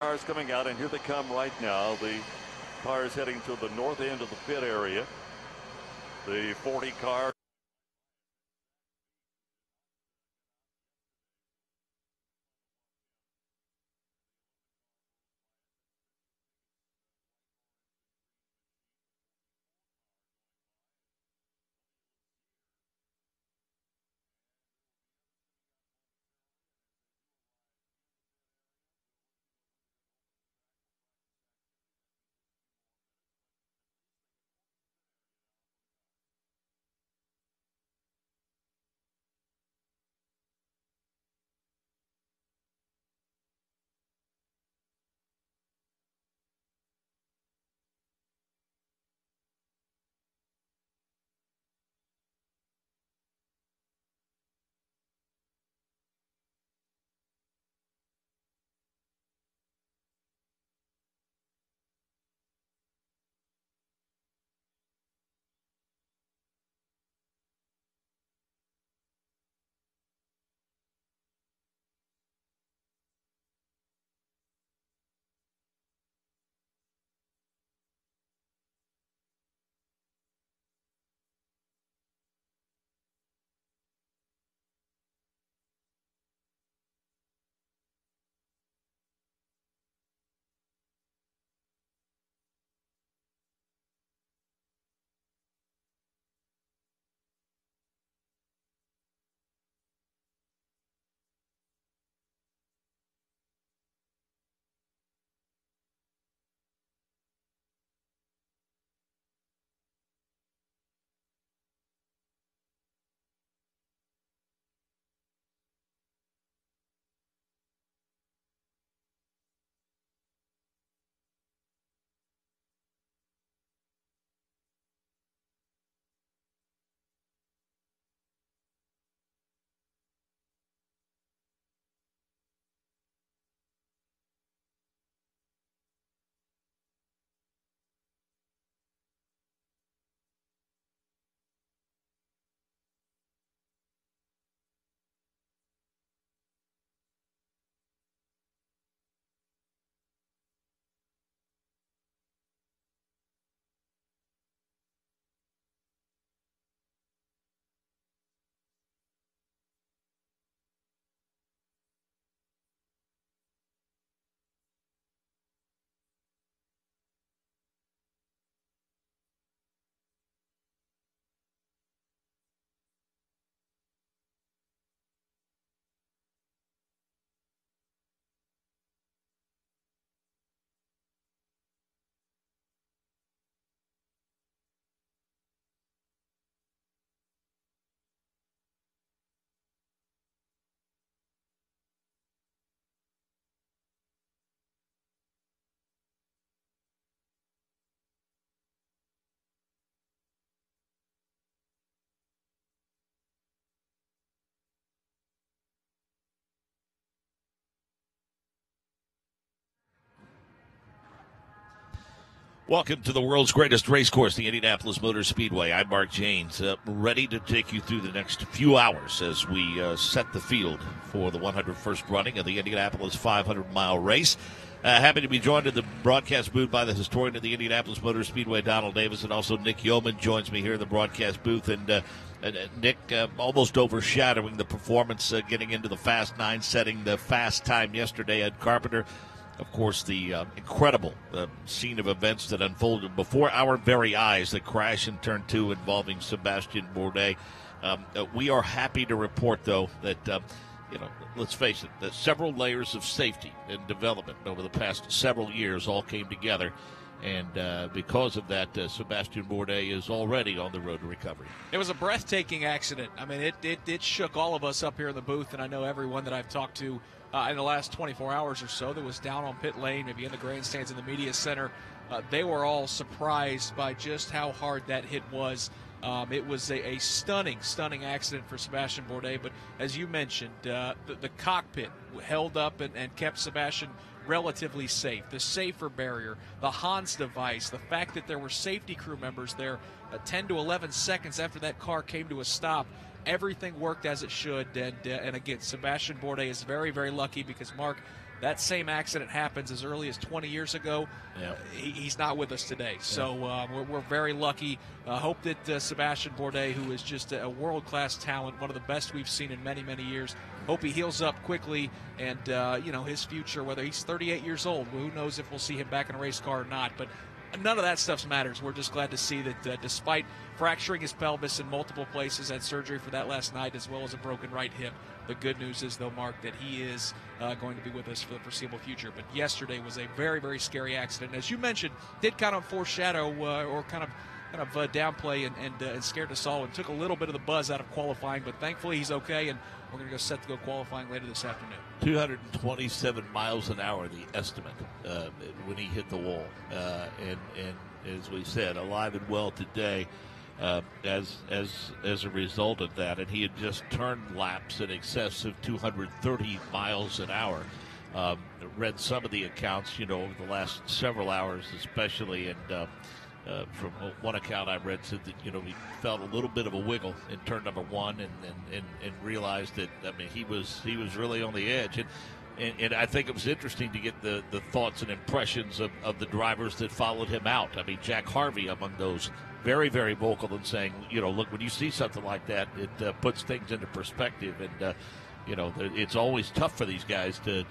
Cars coming out, and here they come right now. The cars heading to the north end of the pit area. The 40 car. Welcome to the world's greatest race course, the Indianapolis Motor Speedway. I'm Mark Janes, ready to take you through the next few hours as we set the field for the 101st running of the Indianapolis 500-mile race. Happy to be joined in the broadcast booth by the historian of the Indianapolis Motor Speedway, Donald Davis, and also Nick Yeoman joins me here in the broadcast booth. And Nick, almost overshadowing the performance, getting into the Fast 9, setting the fast time yesterday at Carpenter. Of course, the incredible scene of events that unfolded before our very eyes, the crash in Turn 2 involving Sébastien Bourdais. We are happy to report, though, that, let's face it, that several layers of safety and development over the past several years all came together. And because of that, Sébastien Bourdais is already on the road to recovery. It was a breathtaking accident. I mean, it shook all of us up here in the booth, and I know everyone that I've talked to in the last 24 hours or so that was down on pit lane, maybe in the grandstands in the media center. They were all surprised by just how hard that hit was. It was a stunning accident for Sébastien Bourdais. But as you mentioned, the cockpit held up and kept Sébastien relatively safe. The safer barrier, the Hans device, the fact that there were safety crew members there 10 to 11 seconds after that car came to a stop. Everything worked as it should, and again, Sébastien Bourdais is very, very lucky because, Mark, that same accident happens as early as 20 years ago. Yeah. He's not with us today. So we're very lucky. Hope that Sebastian Bourdais, who is just a world-class talent, one of the best we've seen in many, many years, hope he heals up quickly. And, his future, whether he's 38 years old, who knows if we'll see him back in a race car or not. But none of that stuff matters. We're just glad to see that despite fracturing his pelvis in multiple places, had surgery for that last night, as well as a broken right hip. The good news is, though, Mark, that he is going to be with us for the foreseeable future. But yesterday was a very, very scary accident. As you mentioned, did kind of foreshadow or kind of downplay and scared us all and took a little bit of the buzz out of qualifying. But thankfully he's okay, and we're going to go set to go qualifying later this afternoon. 227 miles an hour, the estimate, when he hit the wall. And as we said, alive and well today as a result of that. And he had just turned laps in excess of 230 miles an hour. Read some of the accounts, over the last several hours especially, and from one account I read said that he felt a little bit of a wiggle in turn number one, and realized that he was really on the edge, and I think it was interesting to get the thoughts and impressions of the drivers that followed him out. Jack Harvey among those, very, very vocal in saying, look, when you see something like that, it puts things into perspective, and it's always tough for these guys to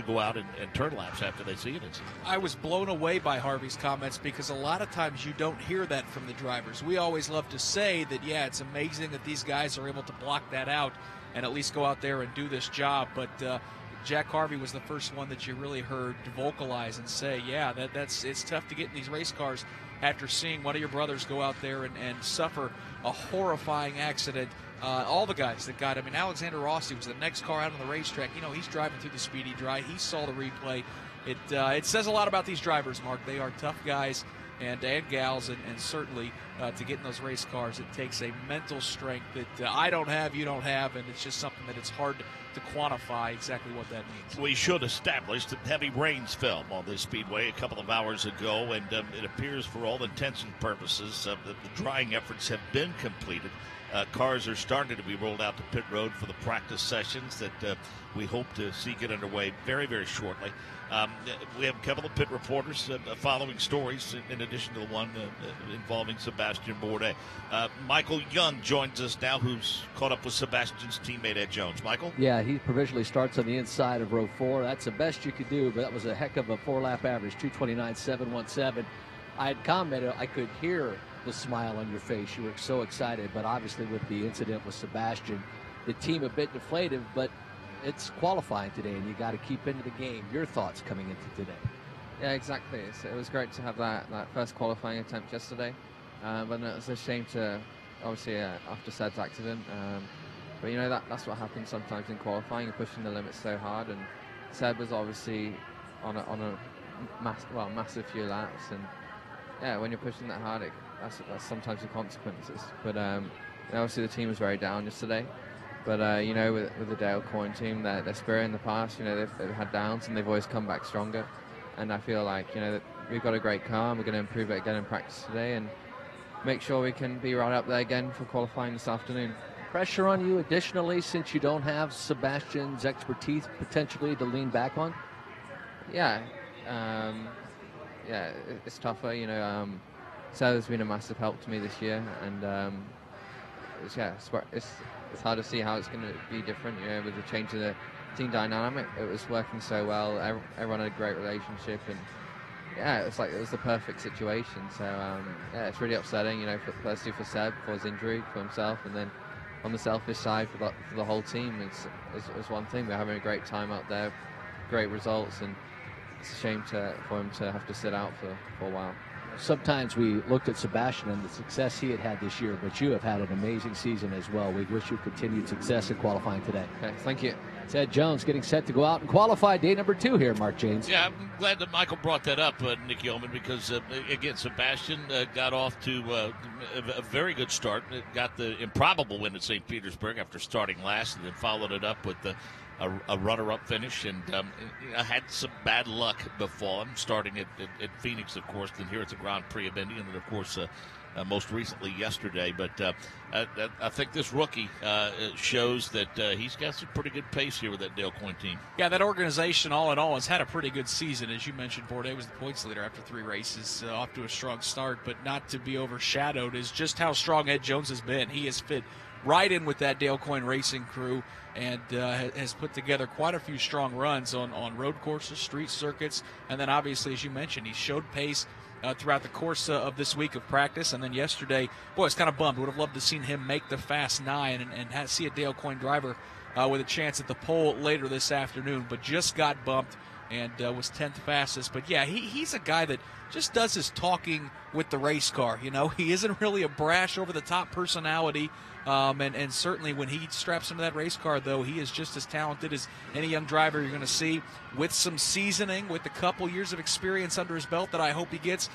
go out and turn laps after they see it. I was blown away by Harvey's comments, because a lot of times you don't hear that from the drivers. We always love to say that, it's amazing that these guys are able to block that out and at least go out there and do this job. But Jack Harvey was the first one that you really heard vocalize and say, it's tough to get in these race cars after seeing one of your brothers go out there and suffer a horrifying accident. All the guys that got him. Alexander Rossi was the next car out on the racetrack. He's driving through the speedy dry. He saw the replay. It says a lot about these drivers, Mark. They are tough guys and gals, and certainly to get in those race cars, it takes a mental strength that I don't have, you don't have, and it's just something that it's hard to quantify exactly what that means. We should establish that heavy rains fell on this speedway a couple of hours ago, and it appears for all intents and purposes that the drying efforts have been completed. Cars are starting to be rolled out to pit road for the practice sessions that we hope to see get underway very, very shortly. We have a couple of pit reporters following stories in addition to the one involving Sebastian Bourdais. Michael Young joins us now, who's caught up with Sebastian's teammate Ed Jones. Michael? Yeah, he provisionally starts on the inside of row 4. That's the best you could do, but that was a heck of a 4-lap average, 2:29.717. I had commented, I could hear the smile on your face. You were so excited, but obviously with the incident with Sebastian, the team a bit deflated, but it's qualifying today, and you got to keep into the game. Your thoughts coming into today? Yeah, exactly. It was great to have that first qualifying attempt yesterday, but it was a shame to, obviously, after Seb's accident. But that's what happens sometimes in qualifying. You're pushing the limits so hard, and Seb was obviously on a massive few laps, and when you're pushing that hard, that's sometimes the consequences. But obviously the team was very down yesterday. But with the Dale Coyne team, their spirit in the past, they've had downs and they've always come back stronger. And I feel like that we've got a great car, and we're going to improve it again in practice today and make sure we can be right up there again for qualifying this afternoon. Pressure on you additionally, since you don't have Sebastian's expertise potentially to lean back on? Yeah, it's tougher. Seb has been a massive help to me this year, and it's hard to see how it's going to be different. With the change of the team dynamic, it was working so well. Everyone had a great relationship, and it was the perfect situation. So it's really upsetting. Firstly for Seb for his injury, for himself, and then on the selfish side for the whole team. It's one thing. We're having a great time out there, great results, and it's a shame for him to have to sit out for a while. Sometimes we looked at Sebastian and the success he had this year, but you have had an amazing season as well. We wish you continued success in qualifying today. Okay, thank you. It's Ed Jones getting set to go out and qualify day number 2 here, Mark Janes. Yeah, I'm glad that Michael brought that up, Nick Yeoman, because, again, Sebastian got off to a very good start. Got the improbable win at St. Petersburg after starting last, and then followed it up with the a runner-up finish, and had some bad luck befall him, starting at Phoenix, of course, then here at the Grand Prix of Indy, and then, of course, most recently yesterday. But I think this rookie shows that he's got some pretty good pace here with that Dale Coyne team. Yeah, that organization, all in all, has had a pretty good season. As you mentioned, Bourdais was the points leader after 3 races, off to a strong start, but not to be overshadowed is just how strong Ed Jones has been. He has fit right in with that Dale Coyne racing crew and has put together quite a few strong runs on road courses, street circuits, and then obviously, as you mentioned, he showed pace throughout the course of this week of practice. And then yesterday, boy, it's kind of bummed. Would have loved to seen him make the Fast 9 and see a Dale Coyne driver with a chance at the pole later this afternoon, but just got bumped and was 10th fastest. But, yeah, he's a guy that just does his talking with the race car. You know, he isn't really a brash, over-the-top personality. And certainly when he straps into that race car, though, he is just as talented as any young driver you're going to see, with some seasoning, with a couple years of experience under his belt that I hope he gets.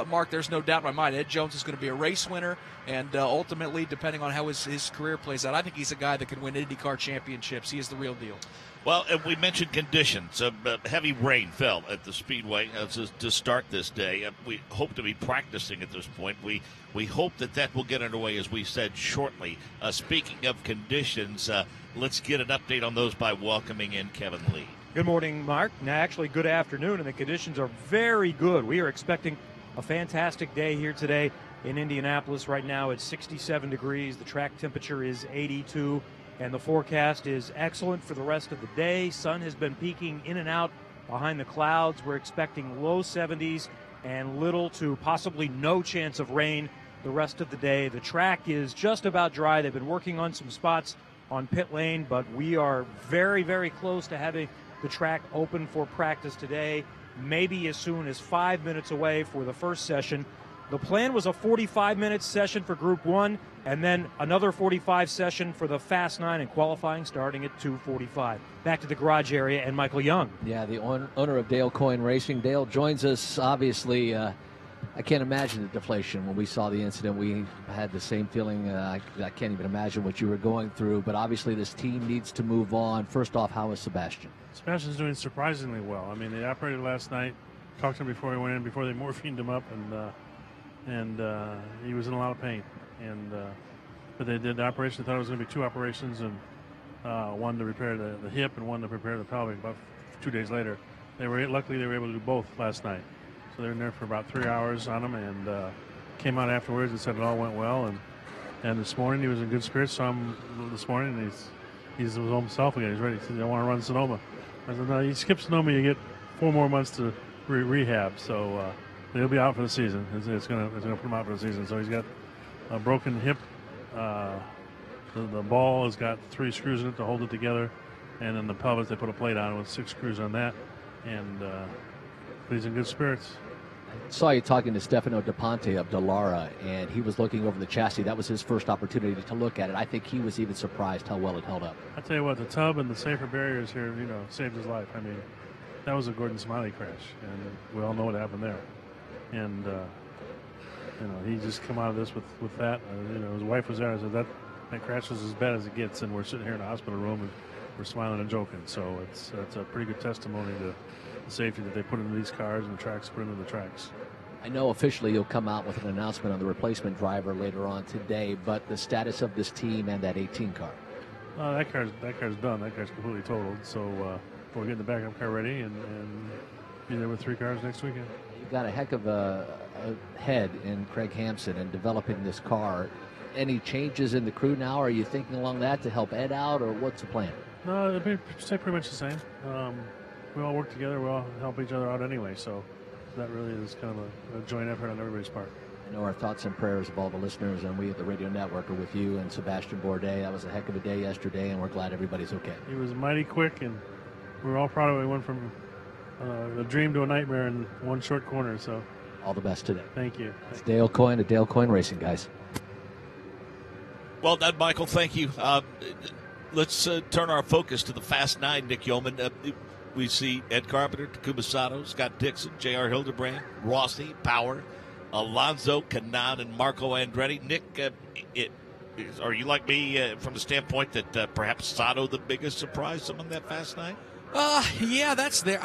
Mark, there's no doubt in my mind Ed Jones is going to be a race winner, and ultimately, depending on how his career plays out, I think he's a guy that can win IndyCar championships. He is the real deal. Well, we mentioned conditions. Heavy rain fell at the Speedway to start this day. We hope to be practicing at this point. We hope that will get underway, as we said, shortly. Speaking of conditions, let's get an update on those by welcoming in Kevin Lee. Good morning, Mark. Actually, good afternoon, and the conditions are very good. We are expecting a fantastic day here today in Indianapolis. Right now it's 67 degrees. The track temperature is 82. And the forecast is excellent for the rest of the day. Sun has been peeking in and out behind the clouds. We're expecting low 70s and little to possibly no chance of rain the rest of the day. The track is just about dry. They've been working on some spots on pit lane, but we are very, very close to having the track open for practice today, maybe as soon as 5 minutes away for the first session. The plan was a 45-minute session for Group 1, and then another 45 session for the Fast 9 and qualifying starting at 2:45. Back to the garage area and Michael Young. Yeah, the owner of Dale Coyne Racing. Dale joins us. Obviously, I can't imagine the deflation. When we saw the incident, we had the same feeling. I can't even imagine what you were going through, but obviously this team needs to move on. First off, how is Sebastian? Sebastian's doing surprisingly well. I mean, they operated last night, talked to him before he went in, before they morphined him up, and he was in a lot of pain. But they did the operation. They thought it was going to be 2 operations, and one to repair the hip and one to repair the pelvic. About 2 days later, luckily they were able to do both last night. So they were in there for about 3 hours on him, and came out afterwards and said it all went well. And this morning he was in good spirits. Saw him this morning, and he's himself again. He's ready. He said, "I want to run Sonoma." I said, "No, you skip Sonoma, you get 4 more months to rehab." So. He'll be out for the season. It's gonna put him out for the season. So he's got a broken hip. The ball has got 3 screws in it to hold it together, and then the pelvis they put a plate on with 6 screws on that. And but he's in good spirits. I saw you talking to Stefano DePonte of Dallara, and he was looking over the chassis. That was his first opportunity to look at it. I think he was even surprised how well it held up. I tell you what, the tub and the safer barriers here, saved his life. I mean, that was a Gordon Smiley crash, and we all know what happened there. And he just come out of this with that. His wife was there. I said that crash was as bad as it gets, and we're sitting here in the hospital room and we're smiling and joking. So it's a pretty good testimony to the safety that they put into these cars and the tracks put into the tracks. I know officially you'll come out with an announcement on the replacement driver later on today, but the status of this team and that 18 car. That car's done. That car's completely totaled. So we're getting the backup car ready and be there with 3 cars next weekend. Got a heck of a head in Craig Hampson in developing this car. Any changes in the crew now? Are you thinking along that to help Ed out, or what's the plan? No, it'll stay pretty much the same. We all work together. We all help each other out anyway, so that really is kind of a joint effort on everybody's part. I know our thoughts and prayers of all the listeners, and we at the radio network are with you and Sebastian Bourdais. That was a heck of a day yesterday, and we're glad everybody's okay. He was mighty quick, and we're all proud of it. We went from a dream to a nightmare in one short corner. So all the best today. Thank you. It's Dale Coyne at Dale Coyne Racing, guys. Well done, Michael. Thank you. Let's turn our focus to the Fast 9, Nick Yeoman. We see Ed Carpenter, Takuma Sato, Scott Dixon, J.R. Hildebrand, Rossi, Power, Alonso, Kanaan, and Marco Andretti. Nick, are you like me from the standpoint that perhaps Sato the biggest surprise among that fast nine? Yeah, that's there.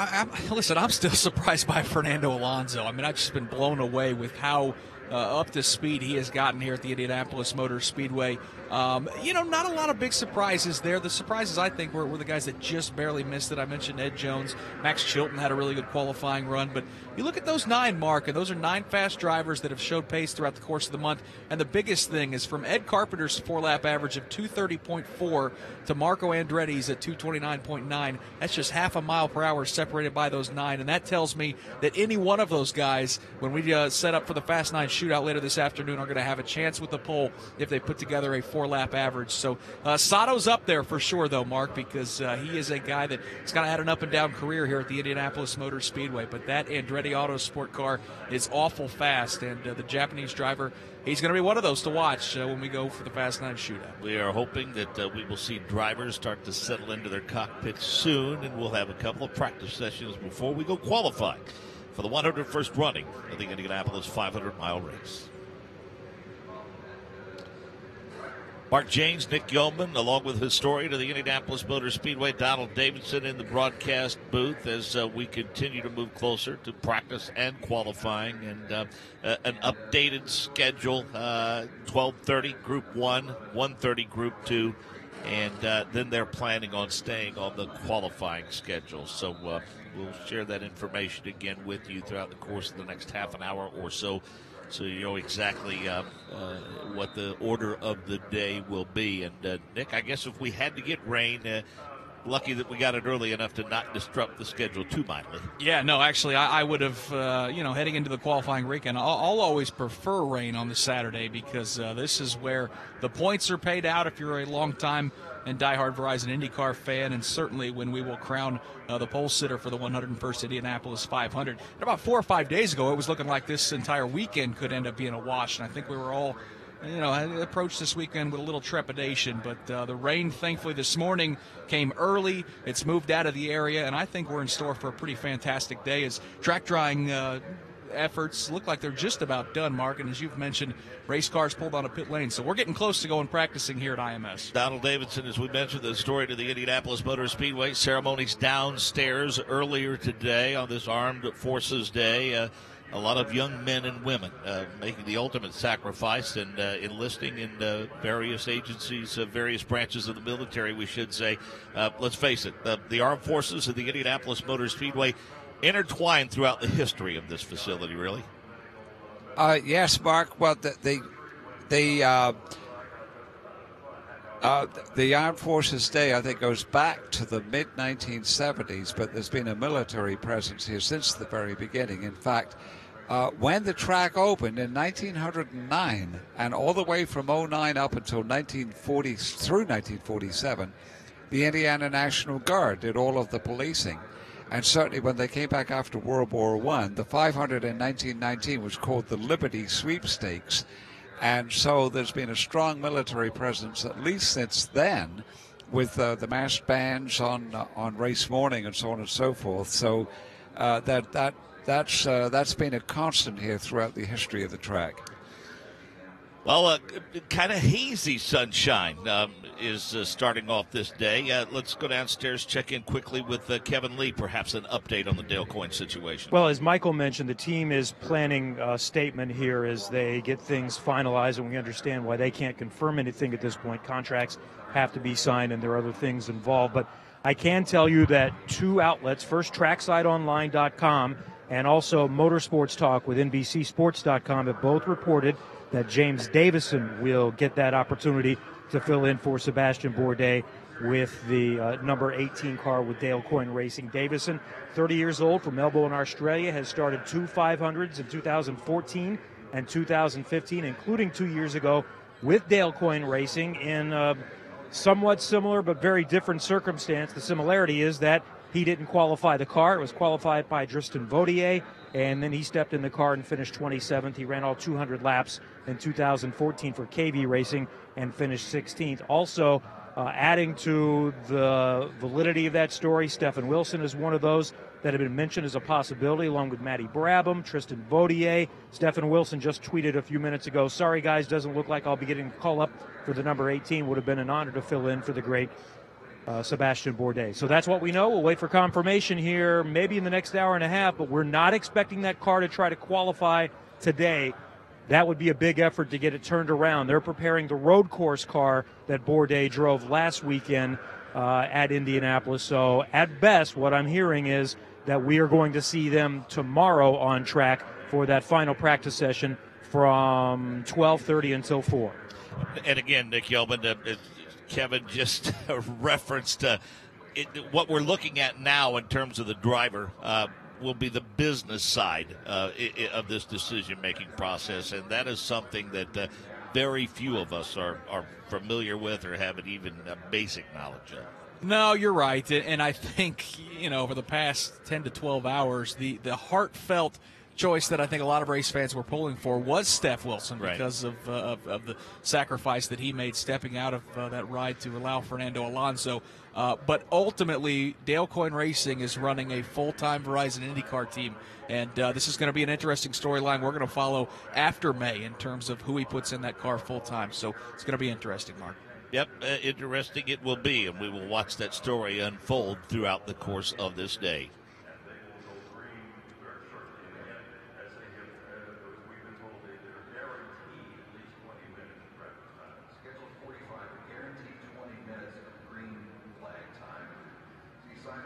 Listen, I'm still surprised by Fernando Alonso. I mean, I've just been blown away with how up to speed he has gotten here at the Indianapolis Motor Speedway. Not a lot of big surprises there. The surprises, I think, were the guys that just barely missed it. I mentioned Ed Jones. Max Chilton had a really good qualifying run. But you look at those 9, Mark, and those are 9 fast drivers that have showed pace throughout the course of the month. And the biggest thing is from Ed Carpenter's 4-lap average of 230.4 to Marco Andretti's at 229.9. That's just half a mile per hour separated by those 9. And that tells me that any one of those guys, when we set up for the Fast 9 shootout later this afternoon, are going to have a chance with the pole if they put together a 4-lap average. So Sato's up there for sure, though, Mark, because he is a guy that's kind of had an up-and-down career here at the Indianapolis Motor Speedway. But that Andretti Autosport car is awful fast, and the Japanese driver, he's going to be one of those to watch when we go for the Fast 9 shootout. We are hoping that we will see drivers start to settle into their cockpits soon, and we'll have a couple of practice sessions before we go qualify for the 101st running of the Indianapolis 500-mile race. Mark Janes, Nick Yeoman, along with historian of the Indianapolis Motor Speedway, Donald Davidson, in the broadcast booth as we continue to move closer to practice and qualifying, and an updated schedule, 12:30 Group 1, 1:30 Group 2, and then they're planning on staying on the qualifying schedule. So we'll share that information again with you throughout the course of the next half an hour or so, so you know exactly what the order of the day will be. And Nick, I guess if we had to get rain, lucky that we got it early enough to not disrupt the schedule too mightily. Yeah, no, actually, I would have, heading into the qualifying weekend, I'll always prefer rain on the Saturday, because this is where the points are paid out if you're a long-time and diehard Verizon IndyCar fan, and certainly when we will crown the pole sitter for the 101st Indianapolis 500. And about 4 or 5 days ago, it was looking like this entire weekend could end up being a wash, and I think we were all approached this weekend with a little trepidation. But the rain, thankfully, this morning came early. It's moved out of the area, and I think we're in store for a pretty fantastic day as track drying efforts look like they're just about done, Mark. And as you've mentioned, race cars pulled on a pit lane. So we're getting close to going practicing here at IMS. Donald Davidson, as we mentioned, the story to the Indianapolis Motor Speedway. Ceremonies downstairs earlier today on this Armed Forces Day. A lot of young men and women making the ultimate sacrifice and enlisting in various agencies, various branches of the military, we should say. Let's face it, the Armed Forces and the Indianapolis Motor Speedway intertwined throughout the history of this facility, really. Yes, Mark. Well, the Armed Forces Day, I think, goes back to the mid-1970s, but there's been a military presence here since the very beginning. In fact, when the track opened in 1909, and all the way from 09 up until 1940 through 1947, the Indiana National Guard did all of the policing. And certainly when they came back after World War I, the 500 in 1919 was called the Liberty Sweepstakes. And so there's been a strong military presence at least since then, with the massed bands on race morning and so on and so forth. So that's been a constant here throughout the history of the track. Well, kind of hazy sunshine is starting off this day. Let's go downstairs, check in quickly with Kevin Lee, perhaps an update on the Dale Coyne situation. Well, as Michael mentioned, the team is planning a statement here as they get things finalized, and we understand why they can't confirm anything at this point. Contracts have to be signed, and there are other things involved. But I can tell you that 2 outlets, first TracksideOnline.com and also Motorsports Talk with NBCSports.com, have both reported that James Davison will get that opportunity to fill in for Sebastian Bourdais with the number 18 car with Dale Coyne Racing. Davison, 30 years old, from Melbourne, Australia, has started 2 500s in 2014 and 2015, including 2 years ago with Dale Coyne Racing in a somewhat similar but very different circumstance. The similarity is that he didn't qualify the car. It was qualified by Tristan Vautier, and then he stepped in the car and finished 27th. He ran all 200 laps in 2014 for KV Racing and finished 16th. Also, adding to the validity of that story, Stephen Wilson is one of those that have been mentioned as a possibility, along with Matty Brabham, Tristan Vautier. Stephen Wilson just tweeted a few minutes ago, "Sorry, guys, doesn't look like I'll be getting a call up for the number 18. Would have been an honor to fill in for the great Sebastian Bourdais." So that's what we know. We'll wait for confirmation here maybe in the next hour and a half, but we're not expecting that car to try to qualify today. That would be a big effort to get it turned around. They're preparing the road course car that Bourdais drove last weekend at Indianapolis. So at best, what I'm hearing is that we are going to see them tomorrow on track for that final practice session from 12:30 until 4. And again, Nick Yeoman, Kevin just referenced what we're looking at now in terms of the driver will be the business side of this decision-making process, and that is something that very few of us are familiar with or have even a basic knowledge of. No, you're right, and I think, over the past 10 to 12 hours, the heartfelt choice that I think a lot of race fans were pulling for was Steph Wilson, right, because of the sacrifice that he made stepping out of that ride to allow Fernando Alonso. But ultimately, Dale Coyne Racing is running a full-time Verizon IndyCar team, and this is going to be an interesting storyline we're going to follow after May in terms of who he puts in that car full-time. So it's going to be interesting, Mark. Yep, interesting it will be, and we will watch that story unfold throughout the course of this day.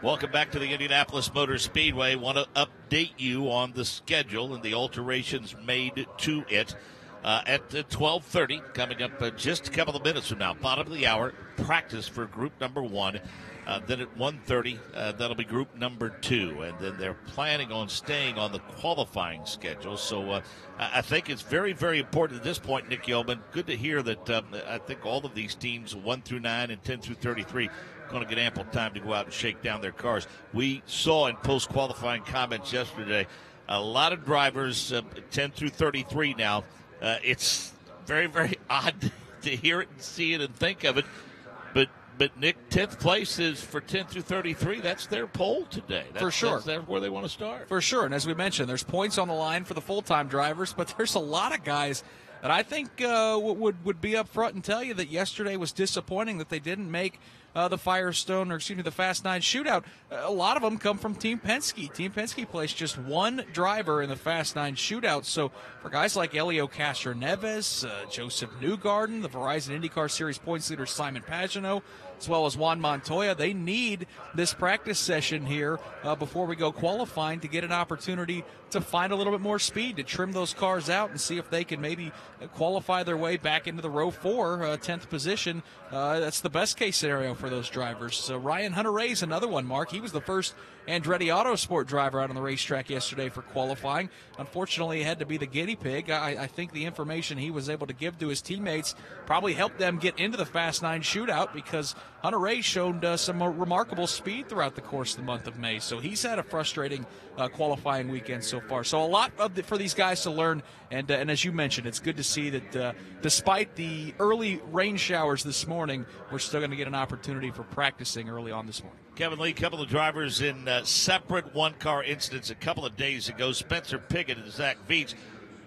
Welcome back to the Indianapolis Motor Speedway. Want to update you on the schedule and the alterations made to it. At 12:30, coming up just a couple of minutes from now, bottom of the hour, practice for group number 1. Then at 1:30, that'll be group number 2. And then they're planning on staying on the qualifying schedule. So I think it's very, very important at this point, Nick Yeoman. Good to hear that I think all of these teams, 1 through 9 and 10 through 33, going to get ample time to go out and shake down their cars. We saw in post-qualifying comments yesterday a lot of drivers, 10 through 33 now. It's very, very odd to hear it and see it and think of it. But Nick, 10th place is for 10 through 33. That's their pole today. For sure. That's where they want to start. For sure. And as we mentioned, there's points on the line for the full-time drivers, but there's a lot of guys that I think would be up front and tell you that yesterday was disappointing that they didn't make the the Fast 9 shootout. A lot of them come from Team Penske. Team Penske placed just one driver in the Fast 9 shootout. So for guys like Helio Castroneves, Joseph Newgarden, the Verizon IndyCar Series points leader Simon Pagenaud, as well as Juan Montoya, they need this practice session here before we go qualifying to get an opportunity to find a little bit more speed, to trim those cars out and see if they can maybe qualify their way back into the row 4, 10th position. That's the best case scenario for those drivers. So Ryan Hunter-Reay's another one, Mark. He was the first Andretti Autosport driver out on the racetrack yesterday for qualifying. Unfortunately, he had to be the guinea pig. I think the information he was able to give to his teammates probably helped them get into the Fast 9 shootout, because Hunter-Reay showed some remarkable speed throughout the course of the month of May. So he's had a frustrating qualifying weekend so far. So a lot for these guys to learn. And as you mentioned, it's good to see that despite the early rain showers this morning, we're still going to get an opportunity for practicing early on this morning. Kevin Lee, a couple of drivers in separate one-car incidents a couple of days ago. Spencer Pigot and Zach Veach.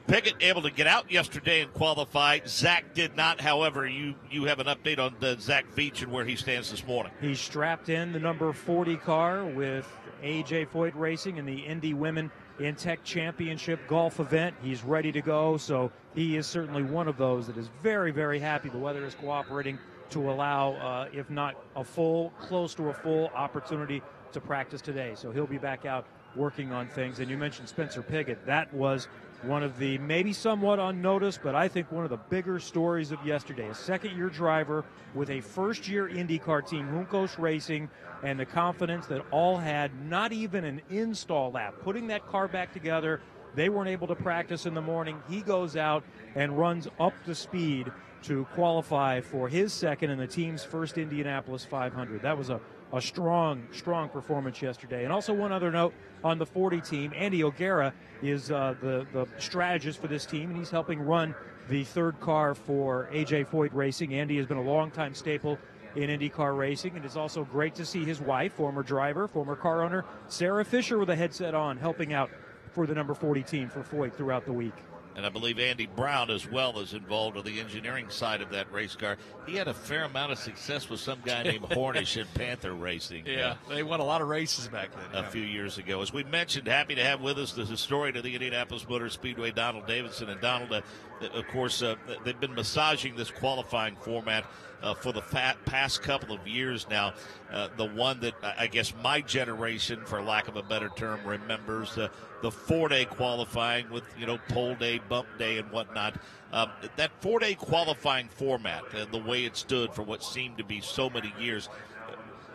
Pigot able to get out yesterday and qualify. Zach did not. However, you have an update on Zach Veach and where he stands this morning. He's strapped in the number 40 car with A.J. Foyt Racing in the Indy Women in Tech Championship golf event. He's ready to go, so he is certainly one of those that is very, very happy the weather is cooperating to allow, if not a full, close to a full opportunity to practice today. So he'll be back out working on things. And you mentioned Spencer Pigot. That was one of the maybe somewhat unnoticed, but I think one of the bigger stories of yesterday. A second-year driver with a first-year IndyCar team, Juncos Racing, and the confidence that all had, not even an install lap. Putting that car back together, they weren't able to practice in the morning. He goes out and runs up to speed to qualify for his second and the team's first Indianapolis 500. That was a strong performance yesterday. And also one other note on the 40 team, Andy O'Gara is the strategist for this team, and he's helping run the third car for A.J. Foyt Racing. Andy has been a longtime staple in IndyCar racing. And it's also great to see his wife, former driver, former car owner, Sarah Fisher, with a headset on, helping out for the number 40 team for Foyt throughout the week. And I believe Andy Brown as well is involved on the engineering side of that race car. He had a fair amount of success with some guy named Hornish in Panther Racing. Yeah, they won a lot of races back then. A few years ago. As we mentioned, happy to have with us the historian of the Indianapolis Motor Speedway, Donald Davidson. And Donald, of course, they've been massaging this qualifying format for the past couple of years now. The one that I guess my generation, for lack of a better term, remembers, the 4-day qualifying with, pole day, bump day, and whatnot. That 4-day qualifying format, the way it stood for what seemed to be so many years,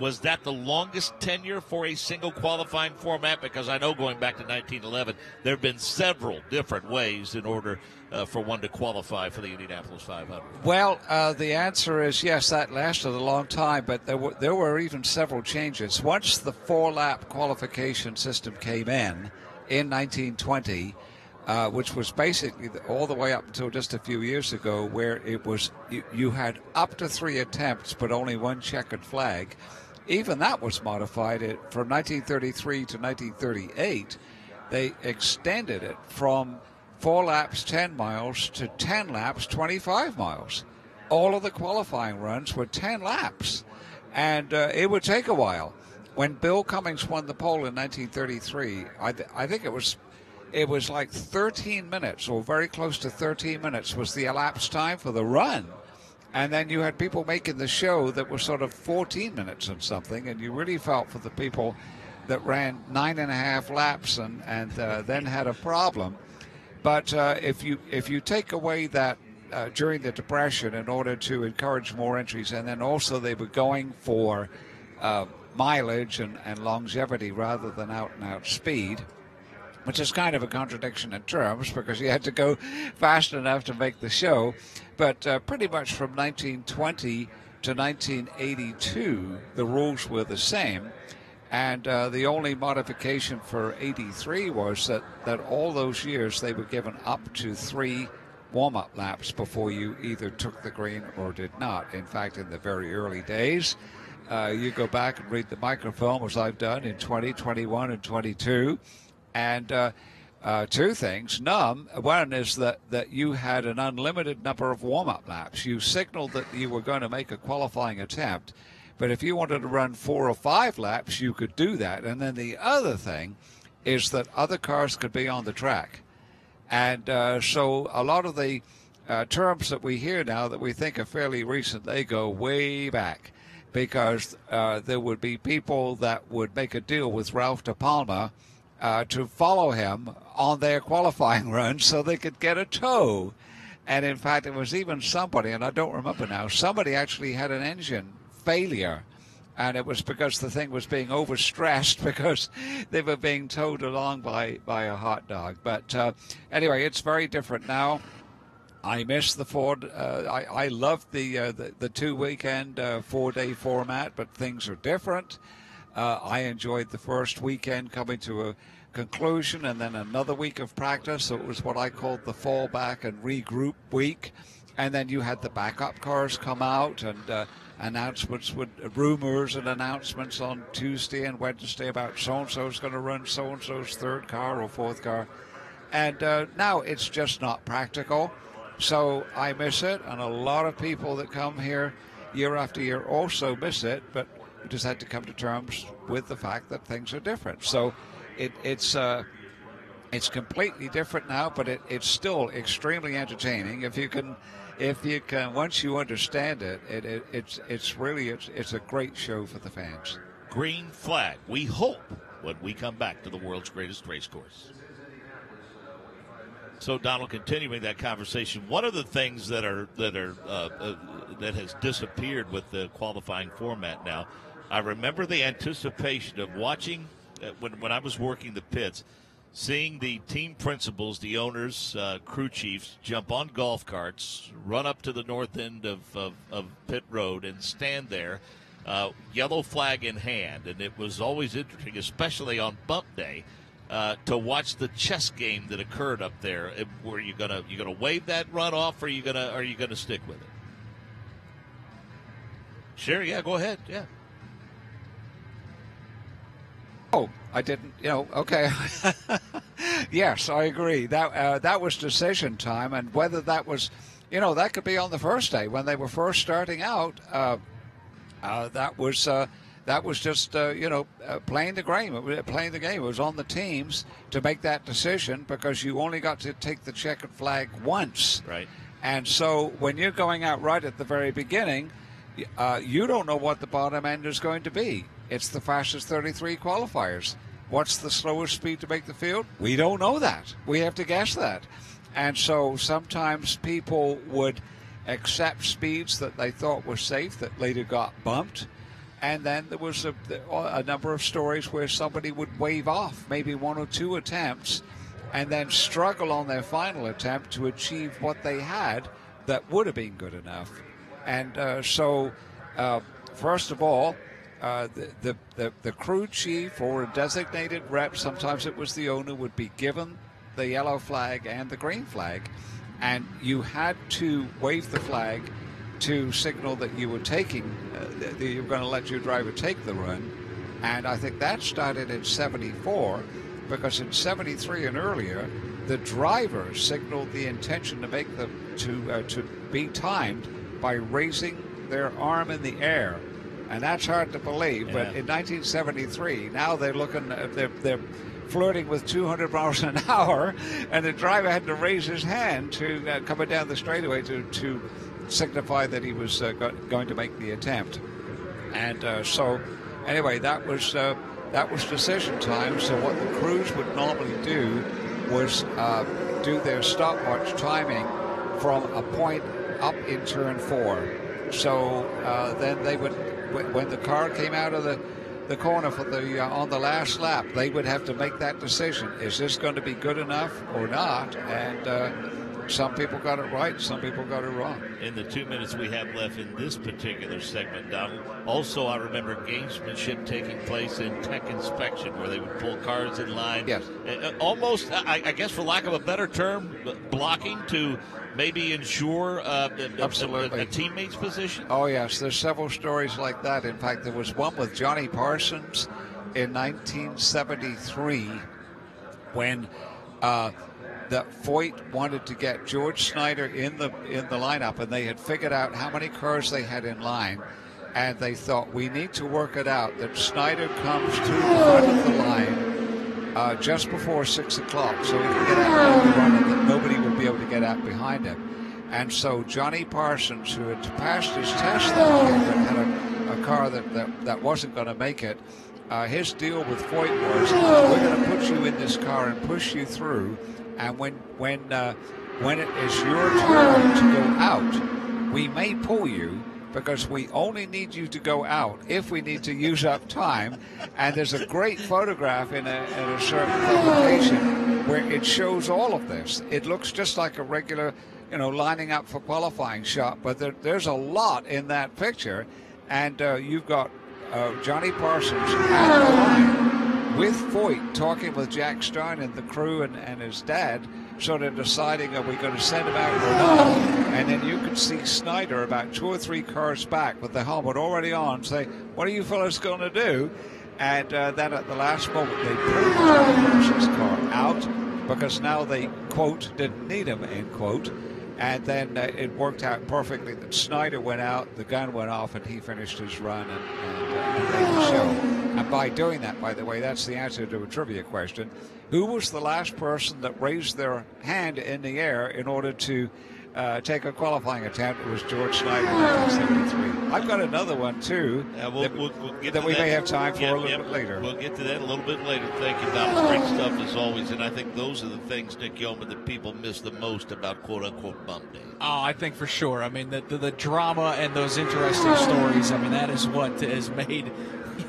was that the longest tenure for a single qualifying format? Because I know going back to 1911, there have been several different ways in order for one to qualify for the Indianapolis 500. Well, the answer is yes, that lasted a long time, but there were even several changes. Once the 4-lap qualification system came in 1920, which was basically all the way up until just a few years ago, where it was you had up to 3 attempts but only one checkered flag. Even that was modified. From 1933 to 1938, they extended it from 4 laps 10 miles to 10 laps 25 miles. All of the qualifying runs were 10 laps, and it would take a while. When Bill Cummings won the pole in 1933, I think it was like 13 minutes, or very close to 13 minutes was the elapsed time for the run. And then you had people making the show that was sort of 14 minutes and something, and you really felt for the people that ran 9.5 laps and then had a problem. But if you take away that during the Depression in order to encourage more entries, and then also they were going for mileage and longevity rather than out-and-out speed, which is kind of a contradiction in terms because you had to go fast enough to make the show. But pretty much from 1920 to 1982, the rules were the same. And the only modification for 83 was that all those years they were given up to 3 warm-up laps before you either took the green or did not. In fact, in the very early days, you go back and read the microfilm, as I've done in 20, 21, and 22, and 2 things. One is that you had an unlimited number of warm-up laps. You signaled that you were going to make a qualifying attempt, but if you wanted to run 4 or 5 laps, you could do that. And then the other thing is that other cars could be on the track. And so a lot of the terms that we hear now that we think are fairly recent, they go way back, because there would be people that would make a deal with Ralph De Palma to follow him on their qualifying run so they could get a tow. And in fact, it was even somebody, and I don't remember now, somebody actually had an engine failure, and it was because the thing was being overstressed because they were being towed along by a hot dog. But anyway, it's very different now. I miss the Ford. I loved the 2 weekend 4-day format, but things are different. I enjoyed the first weekend coming to a conclusion and then another week of practice. So it was what I called the fallback and regroup week. And then you had the backup cars come out and announcements rumors and announcements on Tuesday and Wednesday about so-and-so's going to run so-and-so's 3rd car or 4th car. And now it's just not practical. So I miss it. And a lot of people that come here year after year also miss it. But we just had to come to terms with the fact that things are different. So it's completely different now, but it's still extremely entertaining. If you can, once you understand it, it's a great show for the fans. Green flag, we hope, when we come back to the world's greatest race course. So, Donald, continuing that conversation, one of the things that has disappeared with the qualifying format now, I remember the anticipation of watching when I was working the pits, seeing the team principals, the owners, crew chiefs jump on golf carts, run up to the north end of pit road and stand there, yellow flag in hand. And it was always interesting, especially on bump day, to watch the chess game that occurred up there. Were you gonna wave that run off, or are you gonna stick with it? Sure, yeah, go ahead. Yeah. Oh, I didn't, okay. Yes, I agree. That was decision time, and whether that was, that could be on the first day when they were first starting out. That was just playing the game. Playing the game. It was on the teams to make that decision because you only got to take the checkered flag once. Right. And so when you're going out right at the very beginning, you don't know what the bottom end is going to be. It's the fastest 33 qualifiers. What's the slowest speed to make the field? We don't know that. We have to guess that. And so sometimes people would accept speeds that they thought were safe that later got bumped. And then there was a number of stories where somebody would wave off maybe one or two attempts and then struggle on their final attempt to achieve what they had that would have been good enough. And so, first of all, the crew chief or a designated rep, sometimes it was the owner, would be given the yellow flag and the green flag, and you had to wave the flag to signal that you were taking, that you were going to let your driver take the run. And I think that started in 74, because in 73 and earlier, the driver signaled the intention to make to be timed by raising their arm in the air. And that's hard to believe, but in 1973, now they're looking, they're flirting with 200 miles an hour, and the driver had to raise his hand to coming down the straightaway to signify that he was going to make the attempt. And so, anyway, that was decision time. So what the crews would normally do was do their stopwatch timing from a point up in turn 4. So then they would, when the car came out of the corner for the on the last lap, they would have to make that decision. Is this going to be good enough or not? And some people got it right, some people got it wrong. In the 2 minutes we have left in this particular segment, Donald, also I remember gamesmanship taking place in tech inspection, where they would pull cars in line. Yes. Almost, I guess for lack of a better term, blocking to maybe ensure a teammate's position? Oh, yes. There's several stories like that. In fact, there was one with Johnny Parsons in 1973 when that Foyt wanted to get George Snyder in the lineup, and they had figured out how many cars they had in line, and they thought, we need to work it out that Snyder comes to the front of the line just before 6 o'clock, so he can get out and run, and that nobody would be able to get out behind him. And so Johnny Parsons, who had passed his test that year but had a car that wasn't going to make it, his deal with Foyt was, we're going to put you in this car and push you through, and when it is your turn to go out, we may pull you, because we only need you to go out if we need to use up time. And there's a great photograph in a certain publication where it shows all of this. It looks just like a regular, lining up for qualifying shot, but there's a lot in that picture. And you've got Johnny Parsons at the line with Foyt talking with Jack Stein and the crew and his dad, sort of deciding, are we going to send him out or not? And then you can see Snyder about 2 or 3 cars back with the helmet already on, say, what are you fellas going to do? And then at the last moment, they pulled Johnny Parsons' car out, because now they, quote, didn't need him, end quote. And then it worked out perfectly that Snyder went out, the gun went off, and he finished his run and made the show. And by doing that, by the way, that's the answer to a trivia question. Who was the last person that raised their hand in the air in order to take a qualifying attempt? It was George Snyder in 1973. I've got another one, too, we'll get that to we that. may have time for a little bit later. We'll get to that a little bit later. Thank you, Donald. Great stuff as always. And I think those are the things, Nick Yeoman, that people miss the most about quote-unquote bump day. Oh, I think for sure. I mean, the drama and those interesting stories, I mean, that is what has made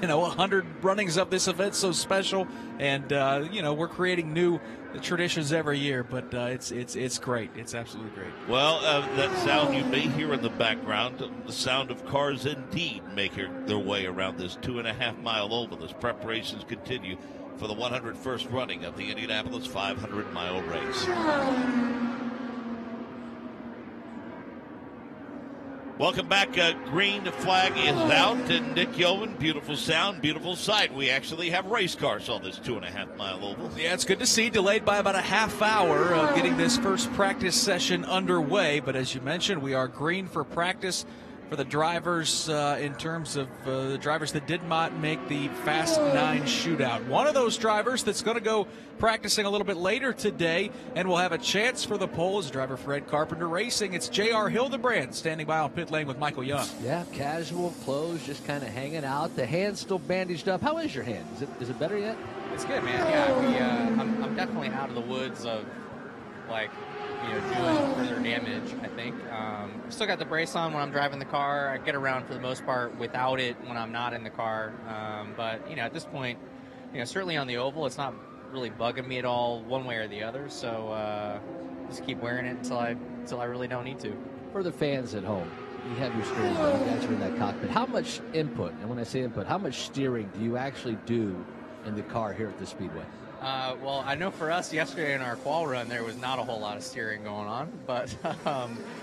100 runnings of this event so special. And, we're creating new traditions every year, but it's great. It's absolutely great. Well, that sound you may hear in the background, the sound of cars indeed making their way around this 2.5-mile oval as preparations continue for the 101st running of the Indianapolis 500-mile race. Welcome back. Green flag is out, and Nick Yeoman, beautiful sound, beautiful sight. We actually have race cars on this 2.5-mile oval. Yeah, it's good to see. Delayed by about a half hour of getting this first practice session underway. But as you mentioned, we are green for practice for the drivers in terms of the drivers that did not make the Fast 9 shootout. One of those drivers that's going to go practicing a little bit later today and will have a chance for the pole is driver for Ed Carpenter Racing. It's J.R. Hildebrand standing by on pit lane with Michael Young. Yeah, casual clothes, just kind of hanging out. The hand's still bandaged up. How is your hand? Is it better yet? It's good, man. Yeah, I'm definitely out of the woods of, like, doing further damage, I think. Still got the brace on when I'm driving the car. I get around for the most part without it when I'm not in the car. But, at this point, certainly on the oval, it's not really bugging me at all one way or the other. So just keep wearing it until I really don't need to. For the fans at home, you have your steering wheel. You guys are in that cockpit. How much input, and when I say input, how much steering do you actually do in the car here at the Speedway? Well, I know for us yesterday in our qual run, there was not a whole lot of steering going on, but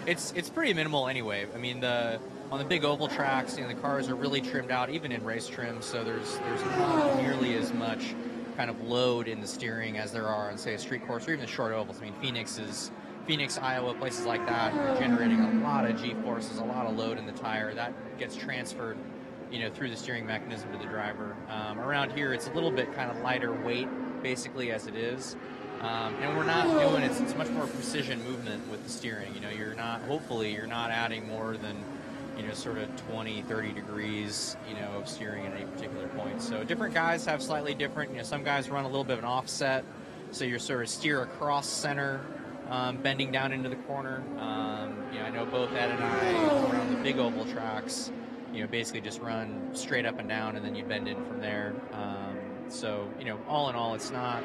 it's pretty minimal anyway. I mean, on the big oval tracks, the cars are really trimmed out, even in race trim, so there's not nearly as much kind of load in the steering as there are on, say, a street course or even the short ovals. I mean, Phoenix, Iowa, places like that are generating a lot of G-forces, a lot of load in the tire. That gets transferred through the steering mechanism to the driver. Around here, it's a little bit kind of lighter weight, basically, as it is. And we're not doing it. It's much more precision movement with the steering. Hopefully you're not adding more than, sort of 20, 30 degrees, of steering at any particular point. So different guys have slightly different, some guys run a little bit of an offset. So you're sort of steer across center, bending down into the corner. I know both Ed and I around the big oval tracks, basically just run straight up and down, and then you bend in from there. So, all in all, it's not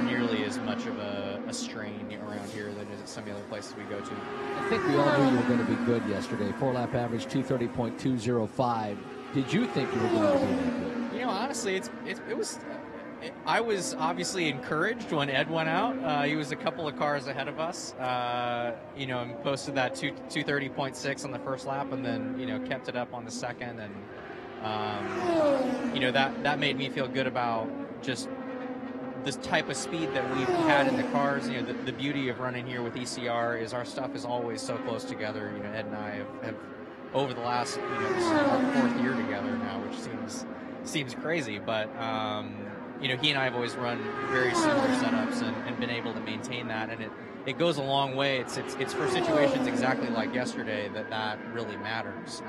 nearly as much of a strain around here than is at some of the other places we go to. I think we all knew you were going to be good yesterday. 4-lap average, 230.205. Did you think you were going to be that good? Honestly, I was obviously encouraged when Ed went out. He was a couple of cars ahead of us, and posted that 230.6 on the first lap, and then, kept it up on the second. And, that made me feel good about just this type of speed that we've had in the cars. The beauty of running here with ECR is our stuff is always so close together. Ed and I have over the last, this is our 4th year together now, which seems crazy, but, he and I have always run very similar setups and been able to maintain that, and it goes a long way. It's for situations exactly like yesterday that really matters,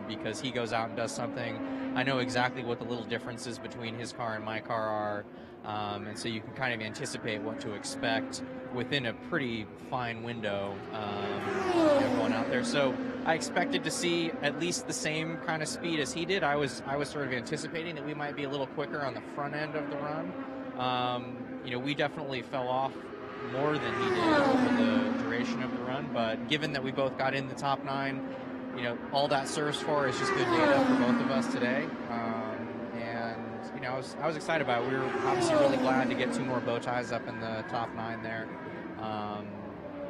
because he goes out and does something. I know exactly what the little differences between his car and my car are, and so you can kind of anticipate what to expect within a pretty fine window going out there. So I expected to see at least the same kind of speed as he did. I was sort of anticipating that we might be a little quicker on the front end of the run. We definitely fell off more than he did over the duration of the run, but given that we both got in the top 9, all that serves for is just good data for both of us today. And I was excited about it. We were obviously really glad to get 2 more bow ties up in the top 9 there.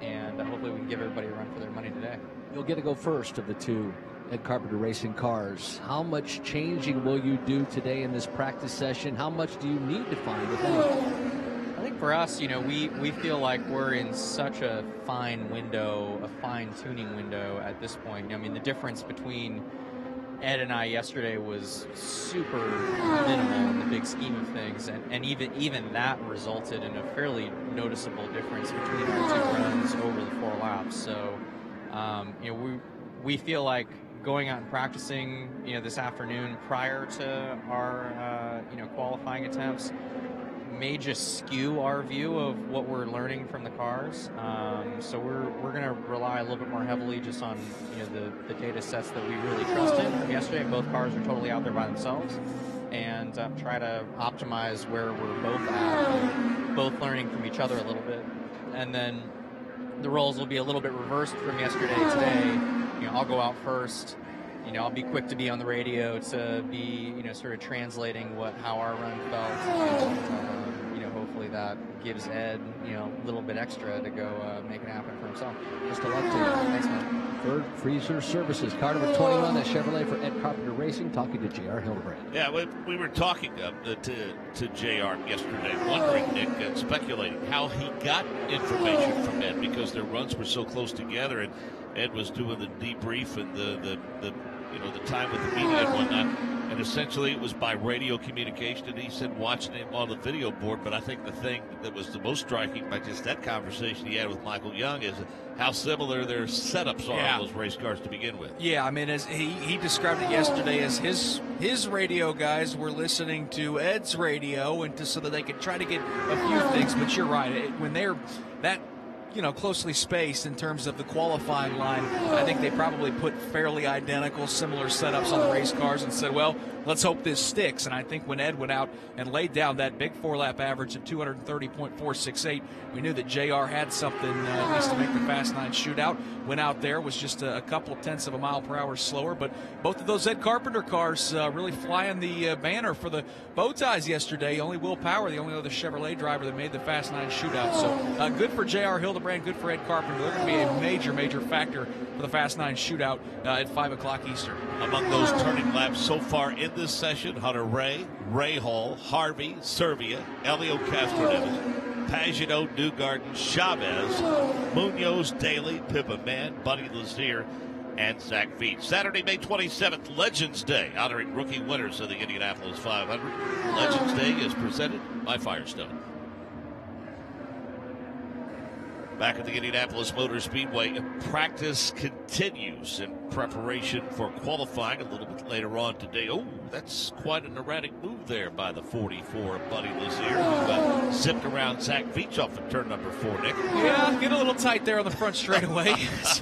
And hopefully we can give everybody a run for their money today. You'll get to go first of the 2 Ed Carpenter Racing cars. How much changing will you do today in this practice session? How much do you need to find, if anything? I think for us, we feel like we're in such a fine window, a fine tuning window at this point. I mean, the difference between Ed and I yesterday was super minimal in the big scheme of things, and even that resulted in a fairly noticeable difference between our 2 runs over the 4 laps. So, we feel like going out and practicing, this afternoon prior to our, qualifying attempts may just skew our view of what we're learning from the cars. So we're going to rely a little bit more heavily just on the data sets that we really trust in from yesterday. Both cars are totally out there by themselves, and try to optimize where we're both at, both learning from each other a little bit. And then the roles will be a little bit reversed from yesterday. Today, I'll go out first. I'll be quick to be on the radio to be, sort of translating how our run felt. And, hopefully hopefully that gives Ed, a little bit extra to go make it happen for himself. Just a luck to you. Thanks, man. Third Freezer Services, car number 21, that Chevrolet for Ed Carpenter Racing, talking to J.R. Hildebrand. Yeah, we were talking to JR yesterday, wondering, Nick, and speculating how he got information from Ed, because their runs were so close together, and Ed was doing the debrief and the time with the media and whatnot, and essentially it was by radio communication, and he said watching him on the video board. But I think the thing that was the most striking by just that conversation he had with Michael Young is how similar their setups are on those race cars to begin with. Yeah, I mean, as he described it yesterday as his radio guys were listening to Ed's radio, and so that they could try to get a few things. But you're right, when they're that closely spaced in terms of the qualifying line, I think they probably put fairly identical, similar setups on the race cars and said, well, let's hope this sticks. And I think when Ed went out and laid down that big 4-lap average of 230.468, we knew that JR had something at least to make the Fast 9 shootout. Went out there, was just a couple of tenths of a mile per hour slower, but both of those Ed Carpenter cars really flying the banner for the bow ties yesterday. Only Will Power, the only other Chevrolet driver that made the Fast 9 shootout. So good for J.R. Hildebrand, good for Ed Carpenter. They're going to be a major, major factor for the Fast 9 shootout at 5 o'clock Eastern. Among those turning laps so far in this session, Hunter Ray, Ray Hall, Harvey, Servia, Elio Castroneves, Pagano, Newgarden, Chavez, Munoz, Daly, Pippa Mann, Buddy Lazier, and Zach Veach. Saturday, May 27th, Legends Day, honoring rookie winners of the Indianapolis 500. Legends Day is presented by Firestone. Back at the Indianapolis Motor Speedway, practice continues in preparation for qualifying a little bit later on today. Oh, that's quite an erratic move there by the 44, Buddy Lazier, who zipped around Zach Veach off of turn number 4, Nick. Yeah, get a little tight there on the front straightaway.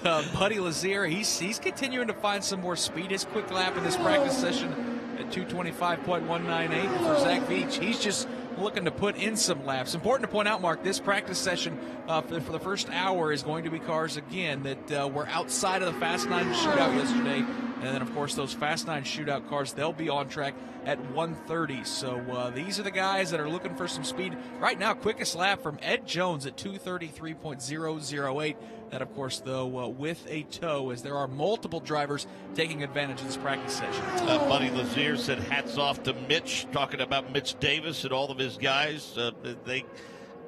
Buddy Lazier, he's continuing to find some more speed. His quick lap in this practice session at 225.198 for Zach Veach. He's just looking to put in some laps. Important to point out, Mark, this practice session for the first hour is going to be cars, again, that were outside of the Fast 9 shootout yesterday. And then, of course, those Fast 9 shootout cars, they'll be on track at 1:30. So these are the guys that are looking for some speed. Right now, quickest lap from Ed Jones at 233.008. That, of course, though, with a tow, as there are multiple drivers taking advantage of this practice session. Buddy Lazier said hats off to Mitch, talking about Mitch Davis and all of his guys. They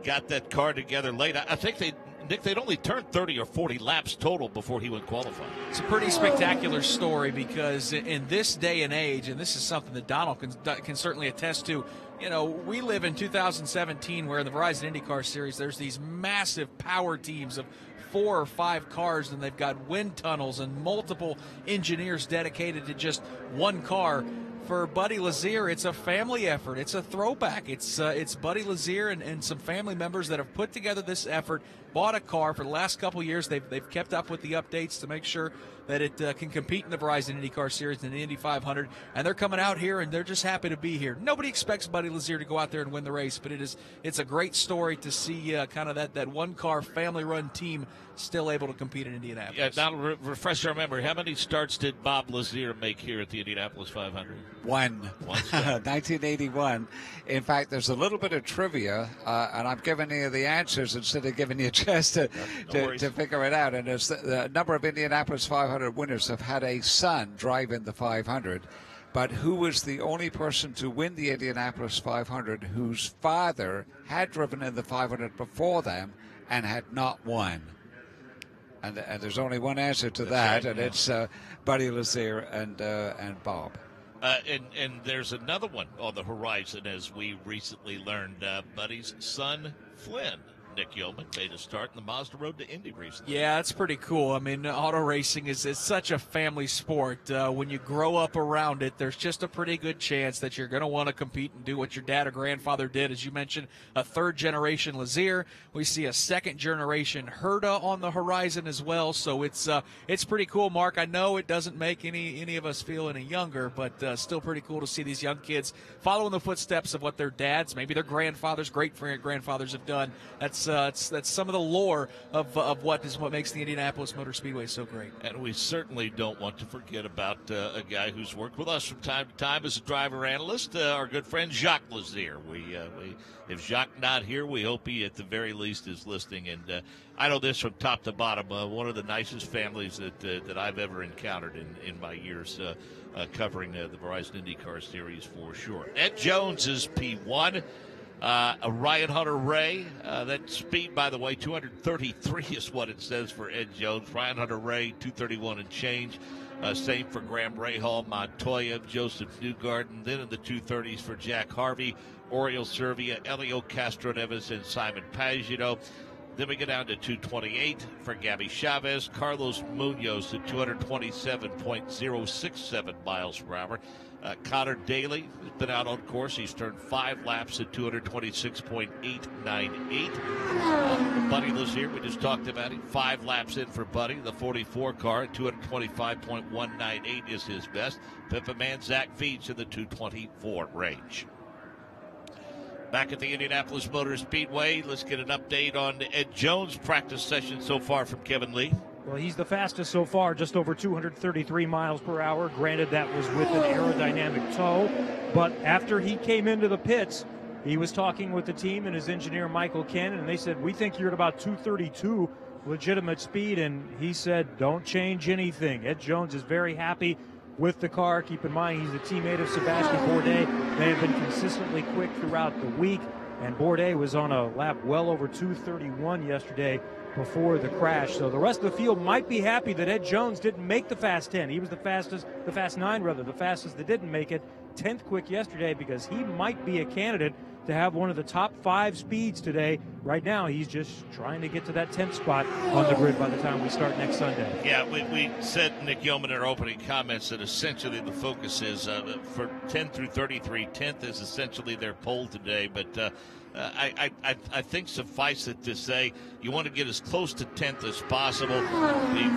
got that car together late. I think they'd only turned 30 or 40 laps total before he went qualifying. It's a pretty spectacular story, because in this day and age, and this is something that Donald can certainly attest to, we live in 2017 where in the Verizon IndyCar Series there's these massive power teams of 4 or 5 cars, and they've got wind tunnels and multiple engineers dedicated to just one car. For Buddy Lazier, it's a family effort. It's a throwback. It's Buddy Lazier and some family members that have put together this effort, bought a car for the last couple of years. They've kept up with the updates to make sure that it can compete in the Verizon IndyCar Series and the Indy 500, and they're coming out here, and they're just happy to be here. Nobody expects Buddy Lazier to go out there and win the race, but it's a great story to see kind of that one-car family-run team still able to compete in Indianapolis. Yeah, Donald, refresh our memory. How many starts did Bob Lazier make here at the Indianapolis 500? One 1981. In fact, there's a little bit of trivia, and I'm giving you the answers instead of giving you a chance to figure it out. And there's the number of Indianapolis 500 winners have had a son drive in the 500. But who was the only person to win the Indianapolis 500 whose father had driven in the 500 before them and had not won? And there's only one answer to that, right, and it's Buddy Lazier and Bob. And there's another one on the horizon, as we recently learned. Buddy's son, Flynn, Nick Yeoman, made a start in the Mazda Road to Indy recently. Yeah, that's pretty cool. I mean, auto racing is such a family sport. When you grow up around it, there's just a pretty good chance that you're going to want to compete and do what your dad or grandfather did. As you mentioned, a third-generation Lazier. We see a second-generation Herta on the horizon as well. So it's pretty cool, Mark. I know it doesn't make any of us feel any younger, but still pretty cool to see these young kids following the footsteps of what their dads, maybe their grandfathers, great-grandfathers have done. That's that's some of the lore of what makes the Indianapolis Motor Speedway so great. And we certainly don't want to forget about a guy who's worked with us from time to time as a driver analyst, our good friend Jacques Lazier. If Jacques not here, we hope he at the very least is listening. And I know this from top to bottom, one of the nicest families that I've ever encountered in my years covering the Verizon IndyCar series for sure. Ed Jones is P1. Ryan Hunter-Ray, that speed, by the way, 233 is what it says for Ed Jones. Ryan Hunter-Ray, 231 and change. Same for Graham Rahal, Montoya, Joseph Newgarden. Then in the 230s for Jack Harvey, Oriol Servia, Elio Castroneves, and Simon Pagenaud. Then we get down to 228 for Gabby Chavez. Carlos Munoz to 227.067 miles per hour. Connor Daly has been out on course. He's turned 5 laps at 226.898. Buddy Lazier, we just talked about him. 5 laps in for Buddy. The 44 car at 225.198 is his best. Pippa man Zach Veets in the 224 range. Back at the Indianapolis Motor Speedway, let's get an update on Ed Jones' practice session so far from Kevin Lee. Well, he's the fastest so far, just over 233 miles per hour. Granted, that was with an aerodynamic tow. But after he came into the pits, he was talking with the team and his engineer, Michael Cannon, and they said, we think you're at about 232 legitimate speed. And he said, don't change anything. Ed Jones is very happy with the car. Keep in mind, he's a teammate of Sebastian Bourdais. They have been consistently quick throughout the week. And Bourdais was on a lap well over 231 yesterday before the crash. So the rest of the field might be happy that Ed Jones didn't make the Fast 10. He was the fast 9 rather, the fastest that didn't make it. 10th quick yesterday, because he might be a candidate to have one of the top 5 speeds today. Right now, he's just trying to get to that 10th spot on the grid by the time we start next Sunday. Yeah, we said, Nick Yeoman, in our opening comments that essentially the focus is for 10 through 33, 10th is essentially their pole today. But I think suffice it to say, you want to get as close to 10th as possible. We've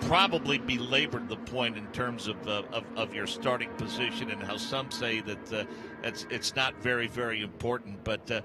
probably belabored the point in terms of your starting position and how some say that it's not very, very important. But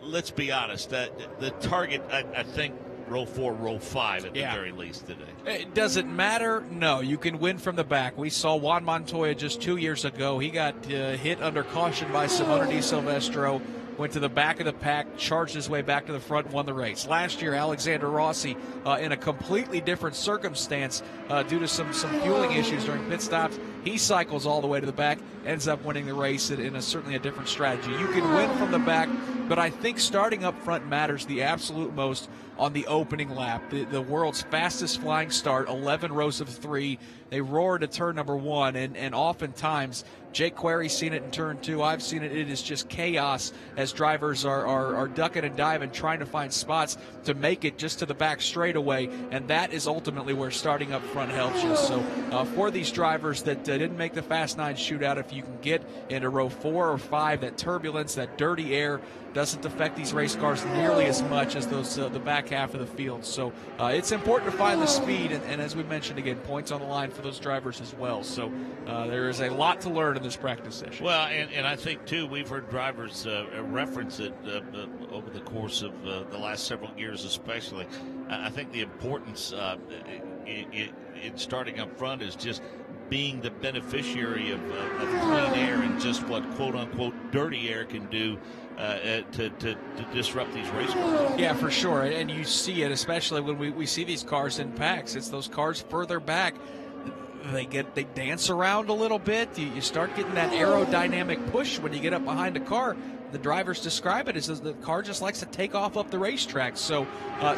let's be honest, the target, I think, row 4, row 5 at the very least today. It doesn't matter. No, you can win from the back. We saw Juan Montoya just 2 years ago. He got hit under caution by Simone Di Silvestro, went to the back of the pack, charged his way back to the front, and won the race. Last year, Alexander Rossi, in a completely different circumstance due to some fueling issues during pit stops, he cycles all the way to the back, ends up winning the race in certainly a different strategy. You can win from the back, but I think starting up front matters the absolute most on the opening lap. The world's fastest flying start, 11 rows of 3. They roar to turn number 1, and oftentimes Jake Query's seen it in turn 2. I've seen it. It is just chaos as drivers are ducking and diving, trying to find spots to make it just to the back straightaway, and that is ultimately where starting up front helps you. So for these drivers that didn't make the Fast 9 shootout, if you can get into row 4 or 5, that turbulence, that dirty air doesn't affect these race cars nearly as much as those the back half of the field. So it's important to find the speed, and as we mentioned again, points on the line for those drivers as well. So there is a lot to learn in this practice session. Well, and I think, too, we've heard drivers reference it over the course of the last several years especially. I think the importance in starting up front is just being the beneficiary of clean air and just what quote-unquote dirty air can do to disrupt these race cars. Yeah, for sure. And you see it, especially when we see these cars in packs. It's those cars further back. They dance around a little bit. You start getting that aerodynamic push when you get up behind a car. The drivers describe it as the car just likes to take off up the racetrack. So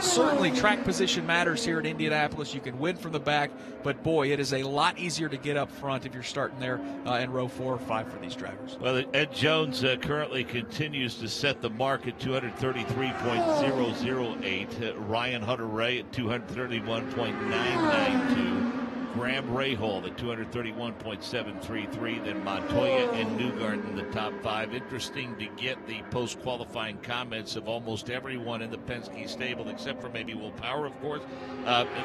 certainly track position matters here in Indianapolis. You can win from the back, but boy, it is a lot easier to get up front if you're starting there in row 4 or 5 for these drivers. Well, Ed Jones currently continues to set the mark at 233.008. Ryan Hunter-Ray at 231.992. Graham Rahal at 231.733. Then Montoya and Newgarden in the top 5. Interesting to get the post-qualifying comments of almost everyone in the Penske stable, except for maybe Will Power, of course.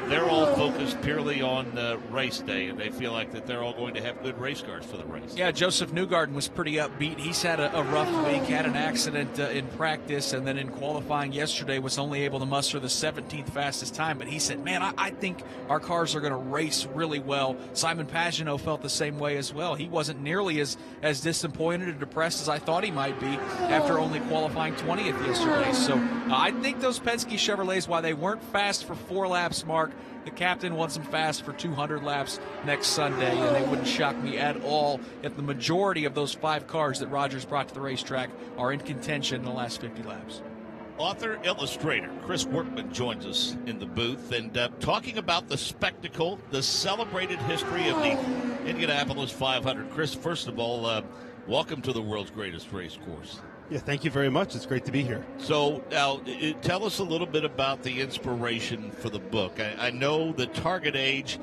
They're all focused purely on race day, and they feel like that they're all going to have good race cars for the race. Yeah, Joseph Newgarden was pretty upbeat. He's had a rough week, had an accident in practice, and then in qualifying yesterday was only able to muster the 17th fastest time. But he said, man, I think our cars are going to race really well. Simon Pagenaud felt the same way as well. He wasn't nearly as disappointed or depressed as I thought he might be after only qualifying 20th yesterday. So I think those Penske Chevrolets, while they weren't fast for 4 laps, Mark, the captain wants them fast for 200 laps next Sunday, and it wouldn't shock me at all if the majority of those 5 cars that Rogers brought to the racetrack are in contention in the last 50 laps. Author, illustrator Chris Workman joins us in the booth and talking about the spectacle, the celebrated history of the Indianapolis 500. Chris, first of all, welcome to the world's greatest race course. Yeah, thank you very much. It's great to be here. So now tell us a little bit about the inspiration for the book. I know the target age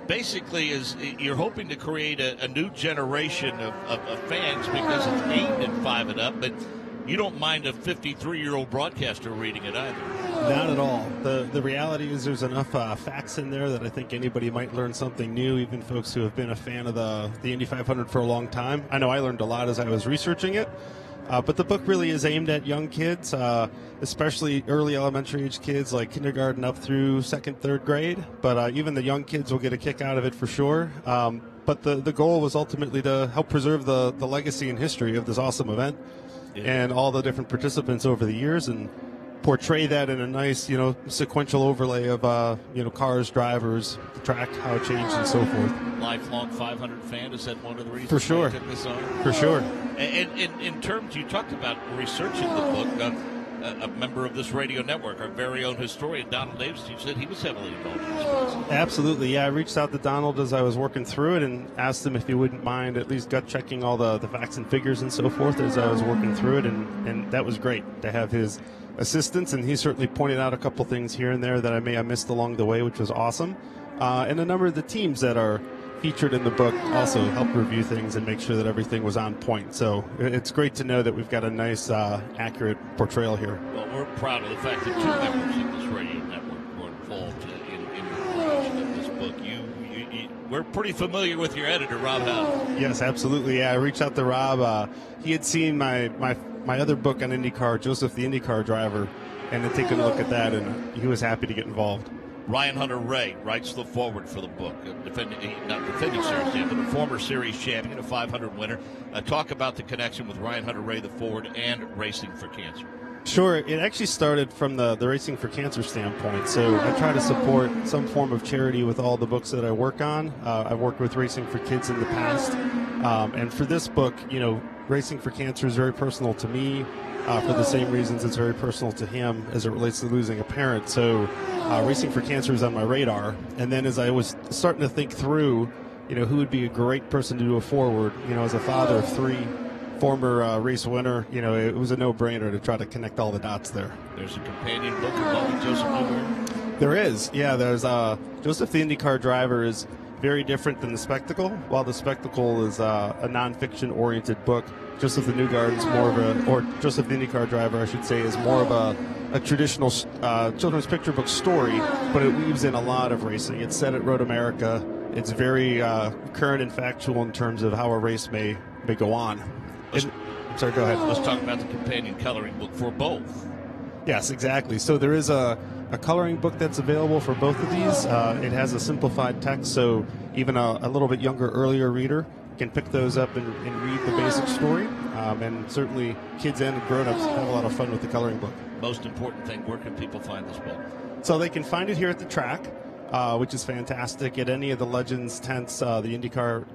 basically is you're hoping to create a new generation of fans because it's aimed at 5 and up, but you don't mind a 53-year-old broadcaster reading it either. Not at all. The reality is there's enough facts in there that I think anybody might learn something new, even folks who have been a fan of the Indy 500 for a long time. I know I learned a lot as I was researching it. But the book really is aimed at young kids, especially early elementary age kids like kindergarten up through 2nd, 3rd grade. But even the young kids will get a kick out of it for sure. But the goal was ultimately to help preserve the legacy and history of this awesome event and all the different participants over the years and portray that in a nice, sequential overlay of, cars, drivers, the track, how it changed, and so forth. Lifelong 500 fan, is that one of the reasons for sure. I took this on? For sure. And in terms, you talked about researching the book. A member of this radio network, our very own historian, Donald Davis, you said he was heavily involved in this process. Absolutely, yeah. I reached out to Donald as I was working through it and asked him if he wouldn't mind at least gut-checking all the facts and figures and so forth as I was working through it, and that was great to have his assistance, and he certainly pointed out a couple things here and there that I may have missed along the way, which was awesome. And a number of the teams that are featured in the book also help review things and make sure that everything was on point. So it's great to know that we've got a nice, accurate portrayal here. Well, we're proud of the fact that 2 members of this radio network were involved in the production of this book. We're pretty familiar with your editor, Rob Howden. Yes, absolutely. Yeah, I reached out to Rob. He had seen my other book on IndyCar, Joseph the IndyCar Driver, and had taken a look at that, and he was happy to get involved. Ryan Hunter-Reay writes the foreword for the book. Not defending series champion, but a former series champion, a 500 winner. Talk about the connection with Ryan Hunter-Reay, the foreword, and Racing for Cancer. Sure. It actually started from the Racing for Cancer standpoint. So I try to support some form of charity with all the books that I work on. I've worked with Racing for Kids in the past. And for this book, Racing for Cancer is very personal to me. For the same reasons it's very personal to him as it relates to losing a parent. So Racing for Cancer was on my radar. And then as I was starting to think through, who would be a great person to do a forward, as a father of 3, former race winner, it was a no-brainer to try to connect all the dots there. There's a companion book involving Joseph Newgarden. There is, yeah. There's Joseph the IndyCar Driver is very different than The Spectacle. While The Spectacle is a non-fiction-oriented book, Joseph the Newgarden's more of or Joseph the IndyCar Driver, I should say, is more of a traditional children's picture book story, but it weaves in a lot of racing. It's set at Road America. It's very current and factual in terms of how a race may go on. Sorry, go ahead. Let's talk about the companion coloring book for both. Yes, exactly. So there is a coloring book that's available for both of these. It has a simplified text, so even a little bit younger, earlier reader can pick those up and read the basic story. And certainly kids and grown-ups have a lot of fun with the coloring book. Most important thing, where can people find this book? So they can find it here at the track, which is fantastic, at any of the Legends tents, the IndyCar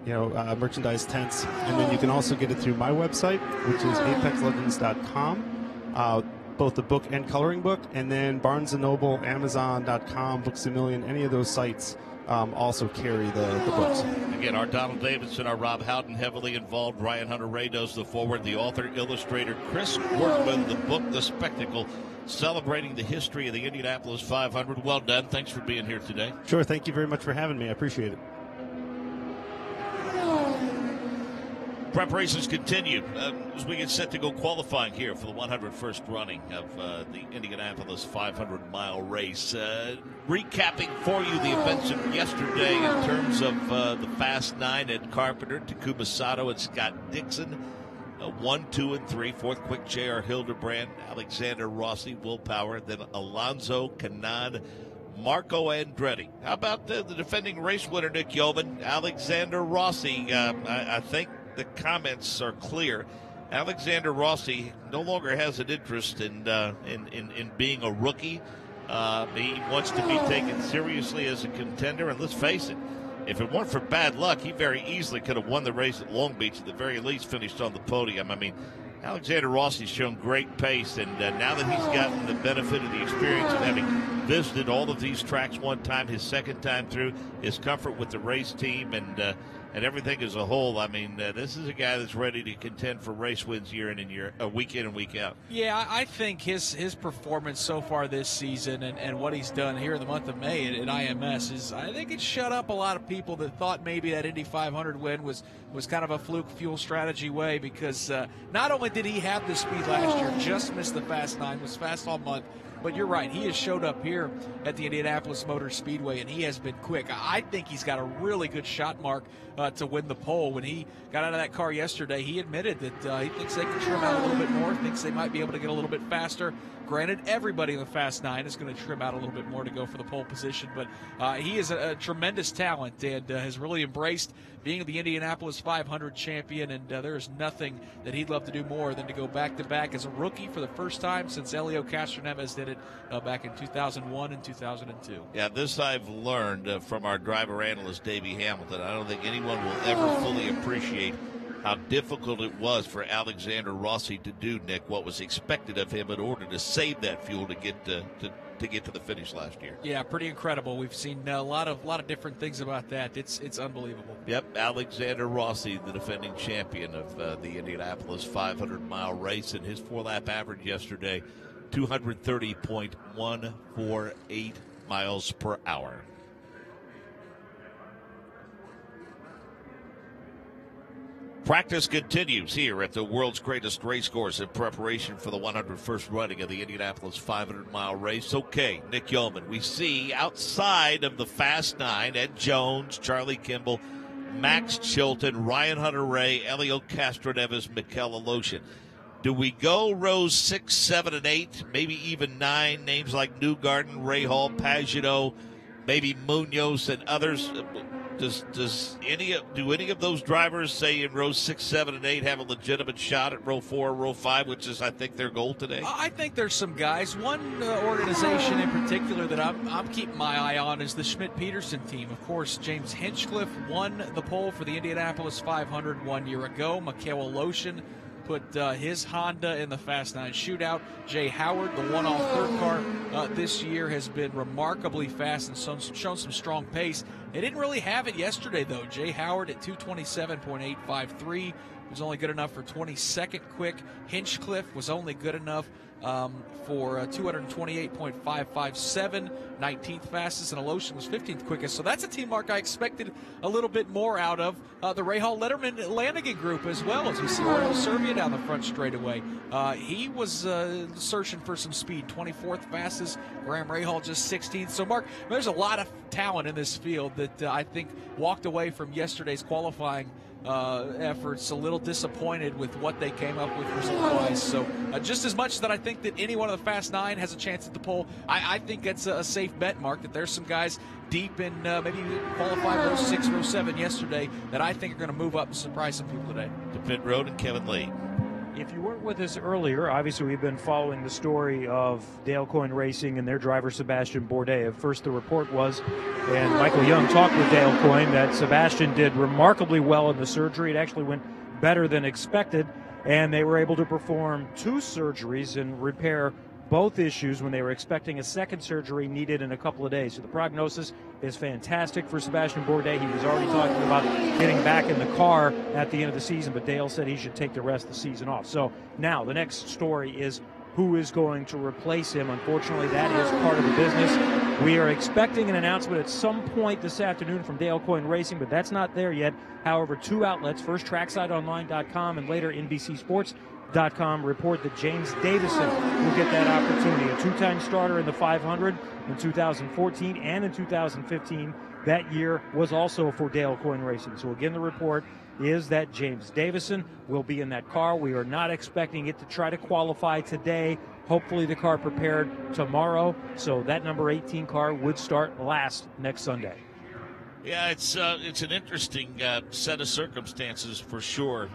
merchandise tents. And then you can also get it through my website, which is apexlegends.com. Both the book and coloring book, and then Barnes & Noble, Amazon.com, Books A Million, any of those sites also carry the books. Again, our Donald Davidson, our Rob Howden, heavily involved. Ryan Hunter-Reay does the forward. The author, illustrator, Chris Workman, the book, The Spectacle, celebrating the history of the Indianapolis 500. Well done. Thanks for being here today. Sure. Thank you very much for having me. I appreciate it. Preparations continue as we get set to go qualifying here for the 101st running of the Indianapolis 500-mile race. Recapping for you the events of yesterday in terms of the Fast Nine: Ed Carpenter, Takuma Sato, and Scott Dixon. 1, 2, and 3. Fourth quick, J.R. Hildebrand, Alexander Rossi, Will Power, then Alonso Canan, Marco Andretti. How about the defending race winner, Nick Yeoman, Alexander Rossi? I think the comments are clear. Alexander Rossi no longer has an interest in being a rookie. He wants to be taken seriously as a contender, and let's face it, if it weren't for bad luck, he very easily could have won the race at Long Beach, at the very least finished on the podium. I mean, Alexander Rossi's shown great pace, and now that he's gotten the benefit of the experience of having visited all of these tracks one time, his second time through, his comfort with the race team, and everything as a whole, I mean, this is a guy that's ready to contend for race wins year in and year, week in and week out. Yeah, I think his performance so far this season and what he's done here in the month of May at IMS is, I think it shut up a lot of people that thought maybe that Indy 500 win was kind of a fluke fuel strategy way, because not only did he have the speed last year, just missed the Fast Nine, was fast all month, but you're right, he has showed up here at the Indianapolis Motor Speedway, and he has been quick. I think he's got a really good shot mark to win the pole. When he got out of that car yesterday, he admitted that he thinks they can trim out a little bit more, thinks they might be able to get a little bit faster. Granted, everybody in the Fast Nine is going to trim out a little bit more to go for the pole position, but he is a tremendous talent and has really embraced being the Indianapolis 500 champion, and there is nothing that he'd love to do more than to go back-to-back as a rookie for the first time since Elio Castroneves did it back in 2001 and 2002. Yeah, this I've learned from our driver analyst, Davey Hamilton. I don't think anyone will ever fully appreciate how difficult it was for Alexander Rossi to do, Nick, what was expected of him in order to save that fuel to get to the finish last year. Yeah, pretty incredible. We've seen a lot of different things about that. It's unbelievable. Yep, Alexander Rossi, the defending champion of the Indianapolis 500-mile race, and his four-lap average yesterday, 230.148 miles per hour. Practice continues here at the world's greatest race course in preparation for the 101st running of the Indianapolis 500-mile race. Okay, Nick Yeoman, we see outside of the Fast Nine, Ed Jones, Charlie Kimball, Max Chilton, Ryan Hunter-Reay, Elio Castroneves, Mikel Aloshin. Do we go rows 6, 7, and 8, maybe even 9, names like Newgarden, Rahal, Pagenaud, maybe Munoz and others? Do any of those drivers, say in rows 6, 7, and 8, have a legitimate shot at row 4, row 5, which is, I think, their goal today? I think there's some guys. One organization in particular that I'm keeping my eye on is the Schmidt-Peterson team. Of course, James Hinchcliffe won the pole for the Indianapolis 500 1 year ago. Mikel Aloshin put his Honda in the Fast 9 shootout. Jay Howard, the one-off third car this year, has been remarkably fast and shown some strong pace. They didn't really have it yesterday, though. Jay Howard at 227.853 was only good enough for 22nd quick. Hinchcliffe was only good enough for 228.557, 19th fastest, and Aloshin was 15th quickest. So that's a team mark I expected a little bit more out of. The Rahal Letterman Lanigan group as well, as we see Oriol Servia down the front straightaway. He was searching for some speed, 24th fastest. Graham Rahal just 16th. So, Mark, there's a lot of talent in this field that I think walked away from yesterday's qualifying efforts a little disappointed with what they came up with result-wise. So just as much that I think that any one of the Fast Nine has a chance at the pole, I think it's a safe bet, Mark, that there's some guys deep in maybe qualified row 6, row 7 yesterday that I think are going to move up and surprise some people today. To Pit Road and Kevin Lee. If you weren't with us earlier, obviously we've been following the story of Dale Coyne Racing and their driver Sebastian Bourdais. At first the report was, and Michael Young talked with Dale Coyne, that Sebastian did remarkably well in the surgery. It actually went better than expected, and they were able to perform 2 surgeries and repair both issues when they were expecting a second surgery needed in a couple of days. So the prognosis is fantastic for Sebastian Bourdais. He was already talking about getting back in the car at the end of the season, but Dale said he should take the rest of the season off. So now the next story is who is going to replace him. Unfortunately, that is part of the business. We are expecting an announcement at some point this afternoon from Dale Coyne Racing, but that's not there yet. However, two outlets, first TracksideOnline.com and later NBCSports.com, report that James Davison will get that opportunity. A two-time starter in the 500 in 2014 and in 2015. That year was also for Dale Coyne Racing. So again, the report is that James Davison will be in that car. We are not expecting it to try to qualify today. Hopefully the car prepared tomorrow. So that number 18 car would start last next Sunday. Yeah, it's an interesting set of circumstances for sure,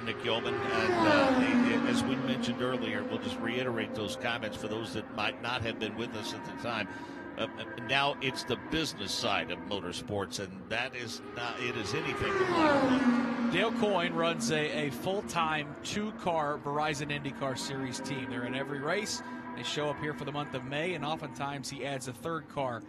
Nick Yeoman. And as we mentioned earlier, we'll just reiterate those comments for those that might not have been with us at the time. Now it's the business side of motorsports, and that is not, it is anything but one. Dale Coyne runs a full-time two-car Verizon IndyCar Series team. They're in every race. They show up here for the month of May, and oftentimes he adds a third car.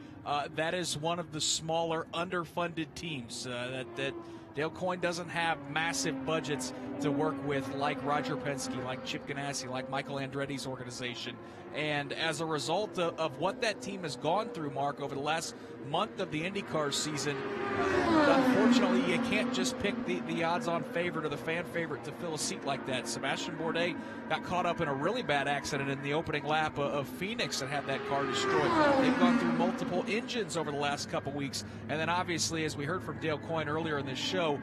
That is one of the smaller, underfunded teams that Dale Coyne doesn't have massive budgets to work with like Roger Penske, like Chip Ganassi, like Michael Andretti's organization. And as a result of what that team has gone through, Mark, over the last month of the IndyCar season, unfortunately, you can't just pick the odds-on favorite or the fan favorite to fill a seat like that. Sebastian Bourdais got caught up in a really bad accident in the opening lap of Phoenix and had that car destroyed. They've gone through multiple engines over the last couple weeks. And then, obviously, as we heard from Dale Coyne earlier in this show,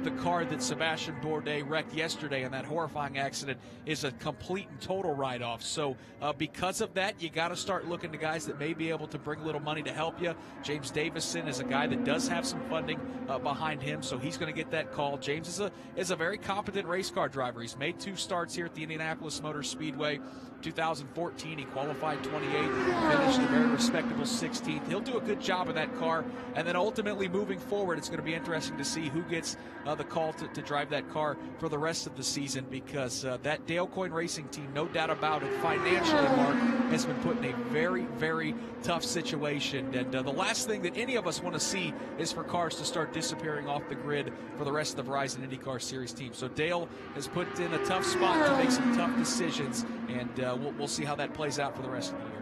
the car that Sebastian Bourdais wrecked yesterday in that horrifying accident is a complete and total write-off. So because of that, you got to start looking to guys that may be able to bring a little money to help you. James Davison is a guy that does have some funding behind him, so he's going to get that call. James is a very competent race car driver. He's made 2 starts here at the Indianapolis Motor Speedway. 2014, he qualified 28th, finished a very respectable 16th. He'll do a good job in that car, and then ultimately moving forward, it's going to be interesting to see who gets the call to drive that car for the rest of the season, because that Dale Coyne Racing team, no doubt about it, financially, Mark, has been put in a very, very tough situation. And the last thing that any of us want to see is for cars to start disappearing off the grid for the rest of the Verizon IndyCar Series team. So Dale has put in a tough spot to make some tough decisions, and we'll see how that plays out for the rest of the year.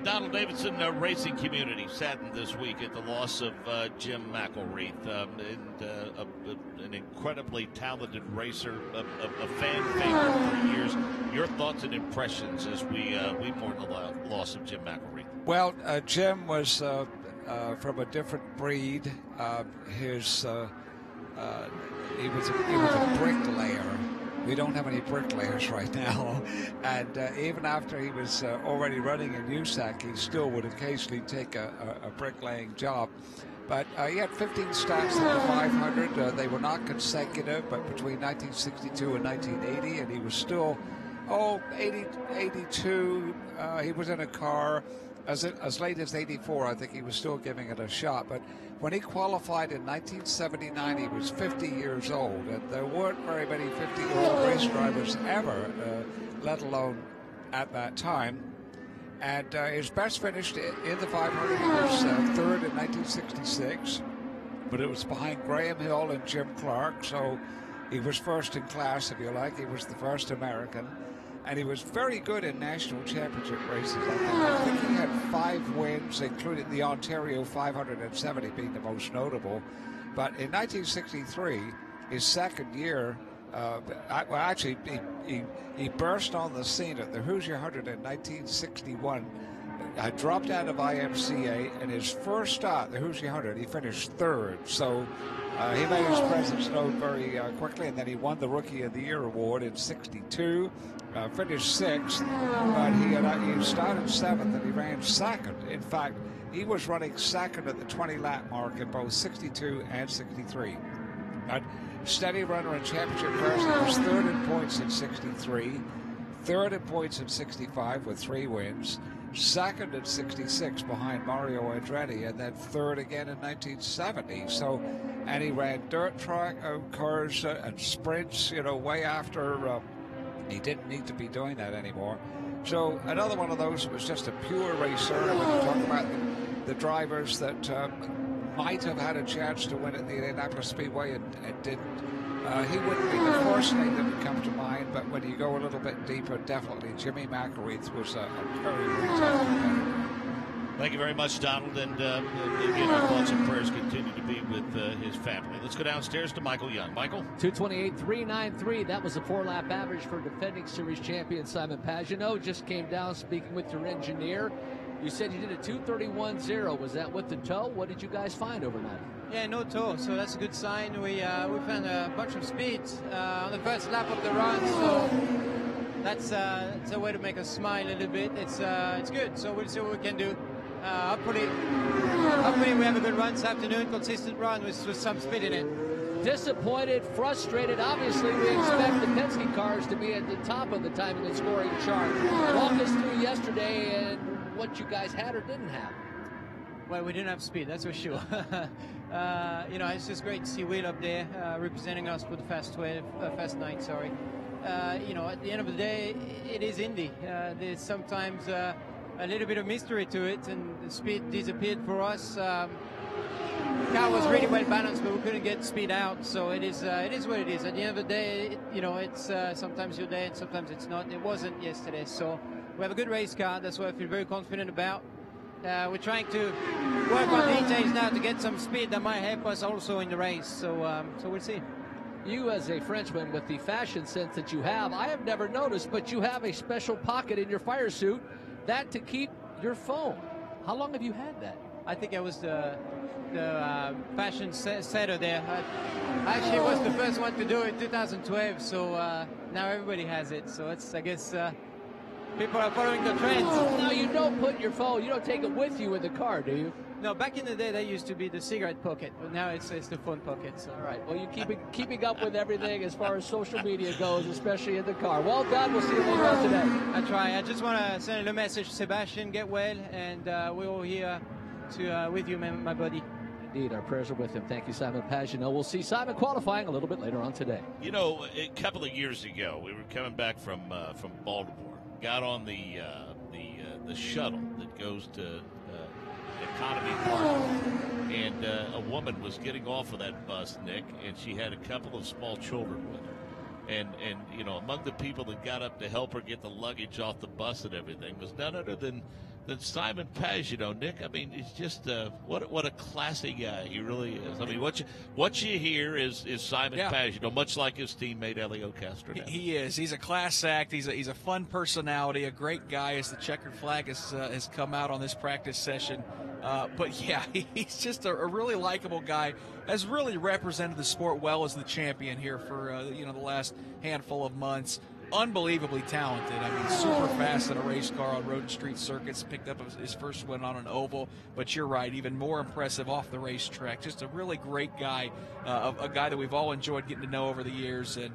Donald Davidson, racing community saddened this week at the loss of Jim McElreath, an incredibly talented racer, a fan favorite for years. Your thoughts and impressions as we mourn the loss of Jim McElreath? Well, Jim was from a different breed. He was a bricklayer. We don't have any bricklayers right now, and even after he was already running in USAC, he still would occasionally take a bricklaying job. But he had 15 starts in the 500. They were not consecutive, but between 1962 and 1980, and he was still, 82. He was in a car. As late as 84, I think he was still giving it a shot. But when he qualified in 1979, he was 50 years old. And there weren't very many 50-year-old race drivers ever, let alone at that time. And his best finish in the 500, he was third in 1966. But it was behind Graham Hill and Jim Clark. So he was first in class, if you like. He was the first American. And he was very good in national championship races. I think he had 5 wins, including the Ontario 570 being the most notable. But in 1963, his second year, he burst on the scene at the Hoosier 100 in 1961. Dropped out of IMCA, and his first start, the Hoosier 100, he finished 3rd. So he made his presence known very quickly, and then he won the Rookie of the Year award in 62. Finished 6th, but he started 7th and he ran 2nd. In fact, he was running 2nd at the 20-lap mark in both 62 and 63. But steady runner in championship cars. He was 3rd in points in 63, 3rd in points in 65 with 3 wins, 2nd in 66 behind Mario Andretti, and then 3rd again in 1970. So, and he ran dirt track cars and sprints, way after. He didn't need to be doing that anymore. So another one of those was just a pure racer. When you talk about the drivers that might have had a chance to win at the Indianapolis Speedway and didn't, He wouldn't be the first name that would come to mind, but when you go a little bit deeper, definitely Jimmy McElreath was a very, very tough competitor. Thank you very much, Donald. And again, our thoughts and prayers continue to be with his family. Let's go downstairs to Michael Young. Michael? 228.393. That was a 4-lap average for defending series champion Simon Pagenaud. Just came down speaking with your engineer. You said you did a 231.0. Was that with the tow? What did you guys find overnight? Yeah, no tow, so that's a good sign. We found a bunch of speed on the first lap of the run, so that's a way to make us smile a little bit. It's good, so we'll see what we can do. Hopefully we have a good run this afternoon, consistent run with some speed in it. Disappointed, frustrated. Obviously, we expect the Penske cars to be at the top of the timing and scoring chart. Walk us through yesterday and what you guys had or didn't have. Well, we didn't have speed, that's for sure. It's just great to see Will up there representing us for the Fast 9. Sorry. At the end of the day, it is Indy. There's sometimes a little bit of mystery to it, and the speed disappeared for us. The car was really well balanced, but we couldn't get speed out. So it is what it is. At the end of the day, it's sometimes your day and sometimes it's not. It wasn't yesterday. So we have a good race car. That's what I feel very confident about. We're trying to work on details now to get some speed that might help us also in the race. So we'll see. You, as a Frenchman, with the fashion sense that you have, I have never noticed, but you have a special pocket in your fire suit, that to keep your phone. How long have you had that? I think I was the fashion setter there. I actually was the first one to do it in 2012, so now everybody has it. So it's, I guess, people are following the trends. Now, you don't put your phone, you don't take it with you in the car, do you? No, back in the day, that used to be the cigarette pocket, but now it's the phone pocket. So. All right. Well, you keeping up with everything as far as social media goes, especially in the car. Well done. We'll see you later on today. I try. I just want to send a message to Sebastian. Get well, and we're all here with you, my buddy. Indeed, our prayers are with him. Thank you, Simon Pagenaud. We'll see Simon qualifying a little bit later on today. A couple of years ago, we were coming back from Baltimore. Got on the shuttle that goes to Economy Park, and a woman was getting off of that bus, Nick, and she had a couple of small children with her. And among the people that got up to help her get the luggage off the bus and everything was none other than Simon Pagenaud. Nick, I mean, he's just what a classy guy he really is. I mean, what you hear is Simon Pagenaud, much like his teammate Elio Castronetto. He is. He's a class act. He's a fun personality, a great guy. As the checkered flag has come out on this practice session. But yeah, he's just a really likable guy. Has really represented the sport well as the champion here for the last handful of months. Unbelievably talented. I mean, super fast in a race car on road and street circuits. Picked up his first win on an oval. But you're right, even more impressive off the racetrack. Just a really great guy, a guy that we've all enjoyed getting to know over the years. And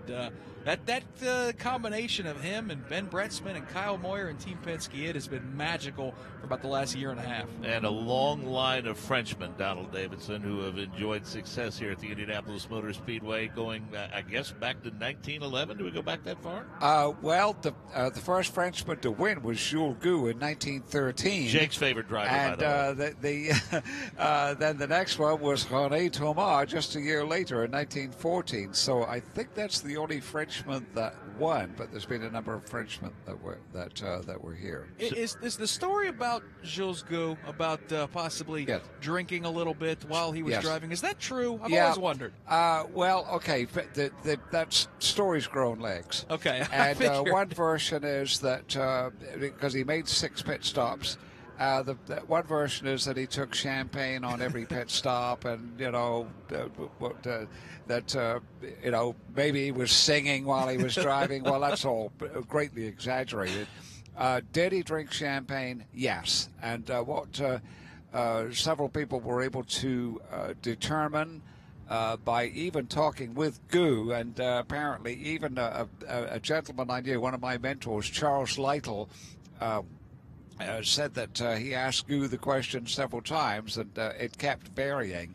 that combination of him and Ben Bretzman and Kyle Moyer and Team Penske, it has been magical for about the last year and a half. And a long line of Frenchmen, Donald Davidson, who have enjoyed success here at the Indianapolis Motor Speedway going, I guess, back to 1911. Do we go back that far? The first Frenchman to win was Jules Gou in 1913. Jake's favorite driver, by the way. Then the next one was René Thomas just a year later in 1914. So I think that's the only Frenchman that won, but there's been a number of Frenchmen that were here. Is the story about Jules Gou about possibly drinking a little bit while he was driving? Is that true? I've always wondered. Okay, but that story's grown legs. Okay. And one version is that because he made 6 pit stops. One version is that he took champagne on every pit stop, and maybe he was singing while he was driving. Well, that's all greatly exaggerated. Did he drink champagne? Yes. And what several people were able to determine by even talking with Gou, and apparently even a gentleman I knew, one of my mentors, Charles Lytle, said that he asked Gou the question several times, and it kept varying.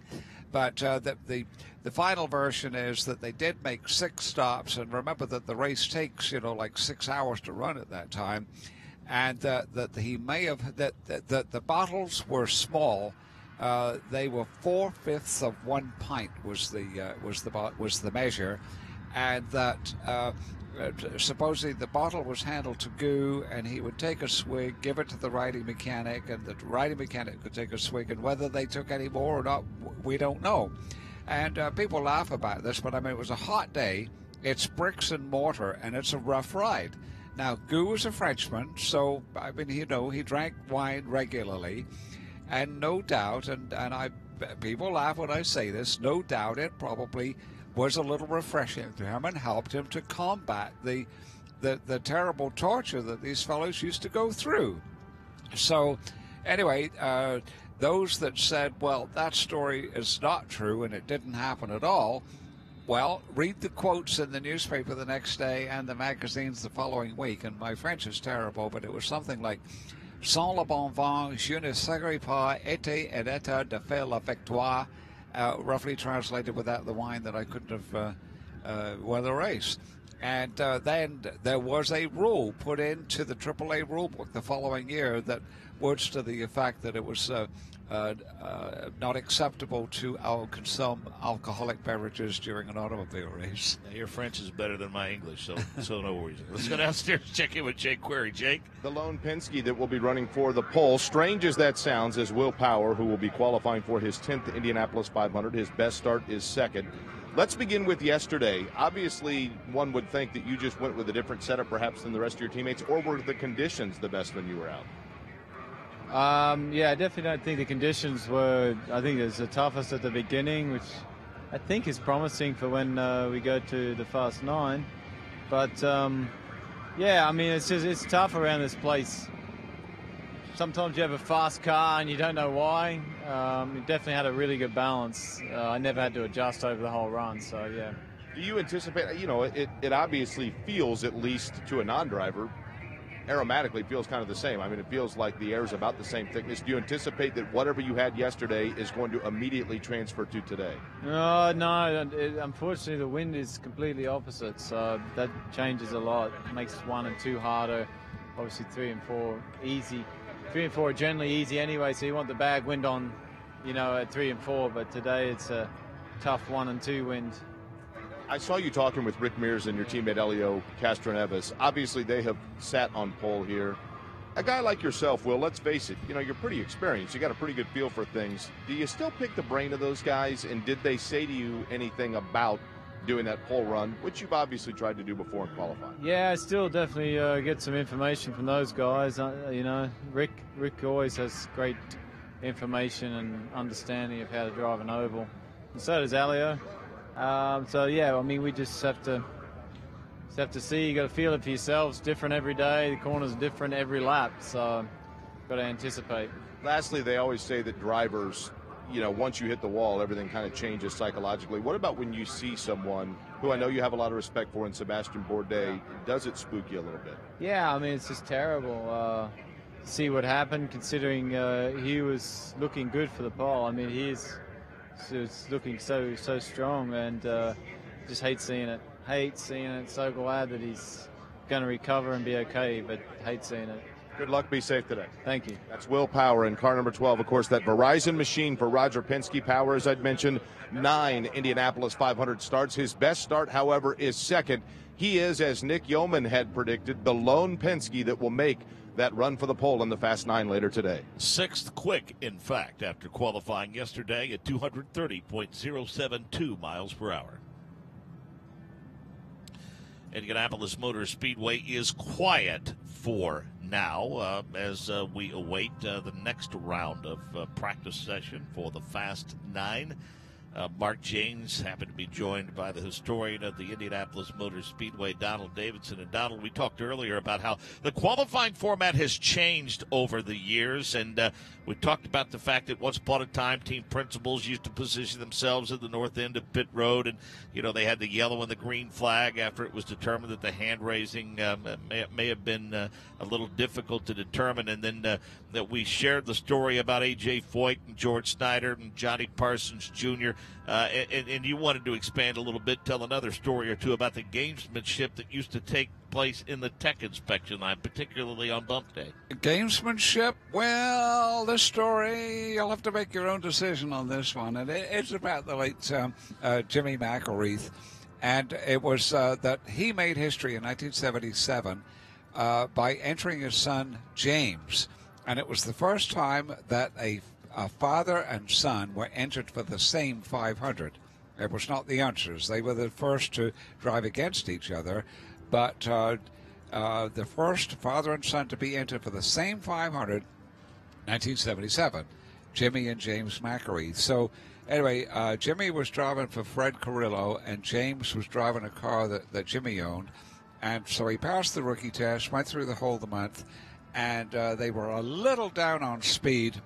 But the final version is that they did make 6 stops, and remember that the race takes like 6 hours to run at that time, and that he may have that the bottles were small. They were 4/5 of 1 pint was the measure, and that supposedly the bottle was handled to goo, and he would take a swig, give it to the riding mechanic, and the riding mechanic could take a swig, and whether they took any more or not, we don't know. And people laugh about this, but I mean, it was a hot day, it's bricks and mortar, and it's a rough ride. Now, Goo was a Frenchman, so, I mean, you know, he drank wine regularly, and no doubt, people laugh when I say this, no doubt it probably was a little refreshing to him and helped him to combat the terrible torture that these fellows used to go through. So, anyway, those that said, well, that story is not true and it didn't happen at all, well, read the quotes in the newspaper the next day and the magazines the following week. And my French is terrible, but it was something like, sans le bon vent, je ne serais pas été en état de faire la victoire. Roughly translated, without the wine that I couldn't have won the race. And then there was a rule put into the AAA rulebook the following year that words to the effect that it was not acceptable to consume alcoholic beverages during an automobile race. Now, your French is better than my English, so no worries. Let's go downstairs and check in with Jake Query. Jake? The lone Penske that will be running for the pole, strange as that sounds, is Will Power, who will be qualifying for his 10th Indianapolis 500. His best start is second. Let's begin with yesterday. Obviously, one would think that you just went with a different setup perhaps than the rest of your teammates, or were the conditions the best when you were out? Yeah, I definitely don't think the conditions were, I think it was the toughest at the beginning, which I think is promising for when we go to the Fast 9. But, yeah, I mean, it's tough around this place. Sometimes you have a fast car and you don't know why. It definitely had a really good balance. I never had to adjust over the whole run, so, yeah. Do you anticipate, you know, it obviously feels, at least to a non-driver, aromatically feels kind of the same. I mean, it feels like the air is about the same thickness. Do you anticipate that whatever you had yesterday is going to immediately transfer to today? No, unfortunately the wind is completely opposite, so that changes a lot. It makes 1 and 2 harder, obviously 3 and 4 easy. 3 and 4 are generally easy anyway, so you want the bag wind on, you know, at 3 and 4, but today it's a tough 1 and 2 wind. I saw you talking with Rick Mears and your teammate Elio Castroneves. Obviously, they have sat on pole here. A guy like yourself, Will, let's face it, you know, you're pretty experienced. You got a pretty good feel for things. Do you still pick the brain of those guys, and did they say to you anything about doing that pole run, which you've obviously tried to do before in qualifying? Yeah, I still definitely get some information from those guys. You know, Rick always has great information and understanding of how to drive an oval. And so does Elio. So yeah, I mean, we just have to see. You got to feel it for yourselves. Different every day. The corner's different every lap. So got to anticipate. Lastly, they always say that drivers, you know, once you hit the wall, everything kind of changes psychologically. What about when you see someone who I know you have a lot of respect for in Sebastian Bourdais? Does it spook you a little bit? Yeah, I mean, it's just terrible. See what happened, considering he was looking good for the pole. I mean, he's looking so strong, and just hate seeing it. So glad that he's going to recover and be okay, but hate seeing it. Good luck. Be safe today. Thank you. That's Will Power in car number 12. Of course, that Verizon machine for Roger Penske. Power, as I'd mentioned, 9 Indianapolis 500 starts. His best start, however, is second. He is, as Nick Yeoman had predicted, the lone Penske that will make that run for the pole in the Fast 9 later today. 6th quick, in fact, after qualifying yesterday at 230.072 miles per hour. Indianapolis Motor Speedway is quiet for now as we await the next round of practice session for the Fast 9. Mark Janes happened to be joined by the historian of the Indianapolis Motor Speedway, Donald Davidson. And Donald, we talked earlier about how the qualifying format has changed over the years, and we talked about the fact that once upon a time team principals used to position themselves at the north end of pit road, and you know they had the yellow and the green flag after it was determined that the hand raising may have been a little difficult to determine, and then that we shared the story about A.J. Foyt and George Snyder and Johnny Parsons Jr., and you wanted to expand a little bit, tell another story or two about the gamesmanship that used to take place in the tech inspection line, particularly on bump day. Gamesmanship? Well, this story, you'll have to make your own decision on this one. And it's about the late Jimmy McElreath. And it was that he made history in 1977 by entering his son James. And it was the first time that a father and son were entered for the same 500. It was not the youngsters. They were the first to drive against each other. But the first father and son to be entered for the same 500, 1977, Jimmy and James McAreath. So anyway, Jimmy was driving for Fred Carrillo, and James was driving a car that Jimmy owned. And so he passed the rookie test, went through the whole of the month, and they were a little down on speed.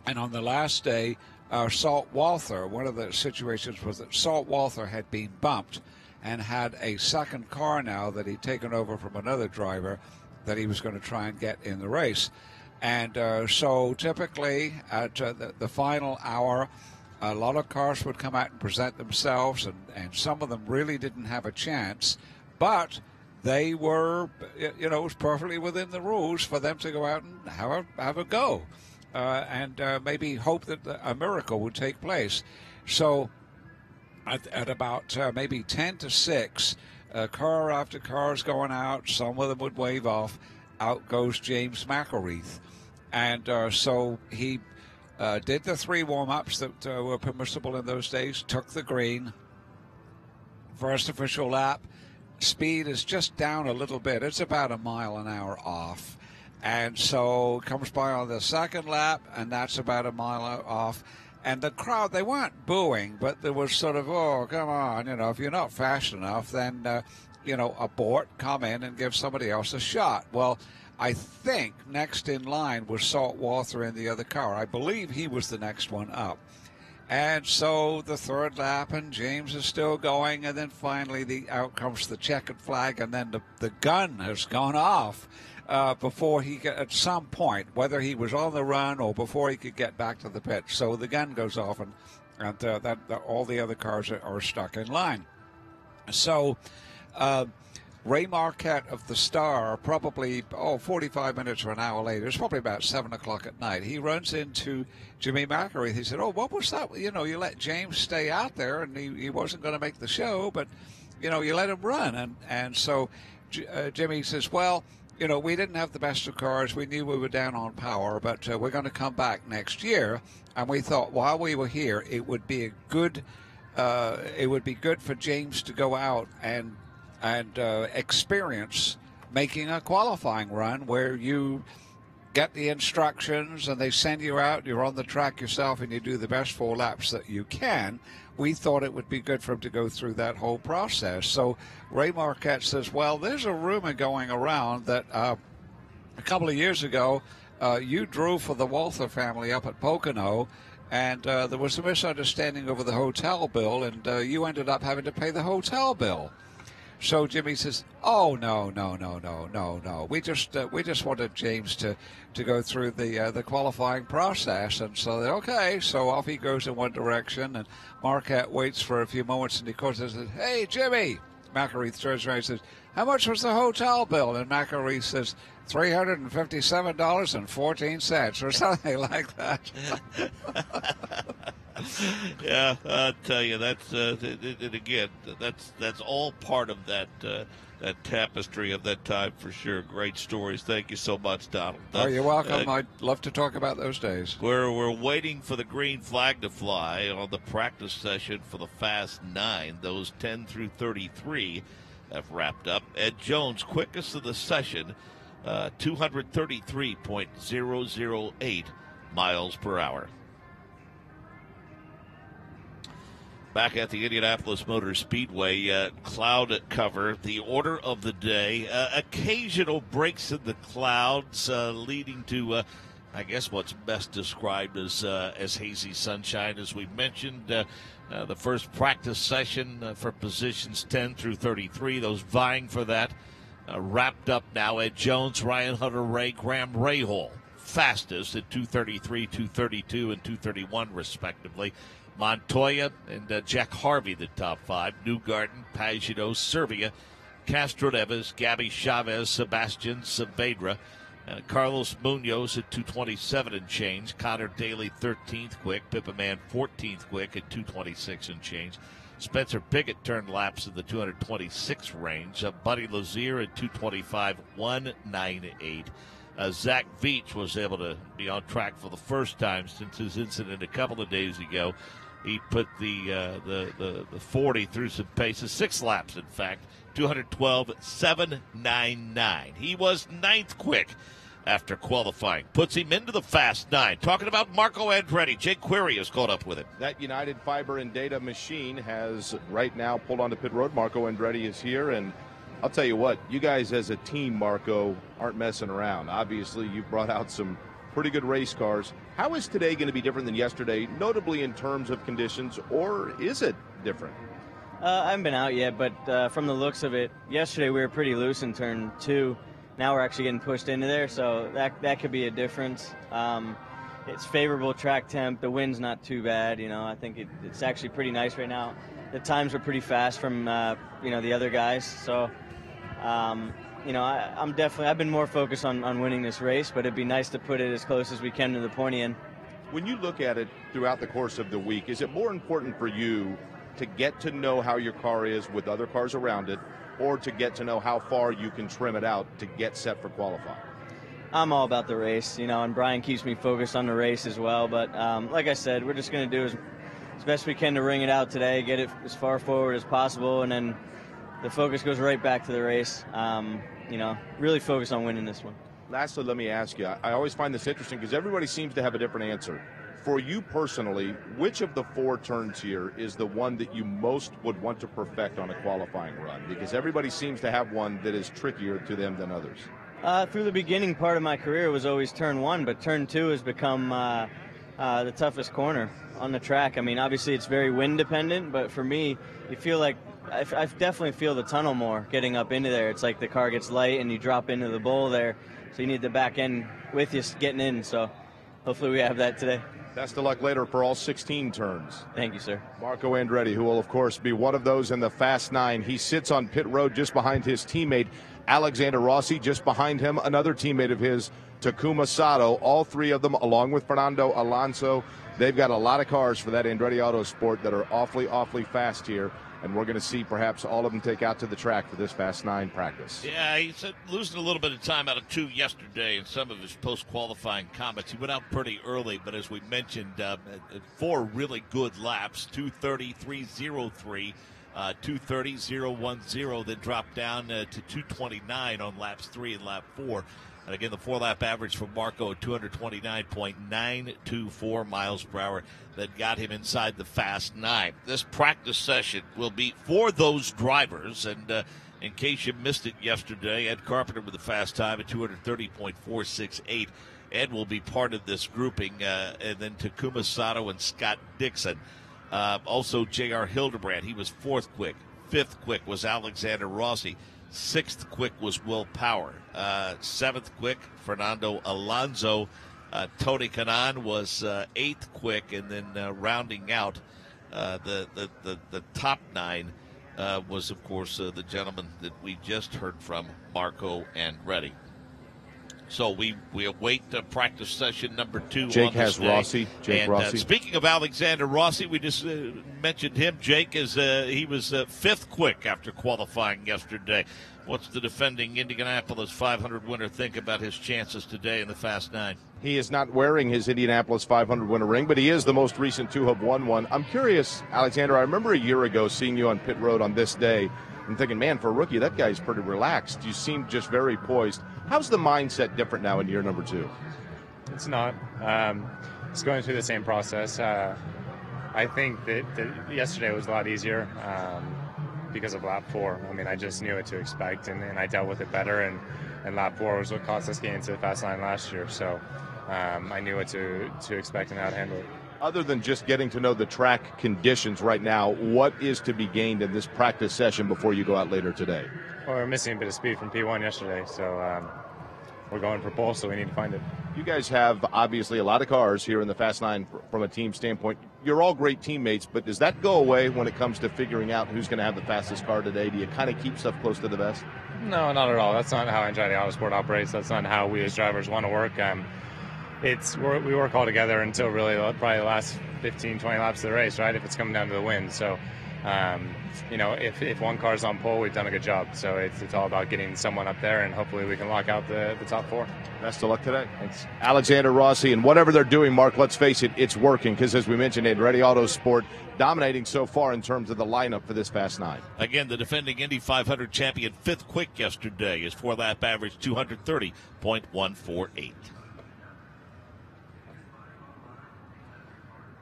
And on the last day, Salt Walther, one of the situations was that Salt Walther had been bumped and had a second car now that he'd taken over from another driver that he was going to try and get in the race. And so typically at the final hour, a lot of cars would come out and present themselves, and some of them really didn't have a chance. But they were, it was perfectly within the rules for them to go out and have a go and maybe hope that a miracle would take place. So at about maybe 10 to 6, car after car is going out. Some of them would wave off. Out goes James McAreath. And so he did the 3 warm-ups that were permissible in those days, took the green, first official lap. Speed is just down a little bit. It's about a mile an hour off. And so comes by on the second lap, and that's about a mile off. And the crowd, they weren't booing, but there was sort of, oh, come on, if you're not fast enough, then, abort, come in and give somebody else a shot. Well, I think next in line was Salt Walther in the other car. I believe he was the next one up. And so the third lap, and James is still going, and then finally out comes the checkered flag, and then the gun has gone off before he at some point, whether he was on the run or before he could get back to the pit. So the gun goes off, and all the other cars are stuck in line. So Ray Marquette of the Star, probably 45 minutes or an hour later, it's probably about 7 o'clock at night, he runs into Jimmy McAreath. He said, what was that? You let James stay out there, and he wasn't going to make the show, but, you let him run. And so Jimmy says, well, we didn't have the best of cars. We knew we were down on power, but we're going to come back next year. And we thought while we were here, it would be good for James to go out and experience making a qualifying run where you get the instructions and they send you out, you're on the track yourself, and you do the best 4 laps that you can. We thought it would be good for him to go through that whole process. So Ray Marquette says, well, there's a rumor going around that a couple of years ago you drove for the Walther family up at Pocono, and there was a misunderstanding over the hotel bill, and you ended up having to pay the hotel bill. So Jimmy says, "Oh no! We just wanted James to go through the qualifying process." And so okay, so off he goes in one direction, and Marquette waits for a few moments, and he goes and says, "Hey Jimmy!" McAreath turns around and says, "How much was the hotel bill?" And McAreath says, $357.14 or something like that. Yeah, I'll tell you, that's again, that's all part of that tapestry of that time for sure. Great stories. Thank you so much, Donald. You're welcome. I'd love to talk about those days. We're waiting for the green flag to fly on the practice session for the Fast 9. Those 10 through 33 have wrapped up. Ed Jones, quickest of the session, 233.008 miles per hour. Back at the Indianapolis Motor Speedway, cloud cover, the order of the day. Occasional breaks in the clouds leading to, I guess, what's best described as hazy sunshine. As we mentioned, the first practice session for positions 10 through 33, those vying for that, wrapped up now. Ed Jones, Ryan Hunter-Reay, Graham Rahal, fastest at 2:33, 2:32, and 2:31, respectively. Montoya and Jack Harvey, the top 5. Newgarden, Pagenaud, Servia, Castroneves, Gabby Chavez, Sebastian Saavedra, Carlos Munoz at 2:27 and change. Connor Daly 13th quick. Pippa Mann 14th quick at 2:26 and change. Spencer Piggott turned laps in the 226 range. Buddy Lazier at 2:25.198. Zach Veach was able to be on track for the first time since his incident a couple of days ago. He put the 40 through some paces, 6 laps in fact, 212.799. He was 9th quick after qualifying. Puts him into the Fast 9. Talking about Marco Andretti, Jake Query has caught up with him. That United Fiber and Data machine has right now pulled onto pit road. Marco Andretti is here, and I'll tell you what, you guys as a team, Marco, aren't messing around. Obviously, you've brought out some pretty good race cars. How is today going to be different than yesterday, notably in terms of conditions, or is it different? I haven't been out yet, but from the looks of it, yesterday we were pretty loose in turn 2. Now we're actually getting pushed into there, so that could be a difference. It's favorable track temp. The wind's not too bad. I think it's actually pretty nice right now. The times were pretty fast from the other guys. So I've been more focused on winning this race, but it'd be nice to put it as close as we can to the pointy end. When you look at it throughout the course of the week, is it more important for you to get to know how your car is with other cars around it, or to get to know how far you can trim it out to get set for qualifying? I'm all about the race, and Brian keeps me focused on the race as well. But like I said, we're just going to do as best we can to ring it out today, get it as far forward as possible, and then the focus goes right back to the race. Really focus on winning this one. Lastly, let me ask you, I always find this interesting because everybody seems to have a different answer. For you personally, which of the 4 turns here is the one that you most would want to perfect on a qualifying run? Because everybody seems to have one that is trickier to them than others. Through the beginning part of my career, it was always turn 1, but turn 2 has become the toughest corner on the track. I mean, obviously it's very wind dependent, but for me, you feel like I definitely feel the tunnel more getting up into there. It's like the car gets light and you drop into the bowl there, so you need the back end with you getting in. So hopefully we have that today. Best of luck later for all 16 turns. Thank you, sir. Marco Andretti, who will, of course, be one of those in the Fast 9. He sits on pit road just behind his teammate, Alexander Rossi. Just behind him, another teammate of his, Takuma Sato. All 3 of them, along with Fernando Alonso. They've got a lot of cars for that Andretti Autosport that are awfully, awfully fast here. And we're going to see perhaps all of them take out to the track for this Fast 9 practice. Yeah, he's losing a little bit of time out of 2 yesterday in some of his post-qualifying comments. He went out pretty early, but as we mentioned, 4 really good laps, 2:33.03, 2:30.010, then dropped down to 2:29 on laps 3 and lap 4. And again, the 4-lap average for Marco at 229.924 miles per hour that got him inside the Fast 9. This practice session will be for those drivers. And in case you missed it yesterday, Ed Carpenter with the fast time at 230.468. Ed will be part of this grouping. And then Takuma Sato and Scott Dixon. Also, J.R. Hildebrand. He was 4th quick. 5th quick was Alexander Rossi. 6th quick was Will Power. 7th quick, Fernando Alonso. Tony Kanaan was 8th quick, and then rounding out the top 9 was, of course, the gentleman that we just heard from, Marco Andretti. So we await practice session number 2. Jake on this has day. Rossi. Jake and, Rossi. Speaking of Alexander Rossi, we just mentioned him. Jake he was 5th quick after qualifying yesterday. What's the defending Indianapolis 500 winner think about his chances today in the Fast 9? He is not wearing his Indianapolis 500 winner ring, but he is the most recent to have won one. I'm curious, Alexander, I remember a year ago seeing you on pit road on this day and thinking, man, for a rookie, that guy's pretty relaxed. You seem just very poised. How's the mindset different now in year number 2? It's not. It's going through the same process. I think that yesterday was a lot easier because of lap 4. I mean, I just knew what to expect, and I dealt with it better, and lap 4 was what cost us getting into the Fast 9 last year. So I knew what to expect and how to handle it. Other than just getting to know the track conditions right now, what is to be gained in this practice session before you go out later today? Well, we're missing a bit of speed from P1 yesterday, so we're going for pole, so we need to find it. You guys have obviously a lot of cars here in the Fast 9 from a team standpoint. You're all great teammates, but does that go away when it comes to figuring out who's going to have the fastest car today? Do you kind of keep stuff close to the vest? No, not at all. That's not how Andrade Autosport operates. That's not how we as drivers want to work. We work all together until really probably the last 15, 20 laps of the race, right, if it's coming down to the win. So, if one car's on pole, we've done a good job. So it's all about getting someone up there, and hopefully we can lock out the top 4. Best of luck today. Thanks. Alexander Rossi, and whatever they're doing, Mark, let's face it, it's working because, as we mentioned, Andretti Autosport dominating so far in terms of the lineup for this Fast 9. Again, the defending Indy 500 champion, 5th quick yesterday. His 4-lap average, 230.148.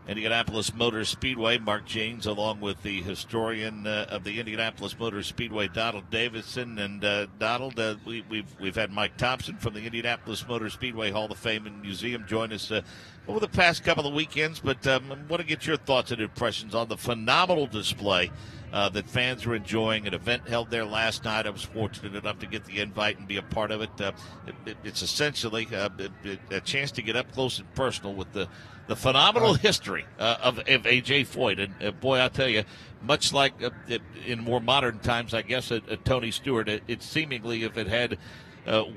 Indianapolis Motor Speedway, Mark Janes, along with the historian of the Indianapolis Motor Speedway, Donald Davison. And Donald, we've had Mike Thompson from the Indianapolis Motor Speedway Hall of Fame and Museum join us over the past couple of weekends. But I want to get your thoughts and impressions on the phenomenal display that fans are enjoying. An event held there last night. I was fortunate enough to get the invite and be a part of it. It's essentially a chance to get up close and personal with the phenomenal history of A.J. Foyt. And boy, I tell you, much like in more modern times, I guess, Tony Stewart, it seemingly, if it had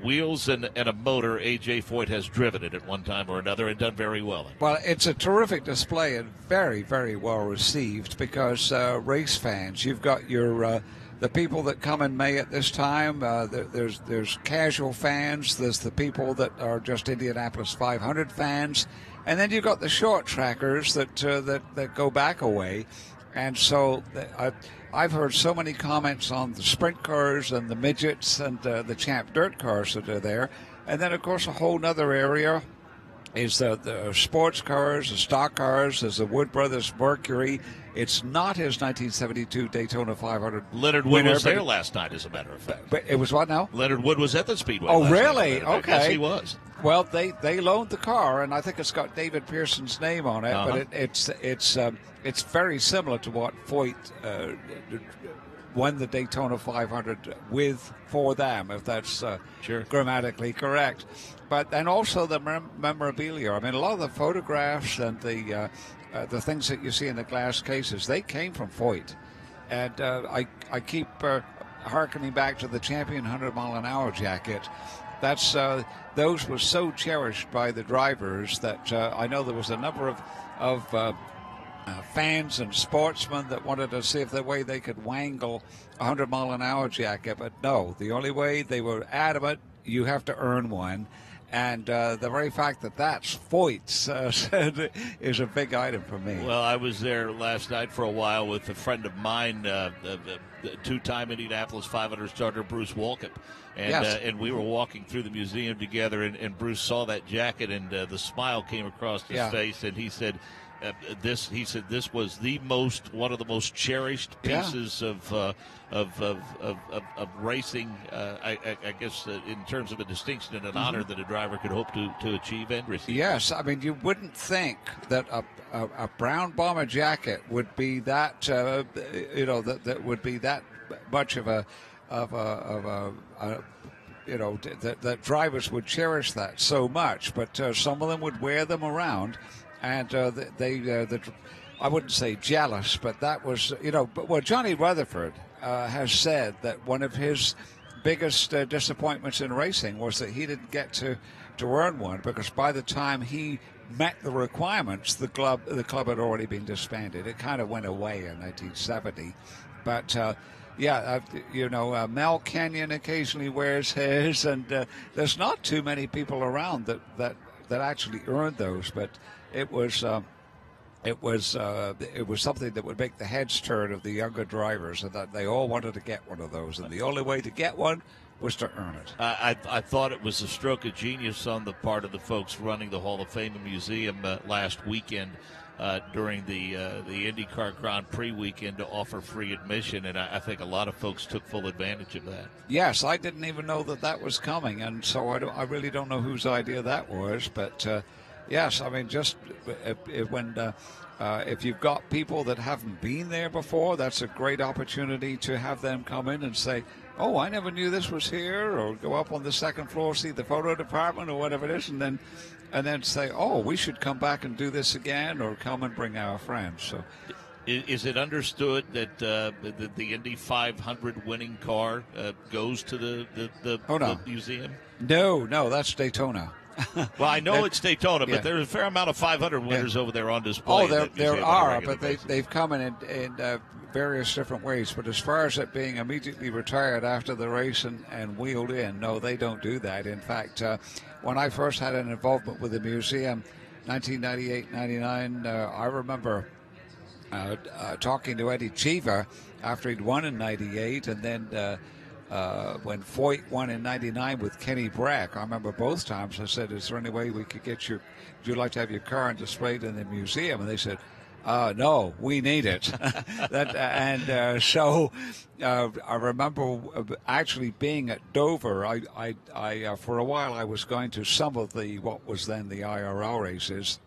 wheels and a motor, A.J. Foyt has driven it at one time or another and done very well. Well, it's a terrific display and very, very well received because race fans, you've got your the people that come in May at this time. There's casual fans. There's the people that are just Indianapolis 500 fans. And then you've got the short trackers that go back a way. And so I've heard so many comments on the sprint cars and the midgets and the Champ Dirt cars that are there. And then, of course, a whole other area is the sports cars, the stock cars. There's the Wood Brothers Mercury. It's not his 1972 Daytona 500. Leonard Wood was there last night, as a matter of fact. But it was what now? Leonard Wood was at the Speedway. Oh, last really? night. Okay. Yes, he was. Well, they loaned the car, and I think it's got David Pearson's name on it. Uh-huh. But it's very similar to what Foyt won the Daytona 500 for them, if that's sure. grammatically correct. But and also the memorabilia. I mean, a lot of the photographs and the things that you see in the glass cases, they came from Foyt. And I keep hearkening back to the Champion 100-mile-an-hour jacket. Those were so cherished by the drivers that I know there was a number of fans and sportsmen that wanted to see if the way they could wangle a 100-mile-an-hour jacket. But no, the only way, they were adamant, you have to earn one. And the very fact that that's Foyt's is a big item for me. Well, I was there last night for a while with a friend of mine, the two-time Indianapolis 500 starter, Bruce Walkup. And, yes. And we were walking through the museum together, and Bruce saw that jacket, and the smile came across his face, and he said, this was one of the most cherished pieces of racing. I guess in terms of a distinction and an honor that a driver could hope to achieve and receive. Yes, I mean, you wouldn't think that a brown bomber jacket would be that that would be that much of a that drivers would cherish that so much, but some of them would wear them around. And I wouldn't say jealous, but that was, But Johnny Rutherford has said that one of his biggest disappointments in racing was that he didn't get to earn one, because by the time he met the requirements, the club had already been disbanded. It kind of went away in 1970. But Mel Kenyon occasionally wears his, and there's not too many people around that actually earned those, but it was something that would make the heads turn of the younger drivers, and that they all wanted to get one of those, and the only way to get one was to earn it. I thought it was a stroke of genius on the part of the folks running the Hall of Fame and Museum last weekend during the IndyCar Grand Prix weekend to offer free admission, and I think a lot of folks took full advantage of that. Yes, I didn't even know that was coming, and so I really don't know whose idea that was, but Yes, I mean, just if you've got people that haven't been there before, that's a great opportunity to have them come in and say, oh, I never knew this was here, or go up on the second floor, see the photo department or whatever it is, and then say, oh, we should come back and do this again, or come and bring our friends. So, is it understood that the Indy 500 winning car goes to the museum? No, that's Daytona. Well, I know it's Daytona, but there's a fair amount of 500 winners over there on display. Oh, there are, but they've come in various different ways. But as far as it being immediately retired after the race and wheeled in, no, they don't do that. In fact, when I first had an involvement with the museum, 1998-99, I remember talking to Eddie Cheever after he'd won in 98, and then when Foyt won in 99 with Kenny Brack, I remember both times I said, is there any way we could get would you like to have your car displayed in the museum? And they said, no, we need it. So I remember actually being at Dover. I for a while I was going to some of what was then the IRL races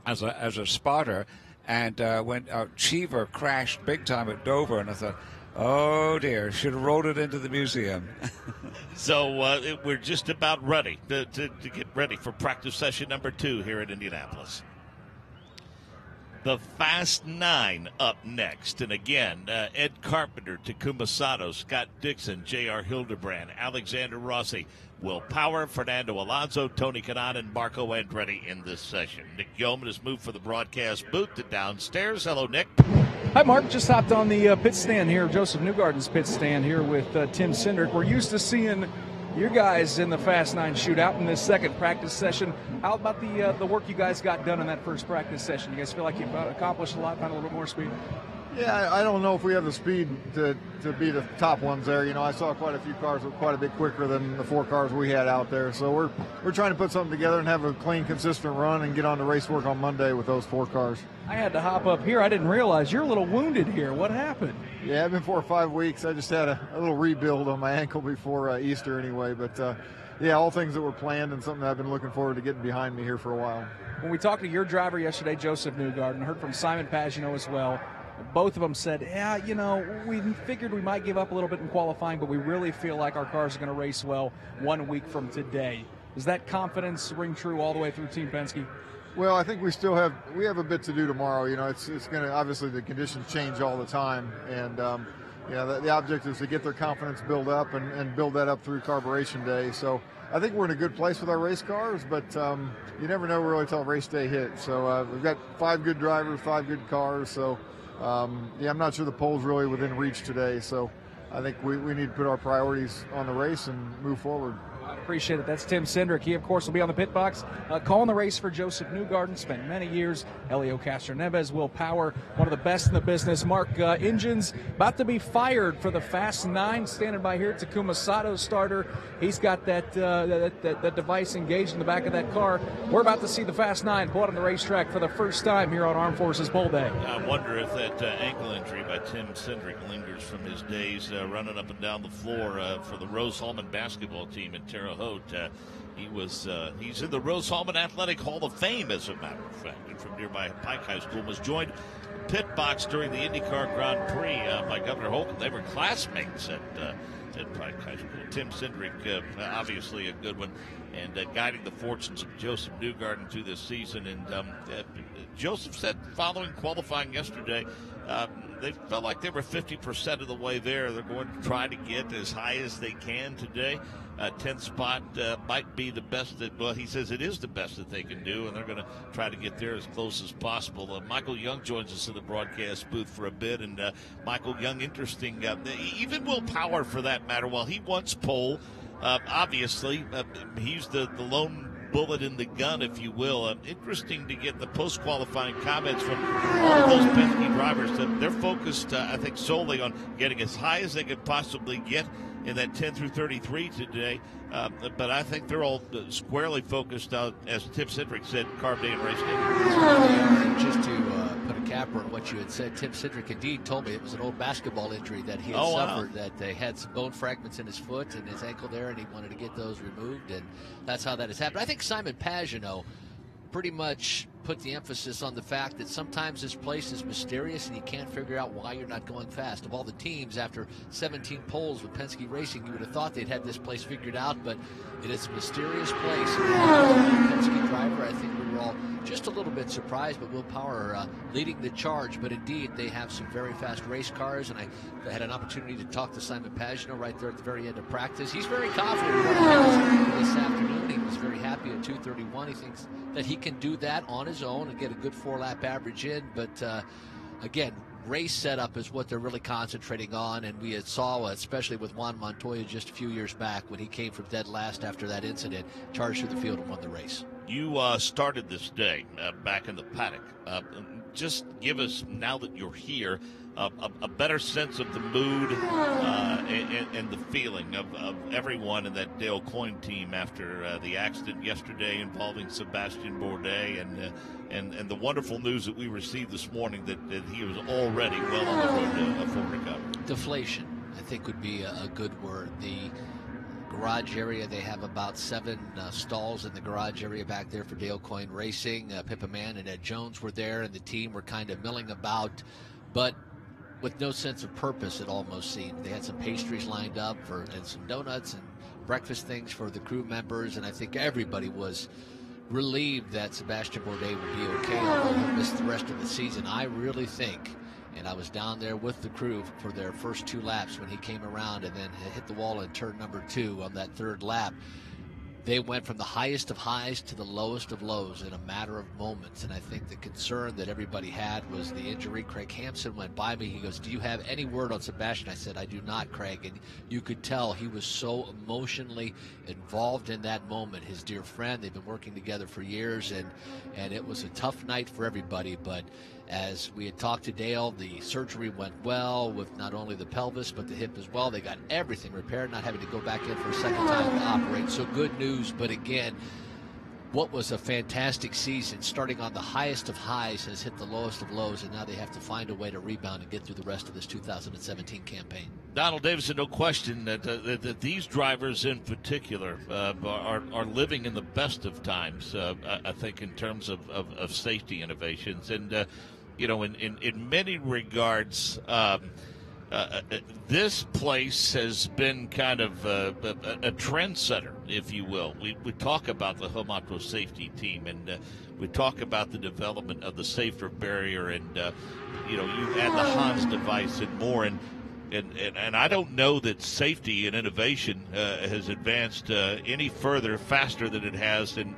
as a spotter, and when Cheever crashed big time at Dover, and I thought, oh dear, should have rolled it into the museum. So we're just about ready to get ready for practice session number 2 here at Indianapolis. The Fast 9 up next. And again, Ed Carpenter, Takuma Sato, Scott Dixon, J.R. Hildebrand, Alexander Rossi, Will Power, Fernando Alonso, Tony Kanaan, and Marco Andretti in this session. Nick Yeoman has moved for the broadcast booth to downstairs. Hello, Nick. Hi, Mark. Just hopped on the pit stand here, Joseph Newgarden's pit stand here with Tim Cindric. We're used to seeing you guys in the Fast 9 shootout in this second practice session. How about the work you guys got done in that first practice session? You guys feel like you've accomplished a lot, found a little bit more speed? Yeah, I don't know if we have the speed to be the top ones there. You know, I saw quite a few cars that were quite a bit quicker than the 4 cars we had out there. So we're trying to put something together and have a clean, consistent run and get on to race work on Monday with those 4 cars. I had to hop up here. I didn't realize you're a little wounded here. What happened? Yeah, I've been 4 or 5 weeks. I just had a little rebuild on my ankle before Easter anyway. But, yeah, all things that were planned and something I've been looking forward to getting behind me here for a while. When we talked to your driver yesterday, Joseph Newgarden, heard from Simon Pagenaud as well, both of them said, yeah, you know, we figured we might give up a little bit in qualifying, but we really feel like our cars are going to race well 1 week from today. Does that confidence ring true all the way through Team Penske? Well, I think we have a bit to do tomorrow. You know, it's going to, obviously the conditions change all the time, and you know, the object is to get their confidence built up and build that up through carburation day. So I think we're in a good place with our race cars, but you never know really until race day hits. So we've got 5 good drivers, 5 good cars. So yeah, I'm not sure the pole's really within reach today. So I think we need to put our priorities on the race and move forward. I appreciate it. That's Tim Cindric. He, of course, will be on the pit box calling the race for Joseph Newgarden. Spent many years. Helio Castroneves, Will Power, one of the best in the business. Mark, engines about to be fired for the Fast 9. Standing by here, Takuma Sato starter. He's got that device engaged in the back of that car. We're about to see the Fast 9 pull out on the racetrack for the first time here on Armed Forces Bowl Day. I wonder if that ankle injury by Tim Cindric lingers from his days running up and down the floor for the Rose-Hulman basketball team in Terre Haute. He's in the Rose-Hulman Athletic Hall of Fame, as a matter of fact, and from nearby Pike High School. Was joined pit box during the IndyCar Grand Prix by Governor Holcomb. They were classmates at Pike High School. Tim Cindric, obviously a good one, and guiding the fortunes of Joseph Newgarden through this season. And Joseph said following qualifying yesterday, they felt like they were 50% of the way there. They're going to try to get as high as they can today. 10th spot might be the best he says it is the best that they can do, and they're going to try to get there as close as possible. Michael Young joins us in the broadcast booth for a bit, and Michael Young, interesting. Even Will Power, for that matter, while he wants pole, obviously he's the lone bullet in the gun, if you will. Interesting to get the post-qualifying comments from all of those Penske drivers. They're focused, I think, solely on getting as high as they could possibly get in that 10 through 33 today. But I think they're all squarely focused out, as Tim Cindric said, carb day and race day. Just to put a capper on what you had said, Tim Cindric indeed told me it was an old basketball injury that he had suffered, that they had some bone fragments in his foot and his ankle there, and he wanted to get those removed, and that's how that has happened. I think Simon Pagenaud pretty much put the emphasis on the fact that sometimes this place is mysterious and you can't figure out why you're not going fast. Of all the teams, after 17 poles with Penske Racing, you would have thought they'd had this place figured out, but it is a mysterious place. Penske driver, I think we were all just a little bit surprised, but Will Power leading the charge. But indeed, they have some very fast race cars, and I had an opportunity to talk to Simon Pagenaud right there at the very end of practice. He's very confident this afternoon. He was very happy at 2:31. He thinks that he can do that on his own and get a good 4-lap average in. But again, race setup is what they're really concentrating on, and we saw, especially with Juan Montoya just a few years back when he came from dead last after that incident, charged through the field and won the race. You started this day back in the paddock. Just give us, now that you're here, a better sense of the mood and the feeling of everyone in that Dale Coyne team after the accident yesterday involving Sebastian Bourdais, and the wonderful news that we received this morning that he was already well on the road to a full recovery. Deflation, I think, would be a good word. The garage area, they have about 7 stalls in the garage area back there for Dale Coyne Racing. Pippa Mann and Ed Jones were there, and the team were kind of milling about, but with no sense of purpose, it almost seemed. They had some pastries lined up and some donuts and breakfast things for the crew members, and I think everybody was relieved that Sebastian Bourdais would be okay, although he'll miss the rest of the season. I really think, and I was down there with the crew for their first 2 laps when he came around and then hit the wall in turn number 2 on that 3rd lap. They went from the highest of highs to the lowest of lows in a matter of moments, and I think the concern that everybody had was the injury. Craig Hampson went by me. He goes, "Do you have any word on Sebastian?" I said, "I do not, Craig." And you could tell he was so emotionally involved in that moment. His dear friend, they've been working together for years, and it was a tough night for everybody. But as we had talked to Dale, the surgery went well with not only the pelvis but the hip as well. They got everything repaired, not having to go back in for a second time to operate. So good news. But again, what was a fantastic season, starting on the highest of highs, has hit the lowest of lows, and now they have to find a way to rebound and get through the rest of this 2017 campaign. Donald Davison, no question that these drivers in particular are living in the best of times, I think, in terms of safety innovations. And you know, in many regards, this place has been kind of a trendsetter, if you will. We talk about the Hamato safety team, and we talk about the development of the safer barrier, and you know, you add the Hans device and more, and I don't know that safety and innovation has advanced any further faster than it has, and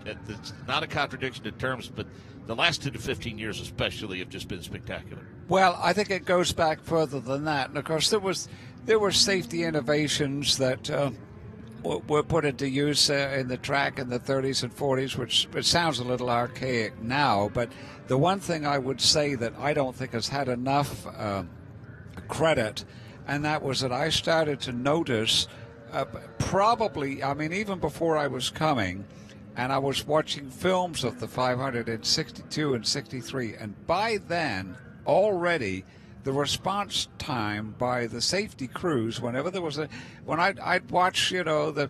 it's not a contradiction in terms, but the last 10 to 15 years especially have just been spectacular. Well, I think it goes back further than that. And of course, there were safety innovations that were put into use in the track in the 30s and 40s, which it sounds a little archaic now. But the one thing I would say that I don't think has had enough credit, and that was that I started to notice probably, I mean, even before I was coming, and I was watching films of the 500 in 62 and 63, and by then already the response time by the safety crews, whenever there was when I'd watch, you know, the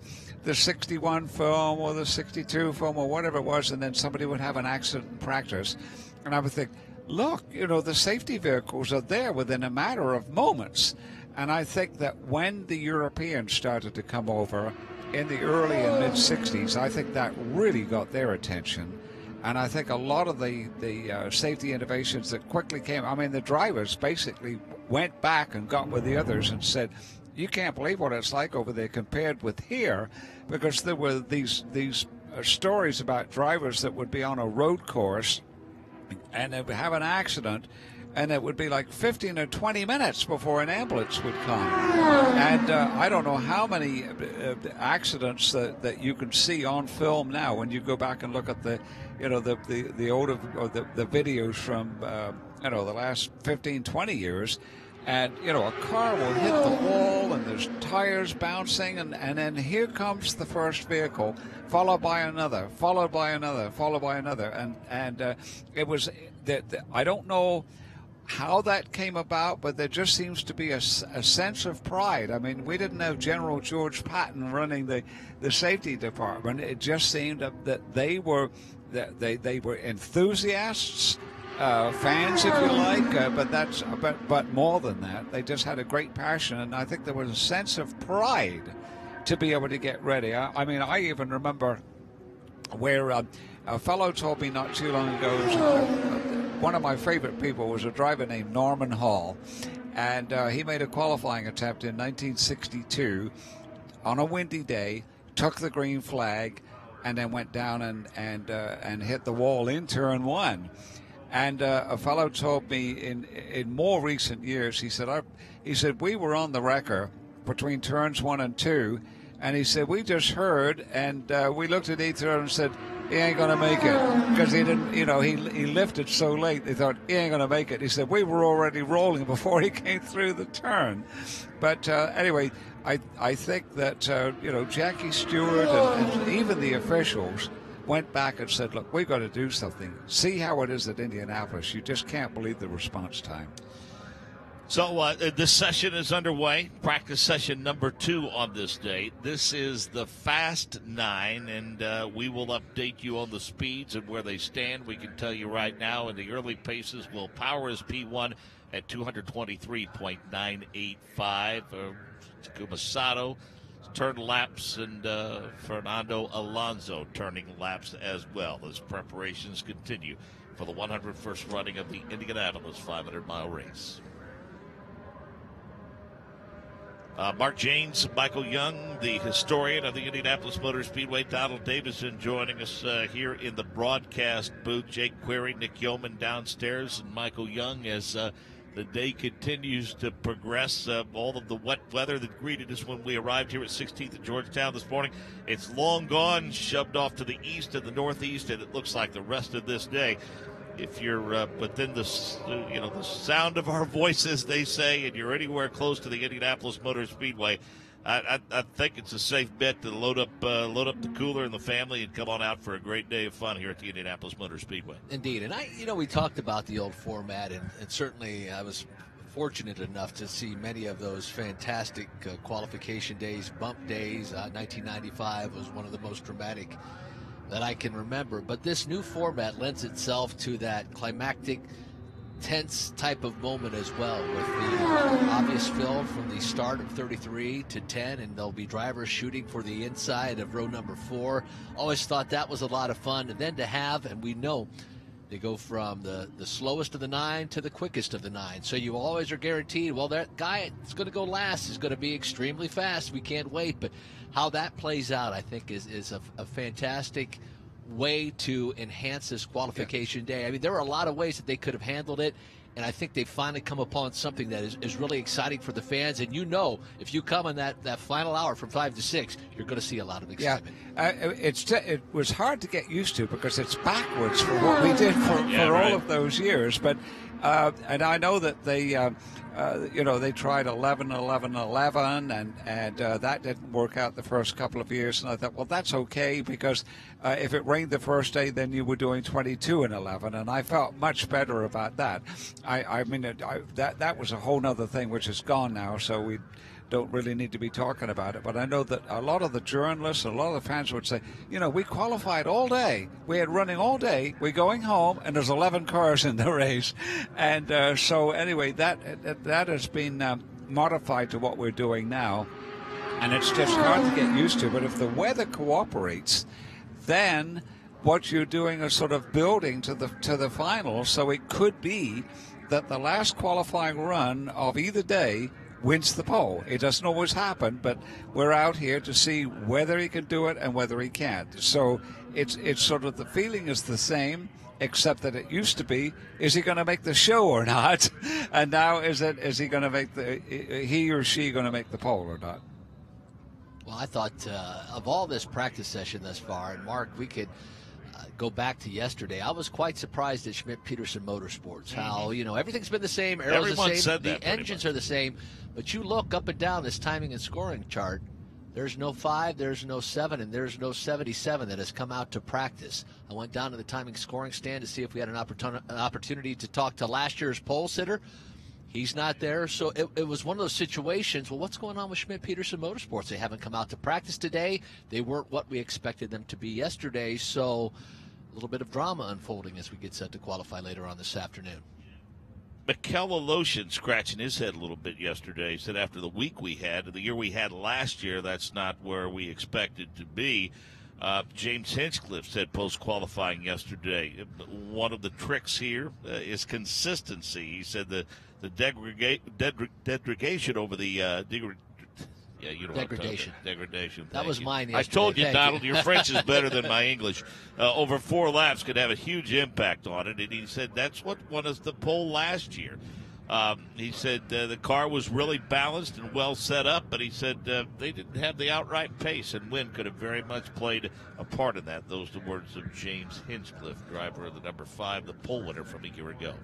61 film or the 62 film or whatever it was, and then somebody would have an accident in practice, and I would think, look, you know, the safety vehicles are there within a matter of moments. And I think that when the Europeans started to come over in the early and mid-60s, I think that really got their attention. And I think a lot of the safety innovations that quickly came, I mean, the drivers basically went back and got with the others and said, you can't believe what it's like over there compared with here, because there were these stories about drivers that would be on a road course and they would have an accident, and it would be like 15 or 20 minutes before an ambulance would come. And I don't know how many accidents that you can see on film now when you go back and look at the older, or the videos from the last 15, 20 years. And, you know, a car will hit the wall and there's tires bouncing, and then here comes the first vehicle, followed by another, followed by another, followed by another. And it was, I don't know how that came about, but there just seems to be a sense of pride. I mean, we didn't have General George Patton running the safety department. It just seemed that they were they were enthusiasts, fans, if you like, but more than that, they just had a great passion, and I think there was a sense of pride to be able to get ready. I mean, I even remember where a fellow told me not too long ago, one of my favorite people was a driver named Norman Hall, and he made a qualifying attempt in 1962 on a windy day, took the green flag, and then went down and hit the wall in turn one. And a fellow told me in more recent years, he said we were on the wrecker between turns 1 and 2, and he said we just heard, and we looked at each other and said, he ain't gonna make it, because he didn't, he lifted so late. They thought he ain't gonna make it. He said we were already rolling before he came through the turn. But anyway, I think that Jackie Stewart and even the officials went back and said, look, we've got to do something. See how it is at Indianapolis. You just can't believe the response time. So this session is underway, practice session number 2 on this day. This is the Fast 9, and we will update you on the speeds and where they stand. We can tell you right now in the early paces, Will Power is P1 at 223.985. Takuma Sato turn laps, and Fernando Alonso turning laps as well as preparations continue for the 101st running of the Indianapolis 500-mile race. Mark Janes, Michael Young, the historian of the Indianapolis Motor Speedway, Donald Davison joining us here in the broadcast booth. Jake Query, Nick Yeoman downstairs, and Michael Young as the day continues to progress. All of the wet weather that greeted us when we arrived here at 16th at Georgetown this morning, it's long gone, shoved off to the east and the northeast, and it looks like the rest of this day, if you're within the sound of our voices, they say, and you're anywhere close to the Indianapolis Motor Speedway, I think it's a safe bet to load up the cooler and the family and come on out for a great day of fun here at the Indianapolis Motor Speedway. Indeed, and we talked about the old format, and certainly I was fortunate enough to see many of those fantastic qualification days, bump days. 1995 was one of the most dramatic that I can remember, but this new format lends itself to that climactic, tense type of moment as well, with the obvious fill from the start of 33 to 10, and there'll be drivers shooting for the inside of row number 4. Always thought that was a lot of fun, and then to have, and we know they go from the slowest of the 9 to the quickest of the 9, so you always are guaranteed, well, that guy that's going to go last is going to be extremely fast. We can't wait. But how that plays out, I think, is a fantastic way to enhance this qualification day. I mean, there are a lot of ways that they could have handled it, and I think they've finally come upon something that is really exciting for the fans. And if you come in that final hour from 5 to 6, you're going to see a lot of excitement. Yeah, it was hard to get used to because it's backwards from what we did for all of those years. But and I know that they tried 11, 11, 11, and that didn't work out the first couple of years. And I thought, well, that's okay, because if it rained the first day, then you were doing 22 and 11, and I felt much better about that. That was a whole other thing which is gone now, so we don't really need to be talking about it. But I know that a lot of the journalists, a lot of the fans would say, we qualified all day. We had running all day. We're going home, and there's 11 cars in the race. And so anyway, that has been modified to what we're doing now. And it's just hard to get used to. But if the weather cooperates, then what you're doing is sort of building to the final. So it could be that the last qualifying run of either day wins the pole. It doesn't always happen, but we're out here to see whether he can do it and whether he can't. So it's sort of, the feeling is the same, except that it used to be, is he going to make the show or not? And now is he going to make he or she going to make the pole or not? Well, I thought of all this practice session thus far, and Mark, we could go back to yesterday. I was quite surprised at Schmidt-Peterson Motorsports, how, everything's been the same, arrows the same, the engines are the same, but you look up and down this timing and scoring chart, there's no 5, there's no 7, and there's no 77 that has come out to practice. I went down to the timing scoring stand to see if we had an opportunity to talk to last year's pole sitter. He's not there, so it was one of those situations, well, what's going on with Schmidt-Peterson Motorsports? They haven't come out to practice today. They weren't what we expected them to be yesterday, so little bit of drama unfolding as we get set to qualify later on this afternoon. McKellar scratching his head a little bit yesterday. He said after the week we had, the year we had last year, that's not where we expected to be. James Hinchcliffe said post-qualifying yesterday, one of the tricks here is consistency. He said the degradation over the degradation. That was mine yesterday. I told you, Thank Donald, you. your French is better than my English. Over 4 laps could have a huge impact on it, and he said that's what won us the pole last year. He said the car was really balanced and well set up, but he said they didn't have the outright pace, and wind could have very much played a part in that. Those are the words of James Hinchcliffe, driver of the number 5, the pole winner from a year ago.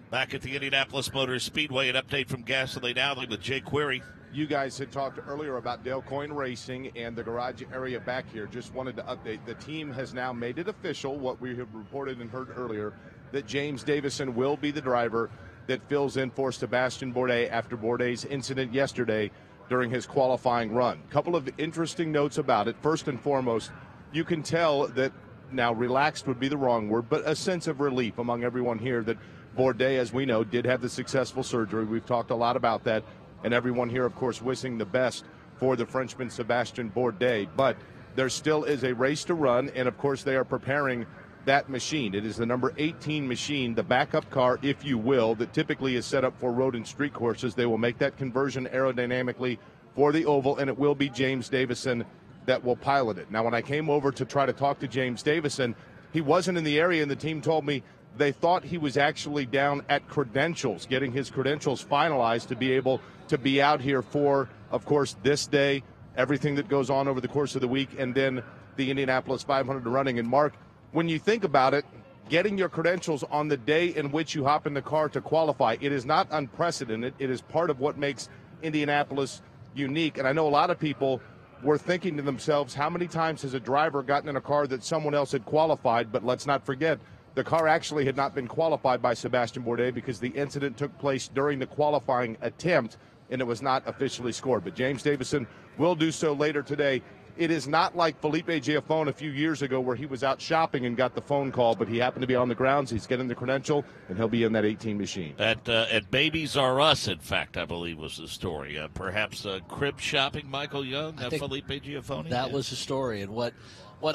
Back at the Indianapolis Motor Speedway, an update from Gasoline Alley with Jay Query. You guys had talked earlier about Dale Coyne Racing and the garage area back here. Just wanted to update. The team has now made it official, what we have reported and heard earlier, that James Davison will be the driver that fills in for Sebastian Bourdais after Bourdais' incident yesterday during his qualifying run. Couple of interesting notes about it. First and foremost, you can tell that, now relaxed would be the wrong word, but a sense of relief among everyone here that Bourdais, as we know, did have the successful surgery. We've talked a lot about that, and everyone here, of course, wishing the best for the Frenchman Sebastian Bourdais. But there still is a race to run, and, of course, they are preparing that machine. It is the number 18 machine, the backup car, if you will, that typically is set up for road and street courses. They will make that conversion aerodynamically for the oval, and it will be James Davison that will pilot it. Now, when I came over to try to talk to James Davison, he wasn't in the area, and the team told me they thought he was actually down at credentials, getting his credentials finalized to be able to be out here for, of course, this day, everything that goes on over the course of the week, and then the Indianapolis 500 running. And, Mark, when you think about it, getting your credentials on the day in which you hop in the car to qualify, it is not unprecedented. It is part of what makes Indianapolis unique. And I know a lot of people were thinking to themselves, how many times has a driver gotten in a car that someone else had qualified? But let's not forget, the car actually had not been qualified by Sebastian Bourdais because the incident took place during the qualifying attempt, and it was not officially scored. But James Davison will do so later today. It is not like Felipe Giafone a few years ago where he was out shopping and got the phone call, but he happened to be on the grounds. He's getting the credential, and he'll be in that 18 machine. At Babies R Us, in fact, I believe was the story. Perhaps crib shopping, Michael Young, Felipe Giafone? That was the story, and what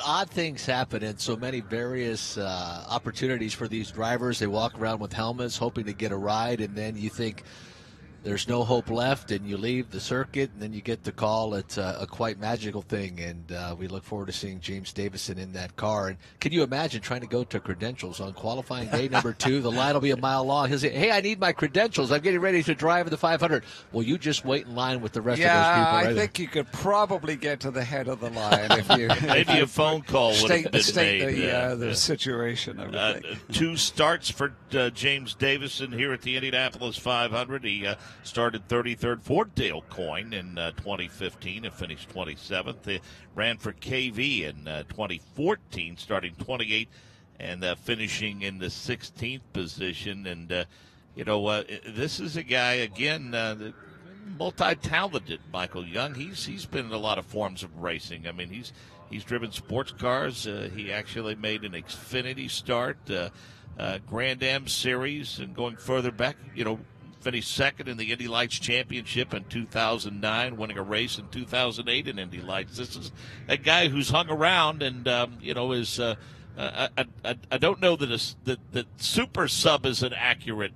odd things happen in so many various opportunities for these drivers. They walk around with helmets hoping to get a ride, and then you think there's no hope left, and you leave the circuit, and then you get the call. It's a quite magical thing, and we look forward to seeing James Davison in that car. And can you imagine trying to go to credentials on qualifying day number 2? The line will be a mile long. He'll say, hey, I need my credentials. I'm getting ready to drive the 500. Well, you just wait in line with the rest of those people. Yeah, right I think you could probably get to the head of the line if you maybe a phone call would have been made. The situation. 2 starts for James Davison here at the Indianapolis 500. He started 33rd for Dale Coyne in 2015 and finished 27th. He ran for KV in 2014, starting 28th and finishing in the 16th position. And, this is a guy, again, multi-talented, Michael Young. He's been in a lot of forms of racing. I mean, he's driven sports cars. He actually made an Xfinity start, Grand Am Series, and going further back, finished second in the Indy Lights Championship in 2009, winning a race in 2008 in Indy Lights. This is a guy who's hung around and, is I don't know that super sub is an accurate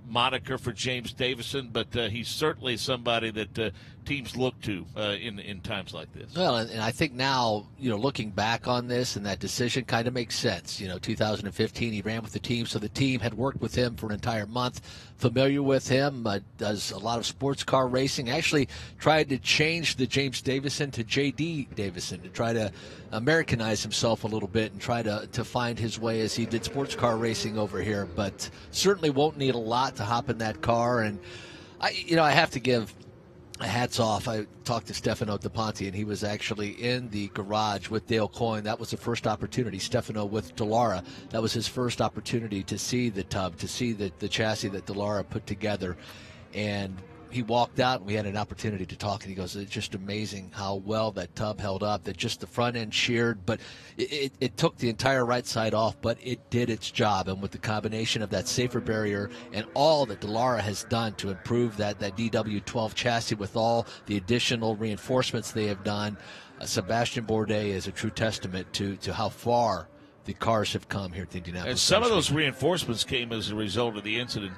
moniker for James Davison, but he's certainly somebody that teams look to in times like this. Well, and I think now, looking back on this and that decision kind of makes sense. 2015, he ran with the team, so the team had worked with him for an entire month, familiar with him, does a lot of sports car racing, actually tried to change the James Davison to J.D. Davison to try to Americanize himself a little bit and try to find his way as he did sports car racing over here, but certainly won't need a lot to hop in that car. And I have to give hats off. I talked to Stefano DePonte, and he was actually in the garage with Dale Coyne. That was the first opportunity. Stefano with Dallara, that was his first opportunity to see the tub, to see the chassis that Dallara put together. And he walked out, and we had an opportunity to talk, and he goes, it's just amazing how well that tub held up, that just the front end sheared, but it took the entire right side off, but it did its job. And with the combination of that safer barrier and all that Dallara has done to improve that DW12 chassis with all the additional reinforcements they have done, Sebastian Bourdais is a true testament to how far the cars have come here at the Indianapolis. And some of those reinforcements came as a result of the incident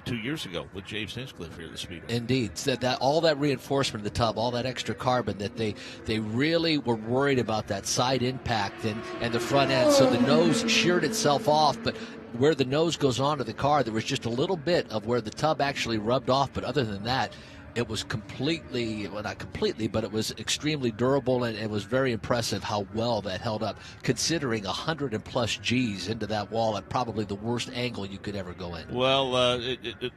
2 years ago with James Hinchcliffe here at the Speedway. Indeed. So that all that reinforcement of the tub, all that extra carbon, that they really were worried about that side impact and the front end. So the nose sheared itself off, but where the nose goes onto the car, there was just a little bit of where the tub actually rubbed off. But other than that, it was completely, well, not completely, but it was extremely durable, and it was very impressive how well that held up, considering 100+ G's into that wall at probably the worst angle you could ever go in. Well,